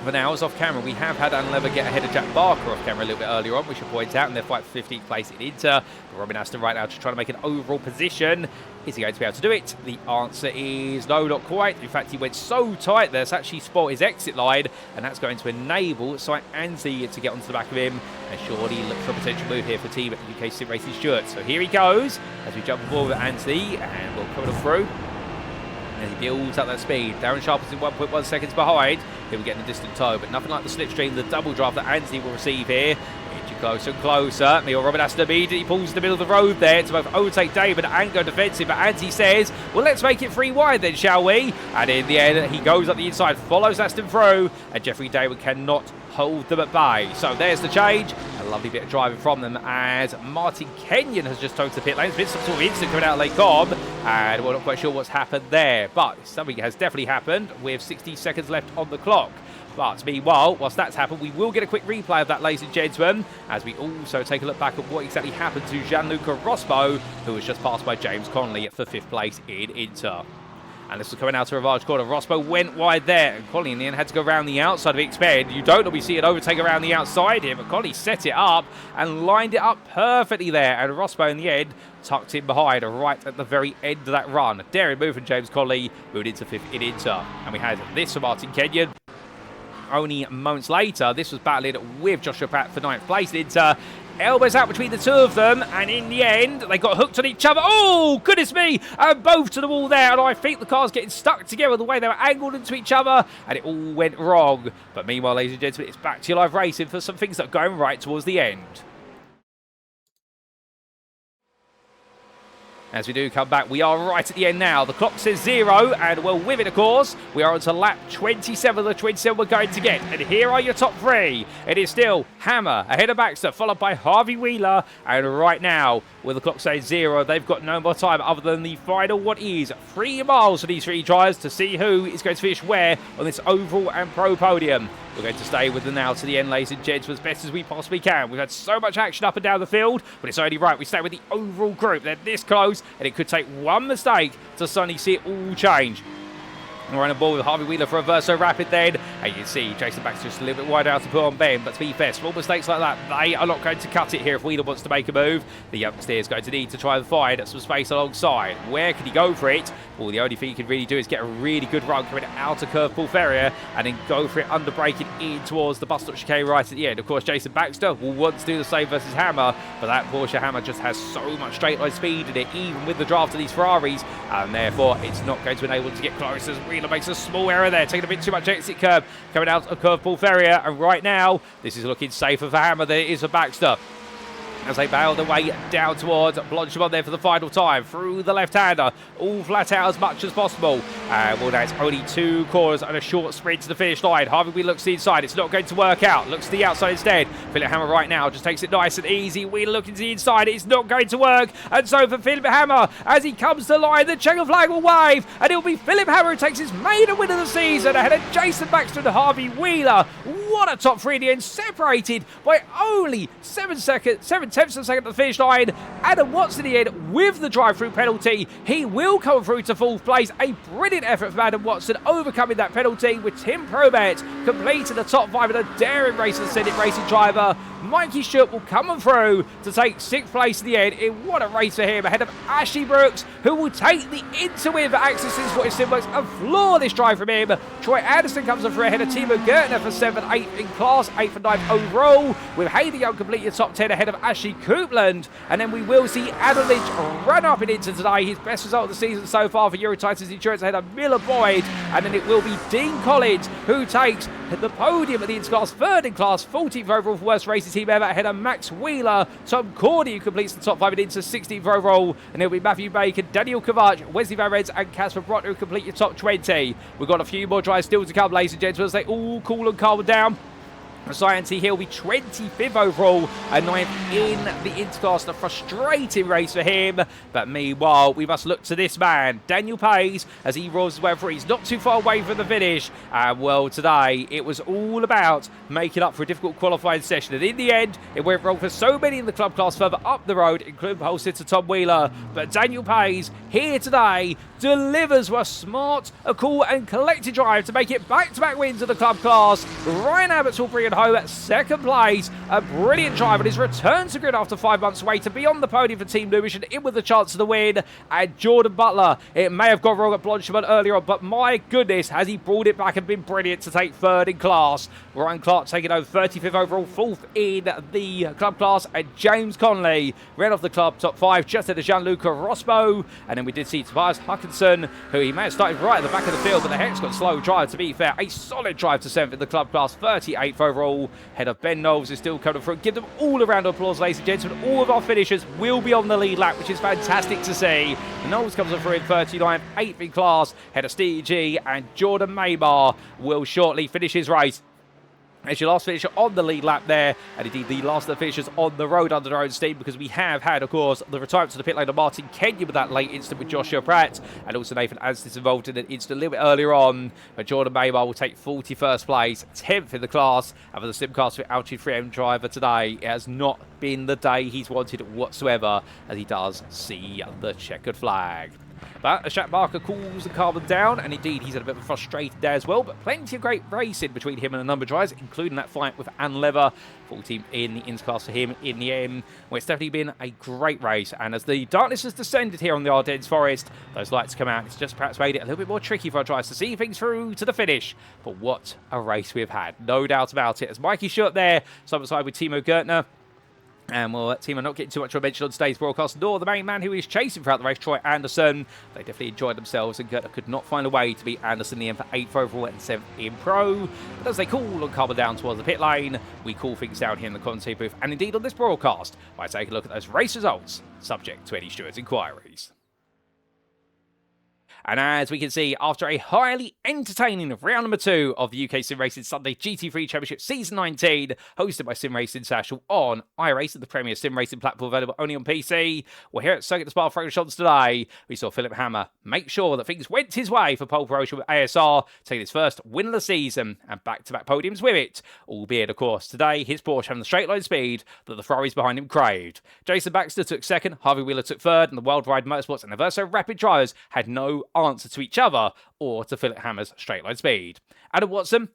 For now, as off camera, we have had Unlever get ahead of Jack Barker off camera a little bit earlier on, we should point out, and they're fighting for 15th place in Inter. But Robin Aston right now just trying to make an overall position. Is he going to be able to do it? The answer is no, not quite. In fact, he went so tight there, it's actually spot his exit line, and that's going to enable Sight Anti to get onto the back of him, and surely look for a potential move here for Team UKSimRacing Stuart. So here he goes, as we jump aboard with Anti, and we'll come on through. And he builds up that speed. Darren Sharp is in 1.1 seconds behind. He'll be getting a distant toe, but nothing like the slipstream, the double draft that Anthony will receive here. Inching closer and closer. Neil Robin Aston immediately pulls in the middle of the road there to both overtake David and go defensive. But Anthony says, well, let's make it 3 wide then, shall we? And in the end, he goes up the inside, follows Aston through, and Jeffrey David cannot hold them at bay. So there's the change. A lovely bit of driving from them as Martin Kenyon has just towed to the pit lane. There's been some sort of incident coming out of Lake Cobb, and we're not quite sure what's happened there. But something has definitely happened with 60 seconds left on the clock. But meanwhile, whilst that's happened, we will get a quick replay of that, ladies and gentlemen, as we also take a look back at what exactly happened to Gianluca Rospo, who was just passed by James Connolly for 5th place in Inter. And this was coming out to Rivage corner. Rospo went wide there, and Connolly in the end had to go around the outside of Exped. You don't normally see it overtake around the outside here, but Connolly set it up and lined it up perfectly there. And Rospo in the end tucked in behind right at the very end of that run. Daring move from James Connolly, moved into 5th in Inter. And we had this from Martin Kenyon. Only moments later, this was battling with Joshua Pratt for 9th place in Inter. Elbows out between the two of them, and in the end, they got hooked on each other. Oh, goodness me! And both to the wall there, and I think the cars getting stuck together the way they were angled into each other, and it all went wrong. But meanwhile, ladies and gentlemen, it's back to your live racing for some things that are going right towards the end. As we do come back, we are right at the end now. The clock says 0, and well, with it, of course, we are on to lap 27, the 27 we're going to get. And here are your top 3. It is still Hammer ahead of Baxter, followed by Harvey Wheeler. And right now, with the clock saying 0, they've got no more time other than the final, what is 3 miles for these 3 drivers to see who is going to finish where on this overall and pro podium. We're going to stay with them now to the end, ladies and gents, as best as we possibly can. We've had so much action up and down the field, but it's only right we stay with the overall group. They're this close, and it could take one mistake to suddenly see it all change. We're on a ball with Harvey Wheeler for a Verso Rapid then. And you can see Jason Baxter just a little bit wider out to put on Ben. But to be fair, small mistakes like that, they are not going to cut it here if Wheeler wants to make a move. The youngster is going to need to try and find some space alongside. Where can he go for it? Well, the only thing he can really do is get a really good run coming out of Curve Paul Ferrier and then go for it under braking in towards the bus stop chicane right at the end. Of course, Jason Baxter will want to do the same versus Hammer, but that Porsche Hammer just has so much straight line speed in it, even with the draft of these Ferraris, and therefore it's not going to enable him to get close as Wheeler makes a small error there, taking a bit too much exit curb coming out of Curve Paul Ferrier, and right now this is looking safer for Hammer than it is for Baxter. As they bail their way down towards Blanchimont there for the final time, through the left-hander, all flat out as much as possible. Well, now it's only 2 corners and a short sprint to the finish line. Harvey Wheeler looks to the inside, it's not going to work out, looks to the outside instead. Philip Hammer right now just takes it nice and easy. Wheeler looking to the inside, it's not going to work, and so for Philip Hammer, as he comes to the line, the checker flag will wave, and it'll be Philip Hammer who takes his maiden win of the season ahead of Jason Baxter and Harvey Wheeler. What a top 3 in the end, separated by only 7/10 of a second at the finish line. Adam Watson in the end with the drive-through penalty. He will come through to 4th place. A brilliant effort from Adam Watson overcoming that penalty, with Tim Probert completing the top 5 and a daring race of the Senate racing driver. Mikey Stewart will come on through to take 6th place in the end. What a race for him, ahead of Ashley Brooks, who will take the interwin for Access Sports Simworks and floor this drive from him. Troy Anderson comes on through ahead of Timo Gertner for 7th, 8th in class, 8th and 9th overall, with Hayden Young completing the top 10 ahead of Ashley Coupland. And then we will see Adam Lynch run up in Inter today, his best result of the season so far for Eurotitans Insurance ahead of Miller Boyd. And then it will be Dean Collins who takes the podium at the Interclass, 3rd in class, 14th overall for worst racing team ever, ahead of Max Wheeler. Tom Cordy who completes the top 5 and into 16th overall, and it'll be Matthew Bacon, Daniel Kovac, Wesley Van Rens and Casper Brott who complete your top 20. We've got a few more drives still to come, ladies and gentlemen, as they all cool and calm down. Science, he'll be 25th overall and 9th in the Interclass. A frustrating race for him. But meanwhile, we must look to this man, Daniel Pays, as he rolls his way through. He's not too far away from the finish. And well, today it was all about making up for a difficult qualifying session. And in the end, it went wrong for so many in the club class further up the road, including pole sitter Tom Wheeler. But Daniel Pays, here today, delivers with a smart, a cool and collected drive to make it back-to-back wins of the club class. Ryan Abbott's will bring it home at second place. A brilliant drive on his return to grid after 5 months away to be on the podium for Team Lewis and in with a chance of the win. And Jordan Butler, it may have gone wrong at Blanchiment earlier on, but my goodness, has he brought it back and been brilliant to take third in class. Ryan Clark taking over 35th overall, 4th in the club class, and James Conley ran off the club top 5 just ahead of Gianluca Rospo. And then we did see Tobias Hutchinson, who he may have started right at the back of the field, but the Hex got slow drive, to be fair. A solid drive to 7th in the club class, 38th overall. Head of Ben Knowles is still coming through. Give them all a round of applause, ladies and gentlemen. All of our finishers will be on the lead lap, which is fantastic to see. Knowles comes through in 39th, 8th in class. Head of Stevie G and Jordan Maymar will shortly finish his race as your last finisher on the lead lap there, and indeed the last of the finishers on the road under their own steam, because we have had, of course, the retirement to the pit lane of Martin Kenyon with that late incident with Joshua Pratt, and also Nathan Anstis involved in an incident a little bit earlier on. But Jordan Maymar will take 41st place, 10th in the class, and for the Simcast with Altitude 3M driver today, it has not been the day he's wanted whatsoever, as he does see the checkered flag. But a Shaq Barker cools the carbon down, and indeed he's had a bit of a frustrated day as well, but plenty of great racing between him and a number of drivers, including that fight with Anne Lever, full team in the Interclass for him in the end. Well, it's definitely been a great race, and as the darkness has descended here on the Ardennes Forest, those lights come out. It's just perhaps made it a little bit more tricky for our drivers to see things through to the finish. But what a race we've had, no doubt about it. As Mikey Short there, side by side with Timo Gertner. And well, that team are not getting too much of a mention on today's broadcast, nor the main man who is chasing throughout the race, Troy Anderson. They definitely enjoyed themselves, and Gertner could not find a way to beat Anderson in the end for 8th overall and 7th in pro. But as they cool and carbon down towards the pit lane, we cool things down here in the commentary booth, and indeed on this broadcast, by taking a look at those race results, subject to any stewards' inquiries. And as we can see, after a highly entertaining round number 2 of the UKSimRacing Sunday GT3 Championship Season 19, hosted by SimRacing International on iRacing, the premier sim racing platform available only on PC, well, here at Circuit de Spa-Francorchamps today, we saw Philip Hammer make sure that things went his way for pole promotion with ASR, taking his first win of the season and back-to-back podiums with it, albeit, of course, today his Porsche having the straight line speed that the Ferraris behind him craved. Jason Baxter took 2nd, Harvey Wheeler took 3rd, and the Worldwide Motorsports and the Verso Rapid drivers had no answer to each other or to Philip Hammer's straight line speed. Adam Watson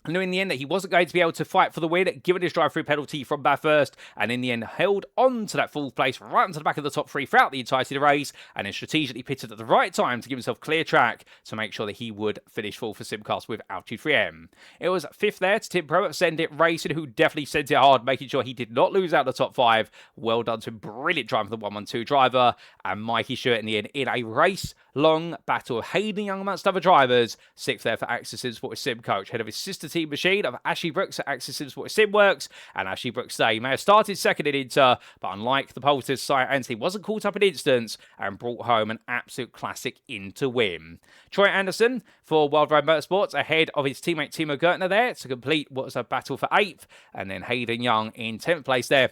knew in the end that he wasn't going to be able to fight for the win, given his drive-through penalty from Bathurst, and in the end held on to that 4th place right onto the back of the top 3 throughout the entirety of the race, and then strategically pitted at the right time to give himself clear track to make sure that he would finish 4th for Simcast with Altitude 3M. It was 5th there to Tim Pro at Send It Racing, who definitely sent it hard, making sure he did not lose out the top 5. Well done to him, brilliant drive for the 112 driver, and Mikey Stewart in the end in a race-long battle of Hayden Young amongst other drivers. 6th there for Access SimSport Sim Coach, head of his sister team Machine of Ashley Brooks at Access SimSport SimWorks, and Ashley Brooks today may have started 2nd in Inter, but unlike the pollsters, Sire Anthony wasn't caught up in instance and brought home an absolute classic Inter win. Troy Anderson for Worldwide Motorsports ahead of his teammate Timo Gertner there to complete what was a battle for 8th, and then Hayden Young in 10th place there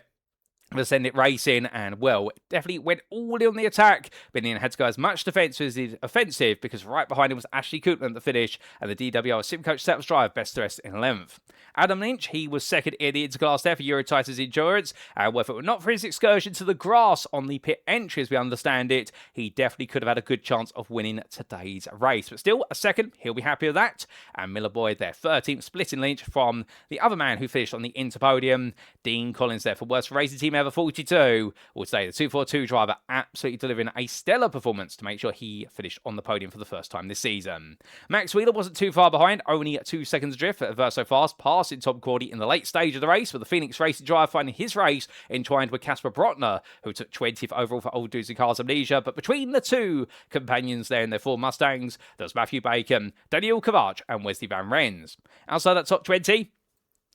for Send It Racing, and well, definitely went all in on the attack, but then had to go as much defensive as he did offensive, because right behind him was Ashley Coupland at the finish, and the DWR SimCoach Setups Drive best dressed in 11th. Adam Lynch, he was 2nd in the Interclass there for Eurotitle's Endurance, and if it were not for his excursion to the grass on the pit entry, as we understand it, he definitely could have had a good chance of winning today's race. But still, a 2nd, he'll be happy with that. And Miller Boyd there, 13th, splitting Lynch from the other man who finished on the Inter podium. Dean Collins there for worst racing team ever, 42. We'll say the 242 driver absolutely delivering a stellar performance to make sure he finished on the podium for the first time this season. Max Wheeler wasn't too far behind, only 2 seconds adrift at Verso Fast, passing Tom Cordy in the late stage of the race, with the Phoenix Racing driver finding his race entwined with Casper Brotner, who took 20th overall for Old Dudes and Cars Amnesia. But between the two companions there in their Ford Mustangs, there's Matthew Bacon, Daniel Kovac, and Wesley Van Rens. Outside that top 20,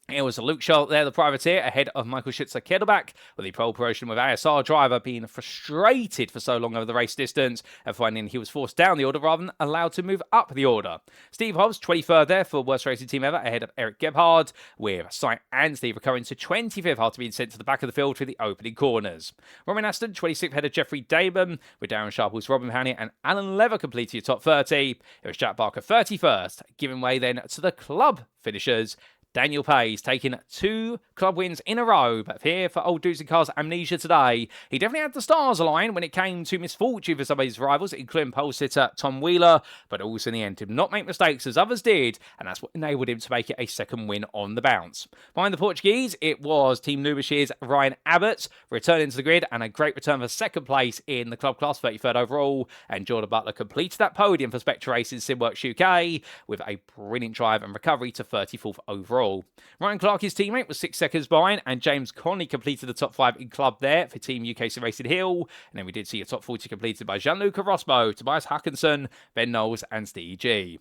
It was Luke Charlotte there, the privateer, ahead of Michael Schützer-Kedelbach, with the pole promotion with ASR driver being frustrated for so long over the race distance and finding he was forced down the order rather than allowed to move up the order. Steve Hobbs, 23rd there for worst racing team ever, ahead of Eric Gebhard, with Sight and Steve recovering to 25th after being sent to the back of the field through the opening corners. Robin Aston, 26th ahead of Jeffrey Damon, with Darren Sharples, Robin Powney and Alan Lever completing your top 30. It was Jack Barker 31st, giving way then to the club finishers. Daniel Pays taking 2 club wins in a row, but here for old Dudes and Cars Amnesia today. He definitely had the stars aligned when it came to misfortune for some of his rivals, including pole sitter Tom Wheeler, but also in the end did not make mistakes as others did, and that's what enabled him to make it a second win on the bounce. Behind the Portuguese, it was Team Lubish's Ryan Abbott returning to the grid, and a great return for second place in the club class, 33rd overall, and Jordan Butler completed that podium for Spectre Racing SimWorks UK with a brilliant drive and recovery to 34th overall. Ryan Clark, his teammate, was 6 seconds behind, and James Conley completed the top 5 in club there for Team UKSimRacing Hill. And then we did see a top 40 completed by Gianluca Rosbo, Tobias Hackinson, Ben Knowles, and Steve G.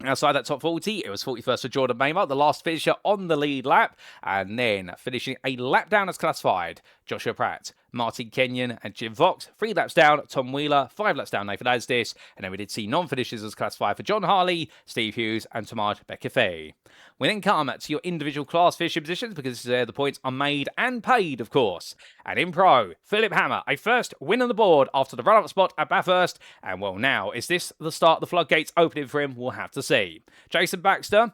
Outside that top 40, it was 41st for Jordan Maymar, the last finisher on the lead lap, and then finishing a lap down as classified, Joshua Pratt, Martin Kenyon and Jim Vox. 3 laps down, Tom Wheeler. 5 laps down, Nathan Asdis. And then we did see non-finishers as classified for John Harley, Steve Hughes and Tamar Beccafe. We then come to your individual class finishing positions because this is where the points are made and paid, of course. And in pro, Philip Hammer, a first win on the board after the run-up spot at Bathurst. And well, now, is this the start of the floodgates opening for him? We'll have to see. Jason Baxter,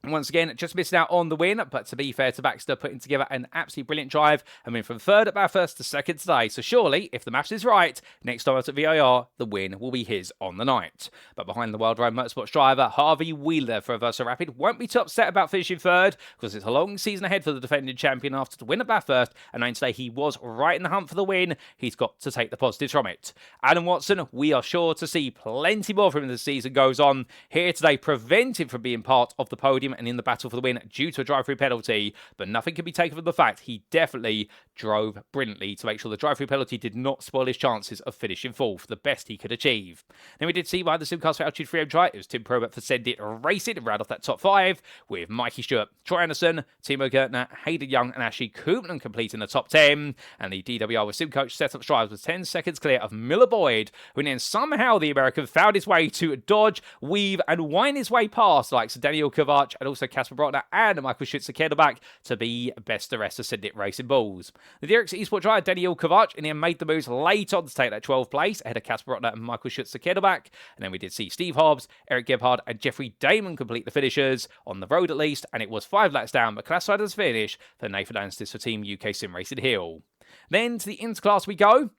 once again, just missing out on the win, but to be fair to Baxter, putting together an absolutely brilliant drive and went from 3rd at Bathurst to 2nd today. So surely, if the maths is right, next time out at VIR, the win will be his on the night. But behind the Wild Ride Motorsports driver, Harvey Wheeler for Versa Rapid won't be too upset about finishing 3rd because it's a long season ahead for the defending champion after the win at Bathurst. And knowing today he was right in the hunt for the win, he's got to take the positives from it. Adam Watson, we are sure to see plenty more from him as the season goes on. Here today, prevented from being part of the podium and in the battle for the win due to a drive-through penalty, but nothing can be taken from the fact he definitely drove brilliantly to make sure the drive-through penalty did not spoil his chances of finishing 4th, the best he could achieve. Then we did see by the Simcast for Altitude 3M try, it was Tim Probert for Send It Racing and round off that top 5 with Mikey Stewart, Troy Anderson, Timo Gertner, Hayden Young and Ashley Koopman completing the top 10, and the DWR with SimCoach setup strives was 10 seconds clear of Miller Boyd, who then somehow the American found his way to dodge, weave and wind his way past the likes of Daniel Kovac and also Casper Brotner and Michael Schützer-Kedelbach to be best the rest of Send It Racing Bulls. The Derek's Esport driver Daniel Kovac in the end made the moves late on to take that 12th place ahead of Casper Brotner and Michael Schützer-Kedelbach. And then we did see Steve Hobbs, Eric Gebhard and Jeffrey Damon complete the finishers on the road at least, and it was 5 laps down but classified as finish for Nathan Anstis for Team UKSimRacing Hill. Then to the interclass we go.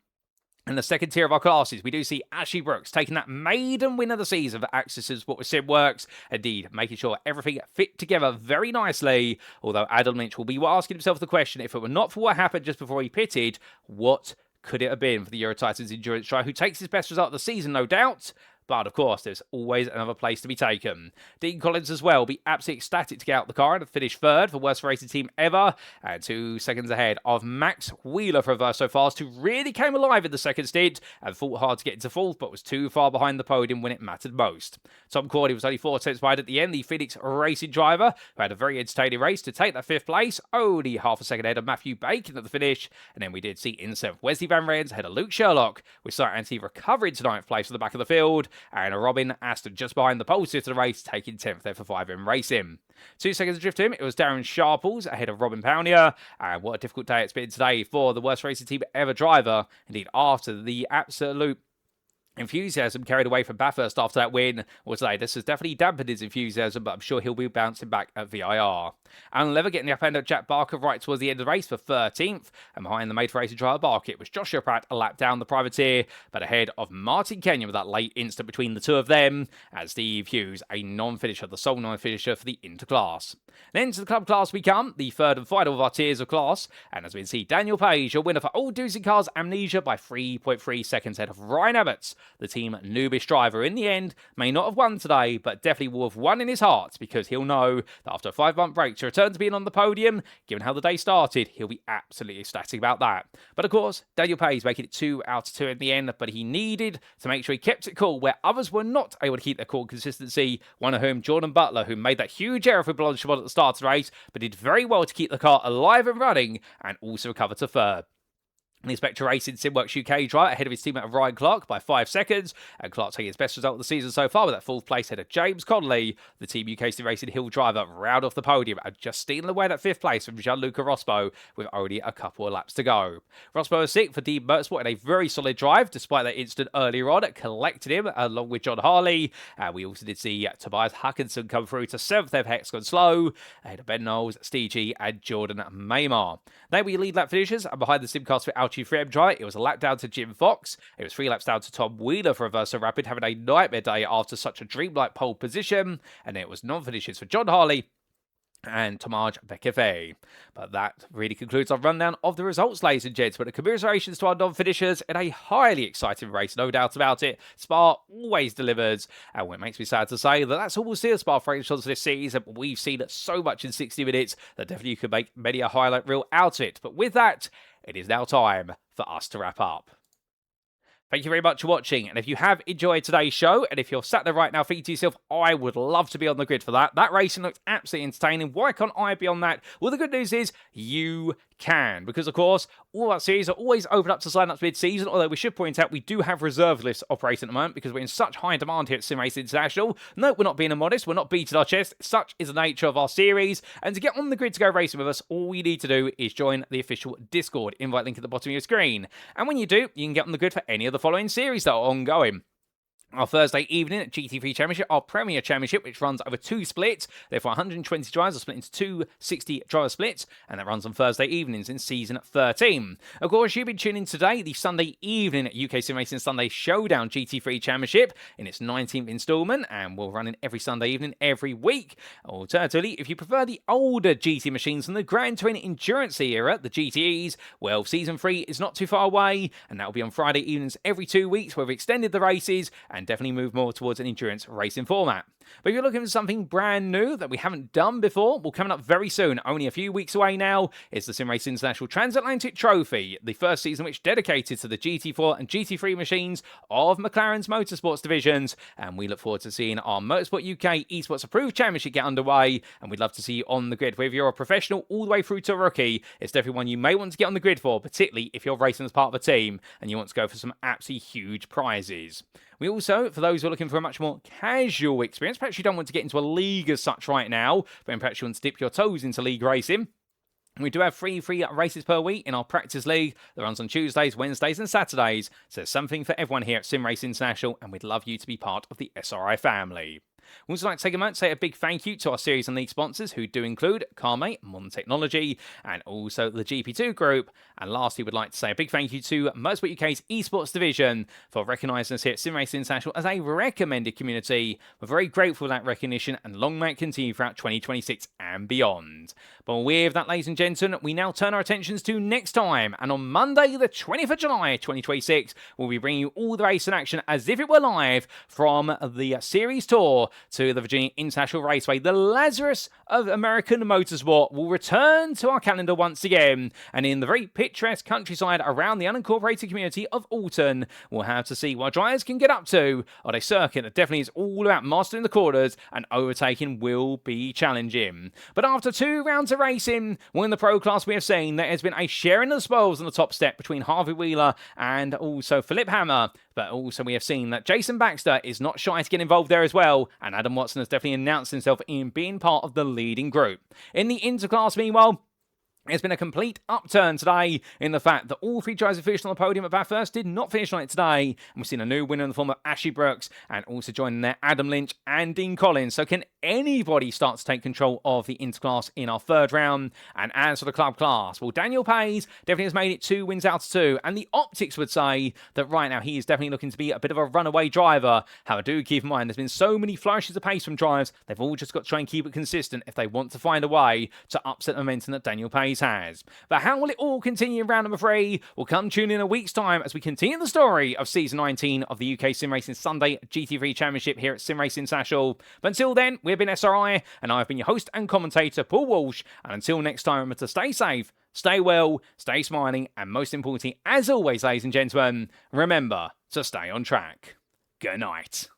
In the second tier of our classes, we do see Ashley Brooks taking that maiden win of the season for Access Sport with SimWorks. Indeed, making sure everything fit together very nicely. Although Adam Lynch will be asking himself the question, if it were not for what happened just before he pitted, what could it have been for the Euro Titans endurance driver who takes his best result of the season, no doubt? But, of course, there's always another place to be taken. Dean Collins as well will be absolutely ecstatic to get out the car and finish 3rd for worst racing team ever. And 2 seconds ahead of Max Wheeler for Verso Fast, who really came alive in the second stint and fought hard to get into 4th, but was too far behind the podium when it mattered most. Tom Cordy was only 4 tenths wide at the end, the Phoenix Racing driver, who had a very entertaining race to take that 5th place, only half a second ahead of Matthew Bacon at the finish. And then we did see in 7th Wesley Van Rens ahead of Luke Sherlock, with Sight Anti recovering to 9th place at the back of the field. And Robin Aston just behind the pole sitter of the race, taking 10th there for 5M-Racing. 2 seconds adrift to him, it was Darren Sharples ahead of Robin Pownier. And what a difficult day it's been today for the worst racing team ever driver. Indeed, after the absolute enthusiasm carried away from Bathurst after that win was today. This has definitely dampened his enthusiasm, but I'm sure he'll be bouncing back at VIR. Alan Lever getting the upper end of Jack Barker right towards the end of the race for 13th, and behind the made-for racing driver Barker, it was Joshua Pratt a lap down the privateer, but ahead of Martin Kenyon with that late instant between the two of them, as Steve Hughes, a non-finisher, the sole non-finisher for the interclass. Then to the club class we come, the 3rd and final of our tiers of class, and as we can see, Daniel Page, your winner for Old Dudes and Cars Amnesia by 3.3 seconds ahead of Ryan Abbott. The team noobish driver in the end may not have won today, but definitely will have won in his heart, because he'll know that after a 5-month break to return to being on the podium, given how the day started, he'll be absolutely ecstatic about that. But of course, Daniel Page making it 2 out of 2 in the end, but he needed to make sure he kept it cool where others were not able to keep their cool consistency, one of whom, Jordan Butler, who made that huge error for Blanchard at at the start of the race, but did very well to keep the car alive and running and also recover to third. The Inspector Racing SimWorks UK driver ahead of his teammate of Ryan Clark by 5 seconds, and Clark taking his best result of the season so far with that fourth place ahead of James Connolly. The Team UKSimRacing Hill driver round off the podium and just stealing away that fifth place from Gianluca Rospo with only a couple of laps to go. Rospo was sick for Dean Motorsport in a very solid drive despite that incident earlier on. It collected him along with John Harley. We also did see Tobias Hutchinson come through to 7th there for Hexagon Slow ahead of Ben Knowles, Steve G and Jordan Maymar. They were your lead lap finishers, and behind the Simcast for Alchi3M drive, it was a lap down to Jim Fox. It was 3 laps down to Tom Wheeler for Verso Rapid, having a nightmare day after such a dreamlike pole position. And it was non-finishes for John Harley and Tomaj Bekefe. But that really concludes our rundown of the results, ladies and gents. But commiserations to our non-finishers in a highly exciting race, no doubt about it. Spa always delivers, and it makes me sad to say that that's all we'll see at Spa-Francorchamps this season. We've seen so much in 60 minutes that definitely could make many a highlight reel out of it. But with that, it is now time for us to wrap up. Thank you very much for watching, and if you have enjoyed today's show, and if you're sat there right now thinking to yourself, I would love to be on the grid for that, that racing looked absolutely entertaining, why can't I be on that? Well, the good news is, you can, because of course, all our series are always open up to sign-ups mid-season, although we should point out we do have reserve lists operating at the moment, because we're in such high demand here at SimRacing International. No, we're not being immodest, we're not beating our chest, such is the nature of our series, and to get on the grid to go racing with us, all you need to do is join the official Discord, invite link at the bottom of your screen, and when you do, you can get on the grid for any of the following series that are ongoing. Our Thursday evening at GT3 Championship, our Premier Championship, which runs over 2 splits. Therefore, 120 drivers are split into 2 60-driver splits, and that runs on Thursday evenings in Season 13. Of course, you've been tuning today, the Sunday evening at UKSimRacing Sunday Showdown GT3 Championship in its 19th instalment, and we'll run in every Sunday evening, every week. Alternatively, if you prefer the older GT machines from the Grand Touring Endurance era, the GTEs, well, Season 3 is not too far away, and that will be on Friday evenings every 2 weeks, where we've extended the races and definitely move more towards an endurance racing format. But if you're looking for something brand new that we haven't done before, well, coming up very soon, only a few weeks away now, is the SimRacing International Transatlantic Trophy, the first season which dedicated to the GT4 and GT3 machines of McLaren's motorsports divisions, and we look forward to seeing our Motorsport UK Esports Approved Championship get underway, and we'd love to see you on the grid. Whether you're a professional all the way through to a rookie, it's definitely one you may want to get on the grid for, particularly if you're racing as part of a team and you want to go for some absolutely huge prizes. We also, for those who are looking for a much more casual experience, perhaps you don't want to get into a league as such right now, but perhaps you want to dip your toes into league racing, we do have free races per week in our practice league that runs on Tuesdays, Wednesdays and Saturdays, so there's something for everyone here at SimRacing International, and we'd love you to be part of the SRI family. We'd also like to take a moment to say a big thank you to our series and league sponsors, who do include Carmate, Modern Technology, and also the GP2 Group. And lastly, we'd like to say a big thank you to Motorsport UK's esports division for recognising us here at SimRacing International as a recommended community. We're very grateful for that recognition, and long may it continue throughout 2026 and beyond. But with that, ladies and gentlemen, we now turn our attentions to next time. And on Monday, the 20th of July, 2026, we'll be bringing you all the race in action as if it were live from the series tour to the Virginia International Raceway. The Lazarus of American motorsport will return to our calendar once again, and in the very picturesque countryside around the unincorporated community of Alton, we'll have to see what drivers can get up to on a circuit that definitely is all about mastering the corners, and overtaking will be challenging. But after 2 rounds of racing, well, in the pro class we have seen there has been a sharing of the spoils on the top step between Harvey Wheeler and also Philip Hammer, but also we have seen that Jason Baxter is not shy to get involved there as well, and Adam Watson has definitely announced himself in being part of the leading group. In the interclass, meanwhile, it's been a complete upturn today in the fact that all 3 drivers who finished on the podium at Bathurst did not finish on it today. And we've seen a new winner in the form of Ashley Brooks, and also joining there Adam Lynch and Dean Collins. So can anybody start to take control of the interclass in our 3rd round? And as for the club class, well, Daniel Pays definitely has made it 2 wins out of 2. And the optics would say that right now he is definitely looking to be a bit of a runaway driver. However, do keep in mind there's been so many flourishes of pace from drivers, they've all just got to try and keep it consistent if they want to find a way to upset the momentum that Daniel Pays has. But how will it all continue in round number 3? We'll come tune in a week's time as we continue the story of Season 19 of the UKSimRacing Sunday GT3 Championship here at SimRacing International. But until then, we've been SRI, and I've been your host and commentator, Paul Walsh. And until next time, remember to stay safe, stay well, stay smiling, and most importantly, as always, ladies and gentlemen, remember to stay on track. Good night.